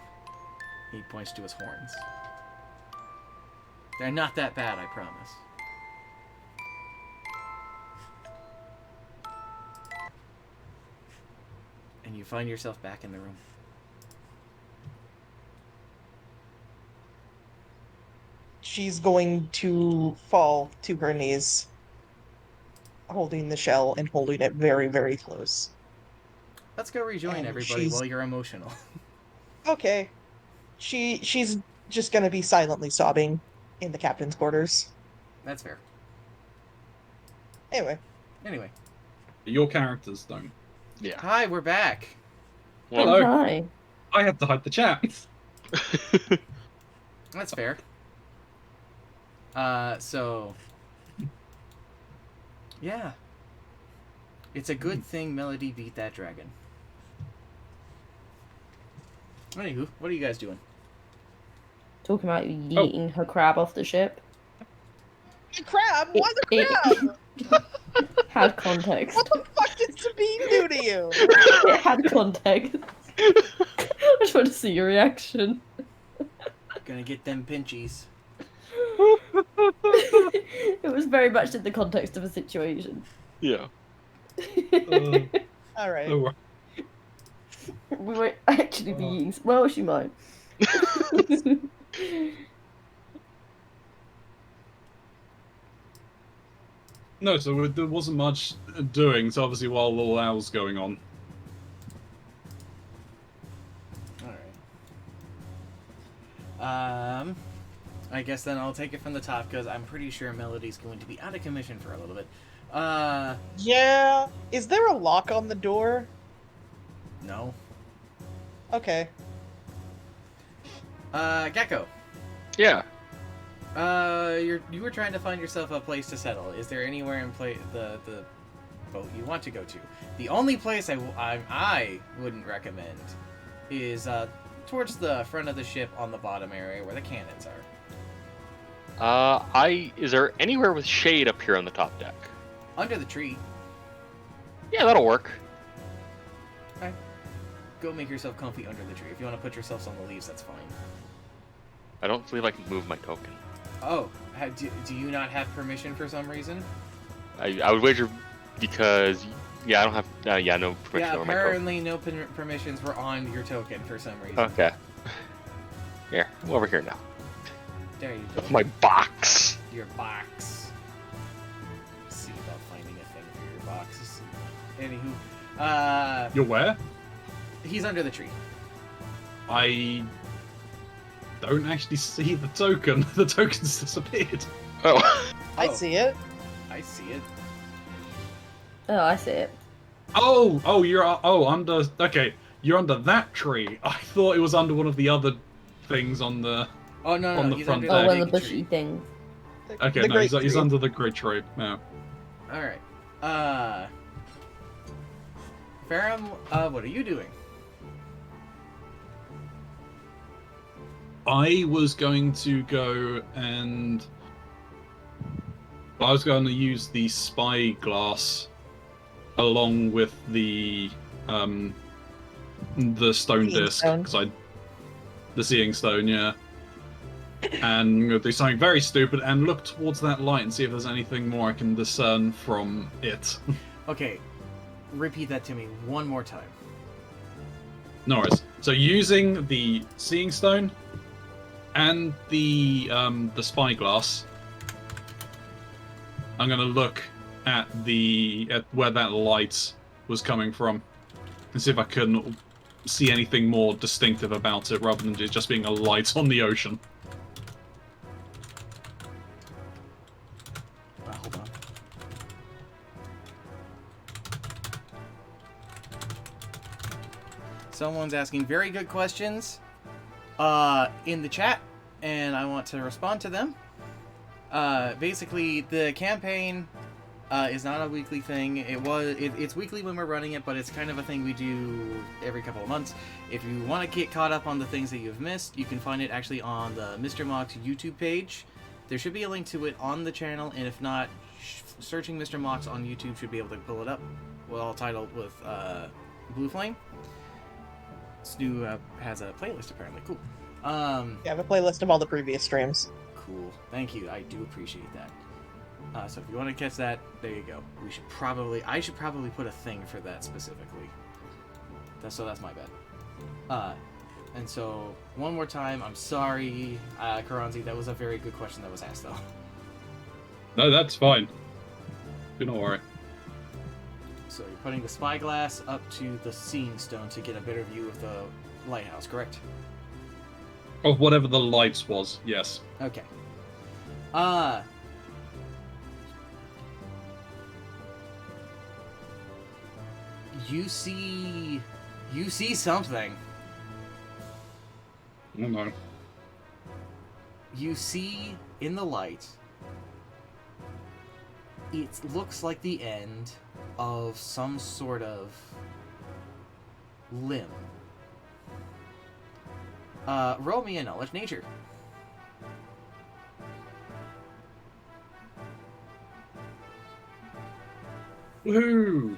He points to his horns. They're not that bad, I promise. And you find yourself back in the room. She's going to fall to her knees, holding the shell and holding it very, very close. Let's go rejoin And everybody she's- while you're emotional. Okay. She's just gonna be silently sobbing in the captain's quarters. That's fair. Anyway, Anyway. Your characters don't. Yeah. Hi, we're back. Well, Hello. Hi. I had to hide the chat. That's fair. So... Yeah. It's a good thing Melody beat that dragon. Anywho, what are you guys doing? Talking about yeeting her crab off the ship. the crab? Why the It- crab? Had context. What the fuck did Sabine do to you? It had context. I just want to see your reaction. Gonna get them pinchies. It was very much in the context of a situation. yeah. All right. Oh, We won't actually be eating. Well, she might. no, so there wasn't much doing, so obviously while all that was going on. Alright. I guess then I'll take it from the top, because I'm pretty sure Melody's going to be out of commission for a little bit. Yeah. Is there a lock on the door? No. Okay. Gecko. Yeah. You were trying to find yourself a place to settle. Is there anywhere in the boat you want to go to? The only place I wouldn't recommend is towards the front of the ship on the bottom area where the cannons are. Is there anywhere with shade up here on the top deck? Under the tree. Yeah, that'll work. Go make yourself comfy under the tree. If you want to put yourselves on the leaves, that's fine. I don't believe I can move my token. Oh, do you not have permission for some reason? I would wager because yeah, I don't have no permission Yeah, over my token. apparently no permissions were on your token for some reason. Okay. Here, I'm over here now. There you go. My box. Your box. See about finding a thing for your boxes. Anywho, You're where? he's under the tree. I don't actually see the token. The token's disappeared. Oh. I Oh. see it. I see it. Oh, I see it. Oh, you're under. Okay, you're under that tree. I thought it was under one of the other things on the. Oh no, On no, the he's front under deck. Oh, the one of big the bushy tree. things. Okay, The no, great he's tree. under the grid tree. No. All right. Farum, what are you doing? I was going to go and. I was going to use the spyglass along with the stone Seeing disc stone. because the seeing stone, yeah. And I'm going to do something very stupid and look towards that light and see if there's anything more I can discern from it. Okay, repeat that to me one more time. No worries. So using the seeing stone and the spyglass, I'm gonna look at where that light was coming from and see if I can see anything more distinctive about it rather than it just being a light on the ocean. Hold on. Someone's asking very good questions in the chat, and I want to respond to them. Basically, the campaign is not a weekly thing. It's weekly when we're running it, but it's kind of a thing we do every couple of months. If you want to get caught up on the things that you've missed, you can find it actually on the Mr. Mox YouTube page. There should be a link to it on the channel, and if not, searching Mr. Mox on YouTube should be able to pull it up. Well, titled with Blue Flame. Stu has a playlist apparently. Cool. Yeah, I have a playlist of all the previous streams. Cool. Thank you. I do appreciate that. So if you want to catch that, there you go. I should probably put a thing for that specifically. That's my bad. And so one more time, I'm sorry, Karanzi. That was a very good question that was asked, though. No, that's fine. Do not worry. So you're putting the spyglass up to the seeing stone to get a better view of the lighthouse, correct? Of whatever the lights was, yes. Okay. You see something. Oh no. You see in the light, it looks like the end of some sort of limb. Roll me a knowledge nature. Woohoo!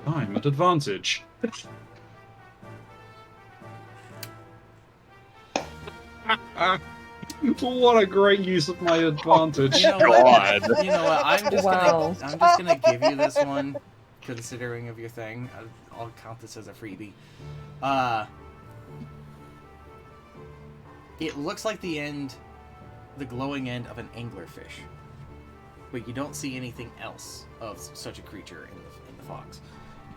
I'm at advantage. What a great use of my advantage. You know what? God. You know what? I'm just gonna give you this one, considering of your thing. I'll count this as a freebie. It looks like the glowing end of an anglerfish, but you don't see anything else of such a creature in the fogs.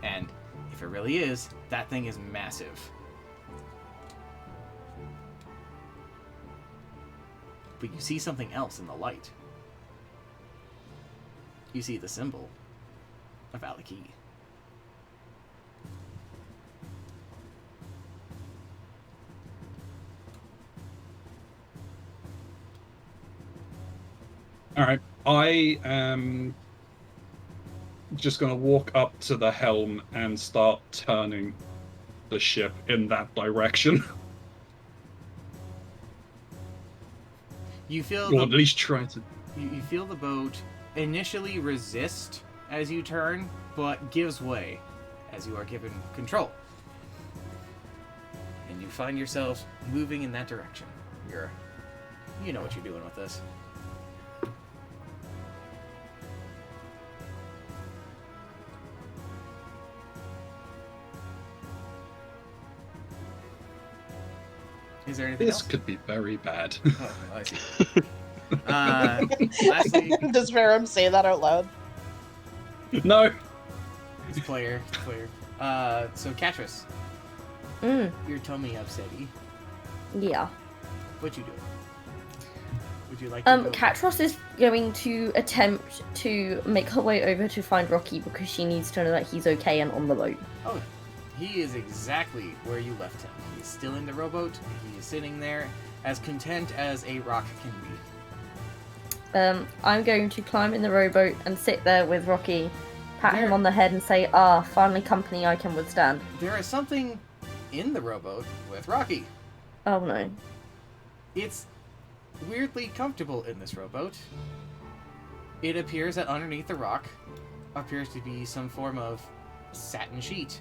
And if it really is, that thing is massive. But you see something else in the light. You see the symbol of Alaki. Alright, I am just going to walk up to the helm and start turning the ship in that direction. You feel Or at least try to... you feel the boat initially resist as you turn, but gives way as you are given control. And you find yourself moving in that direction. You know what you're doing with this. Is there anything This else? could be very bad. Oh, I see. Lastly, Does Verum say that out loud? No! it's player. So Katris, you're Tomi upsetty. Yeah. What you doing? Would you like to go? Katros is going to attempt to make her way over to find Rocky because she needs to know that he's okay and on the boat. Oh, he is exactly where you left him. He's still in the rowboat. He is sitting there, as content as a rock can be. I'm going to climb in the rowboat and sit there with Rocky, pat him Where- on the head and say, finally company I can withstand. There is something in the rowboat with Rocky. Oh no. It's weirdly comfortable in this rowboat. It appears that underneath the rock appears to be some form of satin sheet.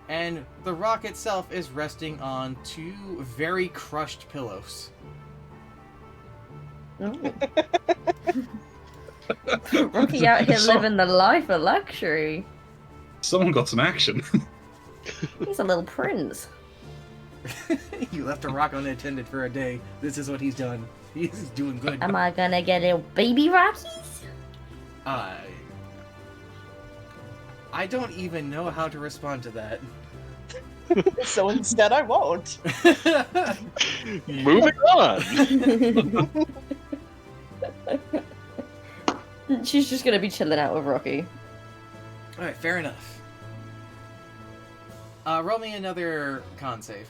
And the rock itself is resting on two very crushed pillows. Ooh. Rocky out here living the life of luxury. Someone got some action. He's a little prince. You left a rock unattended for a day. This is what he's done. He's doing good. Am I gonna get little baby Rockies? I don't even know how to respond to that. So instead, I won't. Moving on. She's just gonna be chilling out with Rocky. Alright, fair enough. Roll me another con save.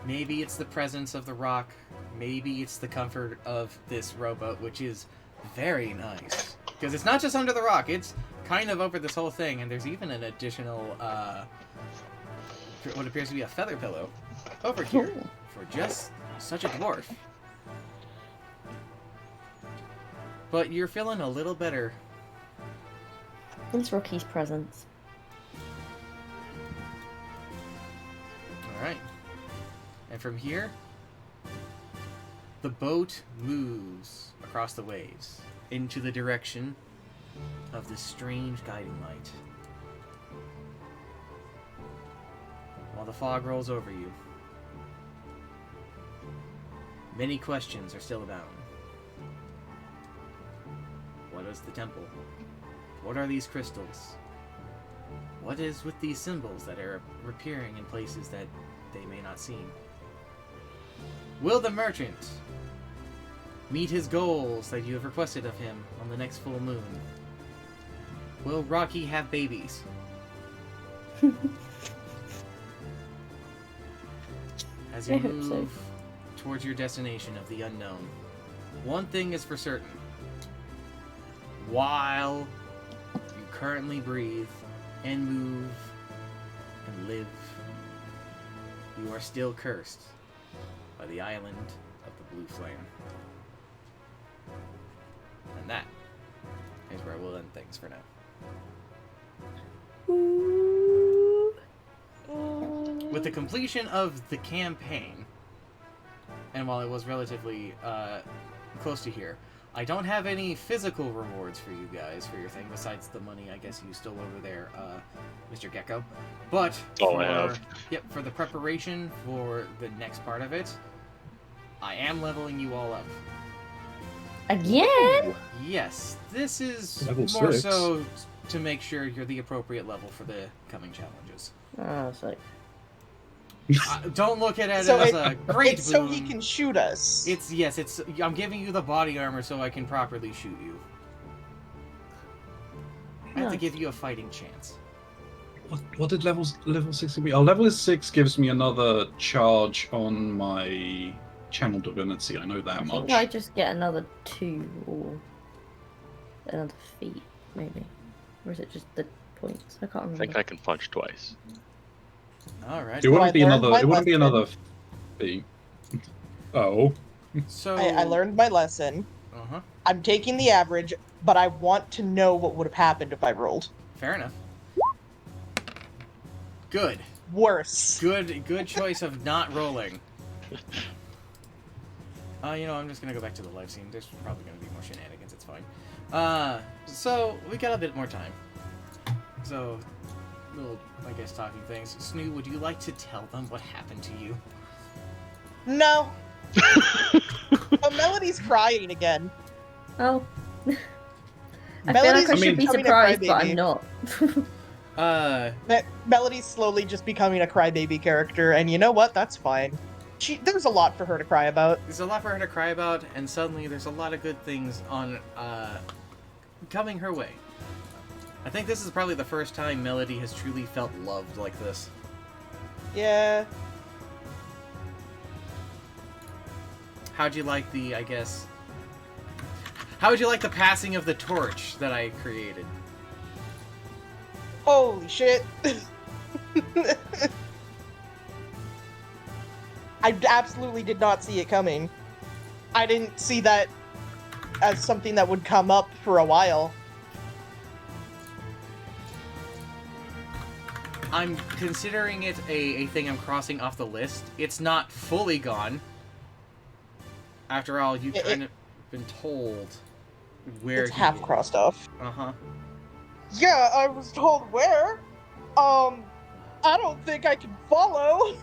Maybe it's the presence of the rock. Maybe it's the comfort of this rowboat, which is very nice. Because it's not just under the rock, it's kind of over this whole thing, and there's even an additional, what appears to be a feather pillow over here Cool. for just such a dwarf. But you're feeling a little better It's Rocky's presence. Alright. And from here, the boat moves across the waves into the direction of this strange guiding light. While the fog rolls over you, many questions are still abound. What is the temple? What are these crystals? What is with these symbols that are appearing in places that they may not seem? Will the merchant meet his goals that you have requested of him on the next full moon? Will Rocky have babies? As you I hope so. move towards your destination of the unknown, one thing is for certain. While you currently breathe and move and live, you are still cursed by the island of the Blue Flame. And that is where we'll end things for now. With the completion of the campaign, and while it was relatively close to here, I don't have any physical rewards for you guys for your thing, besides the money I guess you stole over there, Mr. Gecko. But all I have. Yep, for the preparation for the next part of it, I am leveling you all up. Again? Yes, this is Level more 6. so to make sure you're the appropriate level for the coming challenges. Oh, it's like Don't look at it So as a great It's so boon. he can shoot us. It's I'm giving you the body armor so I can properly shoot you. I have to Nice. give you a fighting chance. What did level 6 give me? Oh, level 6 gives me another charge on my channel divinity. I know that I much. think I just get another 2 or another feat, maybe. Or is it just the points? I can't I remember. think I can punch twice. Alright. It wouldn't I be learned another. my It wouldn't be lesson. another feat. Oh, So I learned my lesson. Uh-huh. I'm taking the average, but I want to know what would have happened if I rolled. Fair enough. Good. Worse. Good choice of not rolling. You know, I'm just gonna go back to the live scene. There's probably gonna be more shenanigans, it's fine. So we got a bit more time. So, little, I guess, talking things. Snoo, would you like to tell them what happened to you? No. Oh, Melody's crying again. Oh. I feel Melody's like I should be becoming a surprised, but crybaby. I'm not. Melody's slowly just becoming a crybaby character, and you know what? That's fine. There's a lot for her to cry about. There's a lot for her to cry about, and suddenly there's a lot of good things on coming her way. I think this is probably the first time Melody has truly felt loved like this. Yeah. How'd you like the, I guess... How would you like the passing of the torch that I created? Holy shit. I absolutely did not see it coming. I didn't see that as something that would come up for a while. I'm considering it a thing I'm crossing off the list. It's not fully gone. After all, you've kind of been told where It's half crossed off. Uh-huh. Yeah, I was told where. I don't think I can follow.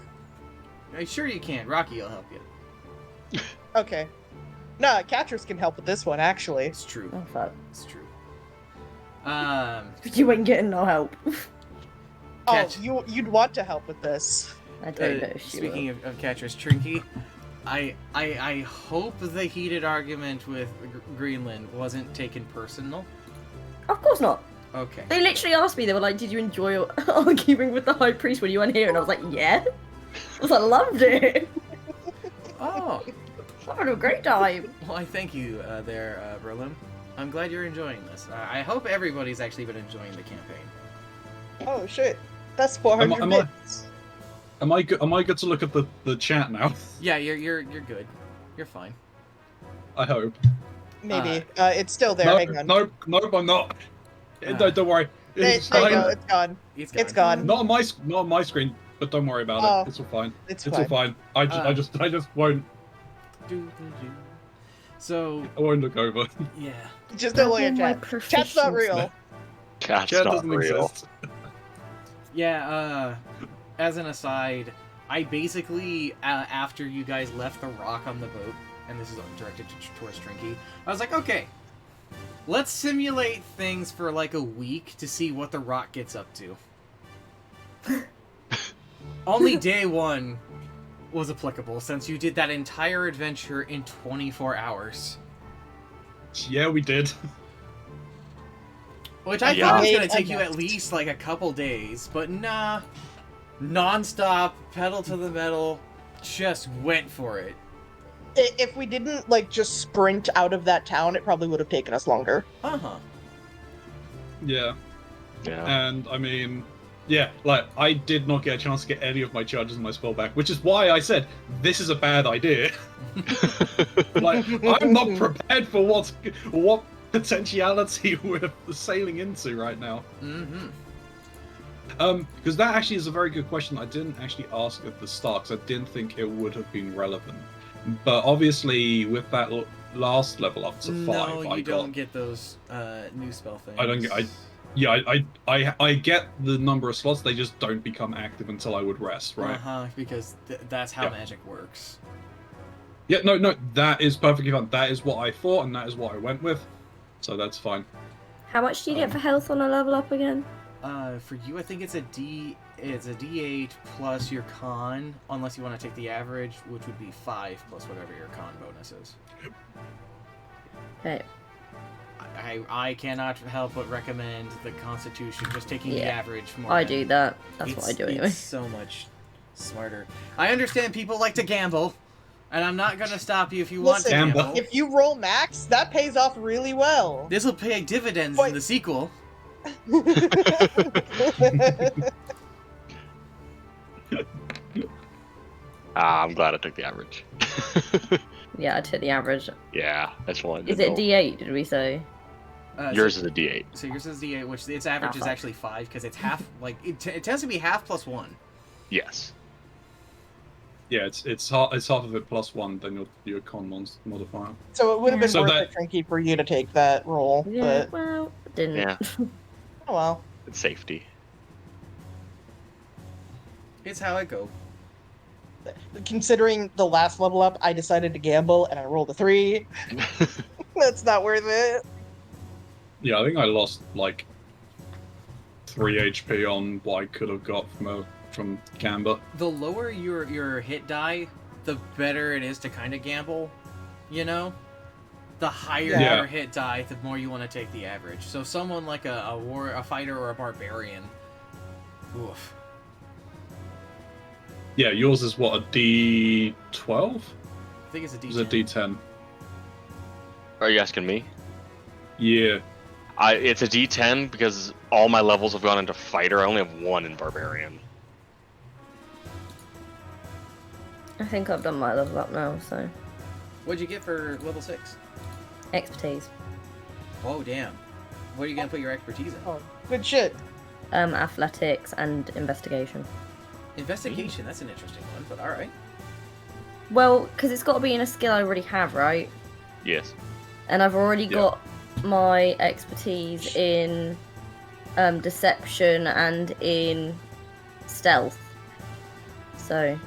Sure you can. Rocky will help you. Okay. Nah, Catrus can help with this one, actually. It's true. Oh, fuck. It's true. You ain't getting no help. Catch. Oh, you'd want to help with this. I don't know if she speaking will. of Catcher's Trinky, I hope the heated argument with Greenland wasn't taken personal. Of course not. Okay. They literally asked me, they were like, did you enjoy arguing with the High Priest when you weren't here? And I was like, yeah. I was like, loved it. Oh, I had a great time. well, I thank you there, Berlin. I'm glad you're enjoying this. I hope everybody's actually been enjoying the campaign. Oh shit. That's 400 Am I- bits. am I good to look at the chat now? Yeah, you're good. You're fine. I hope. Maybe. It's still there. No, Hang on. nope, I'm not. Ah. Don't worry. It's There you go. fine. It's gone. It's It's gone. gone. Not on my screen, but don't worry about Oh, it. It's all fine. It's It's all fine. fine. I just won't. So I won't look over. yeah. Just don't look at My chat. Chat's not real. Cat's Chat not doesn't real. exist. Yeah, as an aside, I basically, after you guys left the rock on the boat, and this is directed towards Trinky, I was like, okay, let's simulate things for like a week to see what the rock gets up to. Only day one was applicable, since you did that entire adventure in 24 hours. Yeah, we did. Which I Yeah. thought was Made going to take you at enough. least like a couple days, but nah. Non-stop, pedal to the metal, just went for it. If we didn't like just sprint out of that town, it probably would have taken us longer. Uh-huh. Yeah, Yeah. and I mean, yeah, like I did not get a chance to get any of my charges and my spell back, which is why I said this is a bad idea. Like I'm not prepared for what potentiality we're sailing into right now. Mm-hmm. Because that actually is a very good question. I didn't actually ask at the start because I didn't think it would have been relevant. But obviously, with that last level up to 5, No, I you got. don't get those new spell things. I don't get. I get the number of slots. They just don't become active until I would rest, right? Uh-huh, because that's how Yeah. magic works. Yeah, no, that is perfectly fine. That is what I thought, and that is what I went with. So that's fine. How much do you get for health on a level up again? For you, I think it's a D8 plus your con, unless you want to take the average, which would be 5 plus whatever your con bonus is. Okay. I cannot help but recommend the Constitution, just taking the Yeah, average. More I do that. That's what I do anyway. It's so much smarter. I understand people like to gamble, and I'm not gonna stop you if you want to Listen, gamble. If you roll max, that pays off really well. This will pay dividends But- in the sequel. I'm glad I took the average. Yeah, I took the average. Yeah, that's one. Is it D8, did we say? Yours is a D8. So yours is D8, which its average is fuck. actually 5 because it's half. Like it tends to be half plus 1. Yes. Yeah, it's half of it plus 1, then your con modifier. So it would have been So worth that- it, Trinky, for you to take that roll. Yeah, But well, didn't. Yeah. oh well. It's safety. It's how it go. Considering the last level up, I decided to gamble and I rolled a 3. That's not worth it. Yeah, I think I lost like 3 HP on what I could have got from Gamba. The lower your hit die, the better it is to kind of gamble. You know, the higher Yeah. your hit die, the more you want to take the average. So someone like a fighter or a barbarian. Oof. Yeah, yours is what, a D12? I think it's a D10. Is it a D10? Are you asking me? Yeah. It's a D10 because all my levels have gone into fighter. I only have 1 in barbarian. I think I've done my level up now, so. What'd you get for level 6? Expertise. Oh damn. What are you gonna put your expertise in? Oh, good shit. Athletics and investigation. Investigation. That's an interesting one, but all right. Well, because it's got to be in a skill I already have, right? Yes. And I've already Yeah. got my expertise in deception and in stealth. So,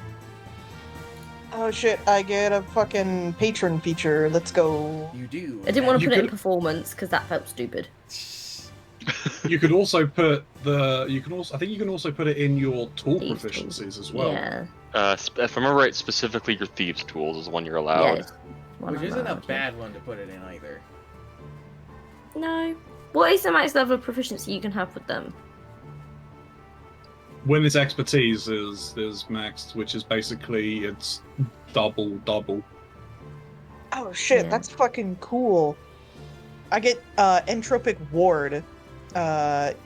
Oh shit, I get a fucking patron feature. Let's go. You do. I didn't want to You put it in could- performance because that felt stupid. You could also put I think you can also put it in your tool Thieves' proficiencies as well. Yeah. If I remember right, specifically your thieves' tools is the one you're Yeah. allowed. it's one Which I'm isn't a allowed, yeah. bad one to put it in either. No. What is the max level of proficiency you can have with them? When its expertise is maxed, which is basically it's double. Oh shit, Yeah. that's fucking cool. I get entropic ward.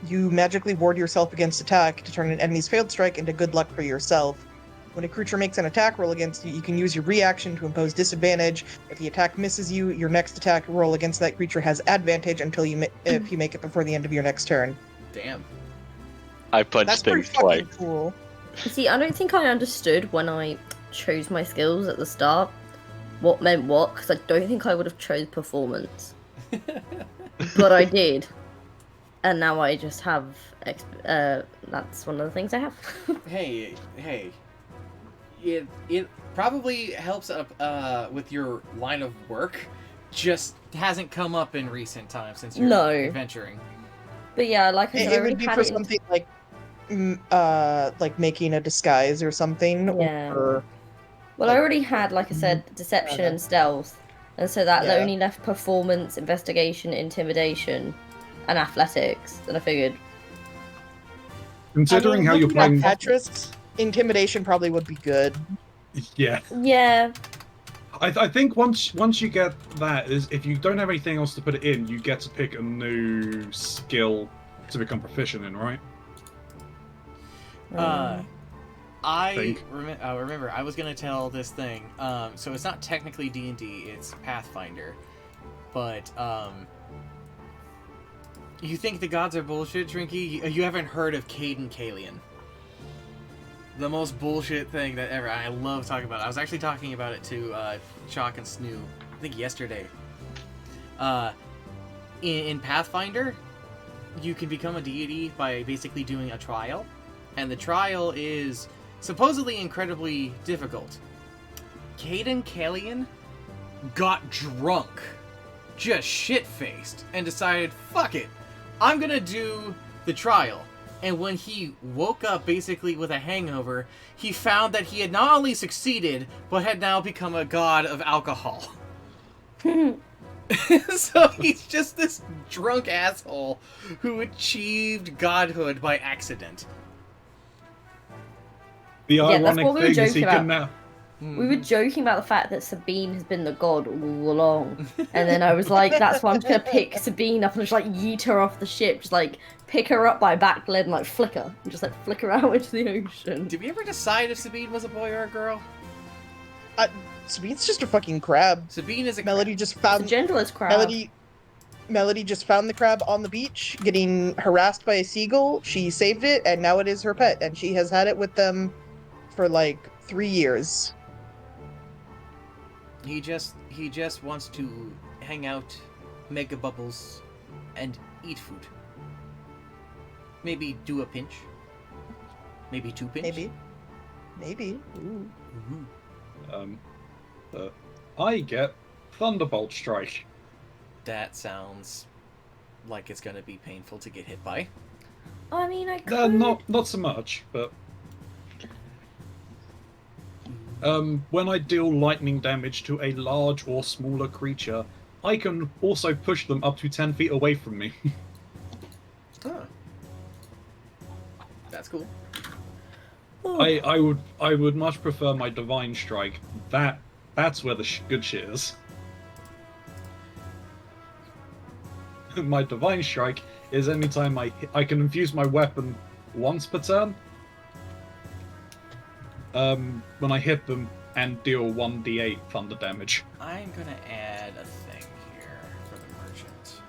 You magically ward yourself against attack to turn an enemy's failed strike into good luck for yourself. When a creature makes an attack roll against you, you can use your reaction to impose disadvantage. If the attack misses you, your next attack roll against that creature has advantage until if you make it before the end of your next turn. Damn. I punch That's pretty things fucking twice. cool. See, I don't think I understood when I chose my skills at the start what meant what, because I don't think I would have chose performance. But I did. And now I just have... that's one of the things I have. Hey. It probably helps up with your line of work. Just hasn't come up in recent times since you're No. adventuring. But yeah, like I said, I It already would be had for it in- something like making a disguise or something. Yeah. Or Well, I already had, like I said, deception and stealth. And so that Yeah. only left performance, investigation, intimidation, and athletics. And I figured, Considering how you're looking at playing, Petrus, intimidation probably would be good. yeah. yeah, I think once you get that, is if you don't have anything else to put it in, you get to pick a new skill to become proficient in, right? I Think. remember I was gonna tell this thing. So it's not technically D&D; it's Pathfinder. But you think the gods are bullshit, Trinky? You haven't heard of Caden Kalian? The most bullshit thing that ever. I love talking about it. I was actually talking about it to Chalk and Snoo, I think yesterday. In Pathfinder, you can become a deity by basically doing a trial. And the trial is supposedly incredibly difficult. Caden Kalian got drunk, just shit-faced, and decided, fuck it, I'm gonna do the trial. And when he woke up basically with a hangover, he found that he had not only succeeded, but had now become a god of alcohol. So he's just this drunk asshole who achieved godhood by accident. The Yeah, that's ironic what we were thing is he joking can now. we were joking about the fact that Sabine has been the god all along. And then I was like, that's why I'm just going to pick Sabine up and just like yeet her off the ship. Just like pick her up by back leg and like flicker. And just like flicker out into the ocean. Did we ever decide if Sabine was a boy or a girl? Sabine's just a fucking crab. Sabine is a Melody just The found gentlest crab. Melody just found the crab on the beach, getting harassed by a seagull. She saved it, and now it is her pet, and she has had it with them for like 3 years. He just wants to hang out, make a bubbles, and eat food. Maybe do a pinch. Maybe 2 pinch. Maybe. Ooh. I get Thunderbolt Strike. That sounds like it's gonna be painful to get hit by. I mean, I could... Not so much, but when I deal lightning damage to a large or smaller creature, I can also push them up to 10 feet away from me. Huh. That's cool. I would much prefer my Divine Strike. That's where the good shit is. My Divine Strike is anytime I can infuse my weapon once per turn. When I hit them and deal 1d8 thunder damage. I'm gonna add a thing here for the merchant.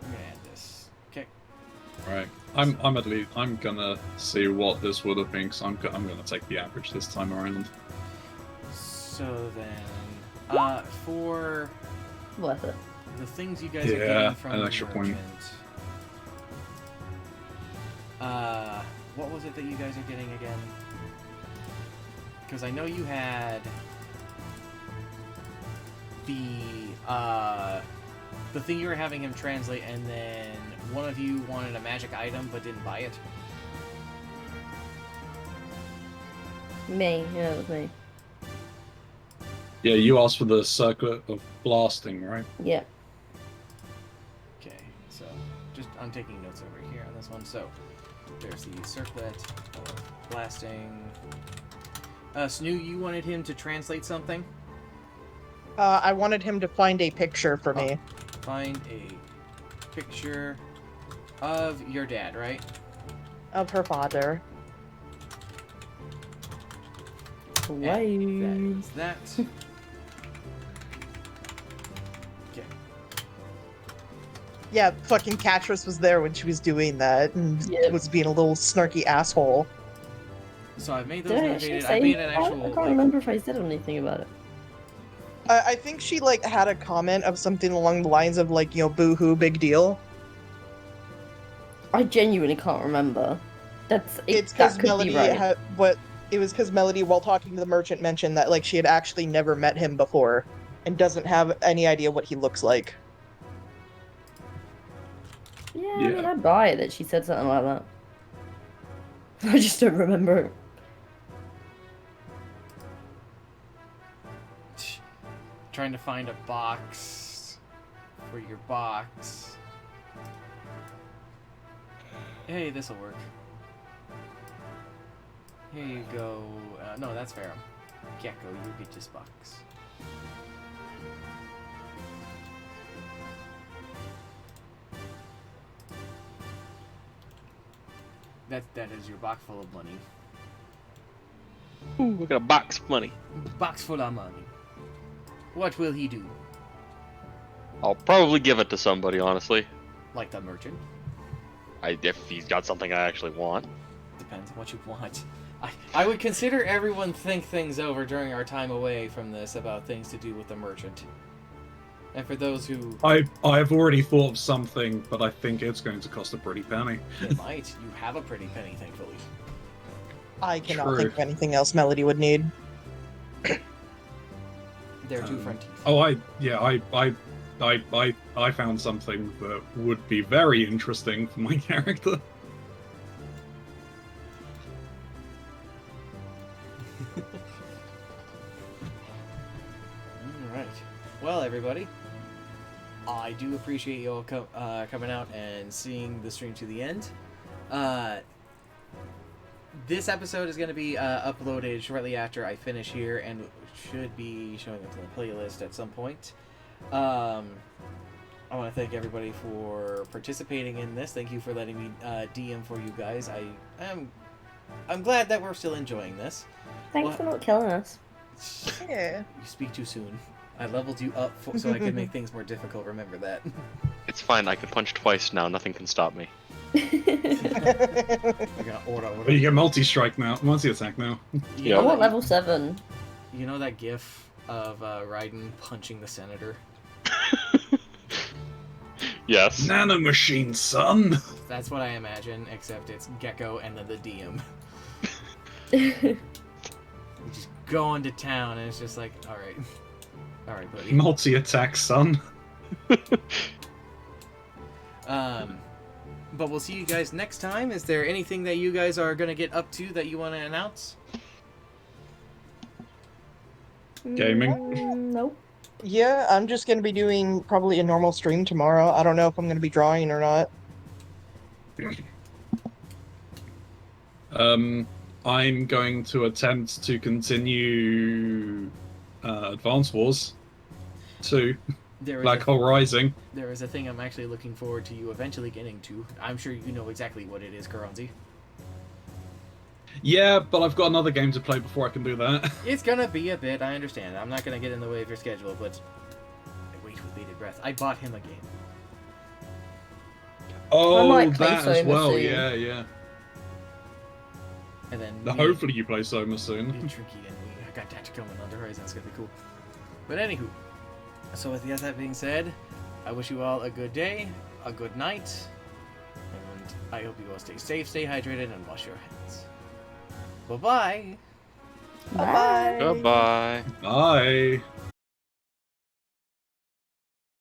I'm gonna add this. Okay. Right. I'm gonna see what this would have been, because I'm gonna take the average this time around. So then, for Worth it. the things you guys are Yeah, getting from an the extra point. merchant, what was it that you guys are getting again? Because I know you had the thing you were having him translate, and then one of you wanted a magic item but didn't buy it. Me. Yeah, it was me. Yeah, you asked for the circlet of blasting, right? Yeah. Okay, so I'm taking notes over here on this one. So there's the circlet of blasting. Snoo, you wanted him to translate something? I wanted him to find a picture for me. Find a picture of your dad, right? Of her father. Waves. That. Okay. Yeah, fucking Catrus was there when she was doing that and Yep. was being a little snarky asshole. So I've made those Did I actually motivated. say I made an that? I actual can't like. remember if I said anything about it. I think she like had a comment of something along the lines of like, boo-hoo, big deal. I genuinely can't remember. It's That because could be Melody right. it was because Melody, while talking to the merchant, mentioned that like she had actually never met him before and doesn't have any idea what he looks like. Yeah, I Yeah. mean, I buy it that she said something like that. I just don't remember. Trying to find a box for your box. Hey, this'll work. Here you go. No, that's fair. Gecko, you get this box. That is your box full of money. Ooh, we got a box of money. Box full of money. What will he do? I'll probably give it to somebody, honestly. Like the merchant? If he's got something I actually want. Depends on what you want. I would consider everyone think things over during our time away from this about things to do with the merchant. And for those who I've already thought of something, but I think it's going to cost a pretty penny. it might, you have a pretty penny, thankfully. I cannot True. think of anything else Melody would need. They're two front teeth. Oh, I found something that would be very interesting for my character. Alright. Well, everybody, I do appreciate you all coming out and seeing the stream to the end. This episode is going to be uploaded shortly after I finish here and should be showing up in the playlist at some point. I want to thank everybody for participating in this. Thank you for letting me DM for you guys. I'm glad that we're still enjoying this. Thanks What? for not killing us. Yeah. You speak too soon. I leveled you up so I could make things more difficult. Remember that. It's fine, I can punch twice now, nothing can stop me. I got order. But you get multi-strike now, multi-attack now. You Yeah. I know want that- level 7. You know that gif of Raiden punching the senator? Yes. Nanomachine, son! That's what I imagine, except it's Gecko and then the DM. Just going to town, and it's just like, alright. Alright, buddy. Multi-attack, son. But we'll see you guys next time. Is there anything that you guys are going to get up to that you want to announce? Gaming. Nope. Yeah, I'm just gonna be doing probably a normal stream tomorrow. I don't know if I'm gonna be drawing or not. I'm going to attempt to continue Advance Wars 2, There is, Black Hole Rising. there is a thing I'm actually looking forward to you eventually getting to. I'm sure you know exactly what it is, Karanzi. Yeah, but I've got another game to play before I can do that. It's gonna be a bit, I understand. I'm not gonna get in the way of your schedule, but I wait with bated breath. I bought him a game. Oh, might play that as Soma well, soon. yeah. And then Now, me, hopefully you play Soma soon. Tricky, and I got that to come in on the horizon. It's gonna be cool. But anywho, so with that being said, I wish you all a good day, a good night, and I hope you all stay safe, stay hydrated, and wash your hands. Bye-bye! Bye-bye. Goodbye. Bye.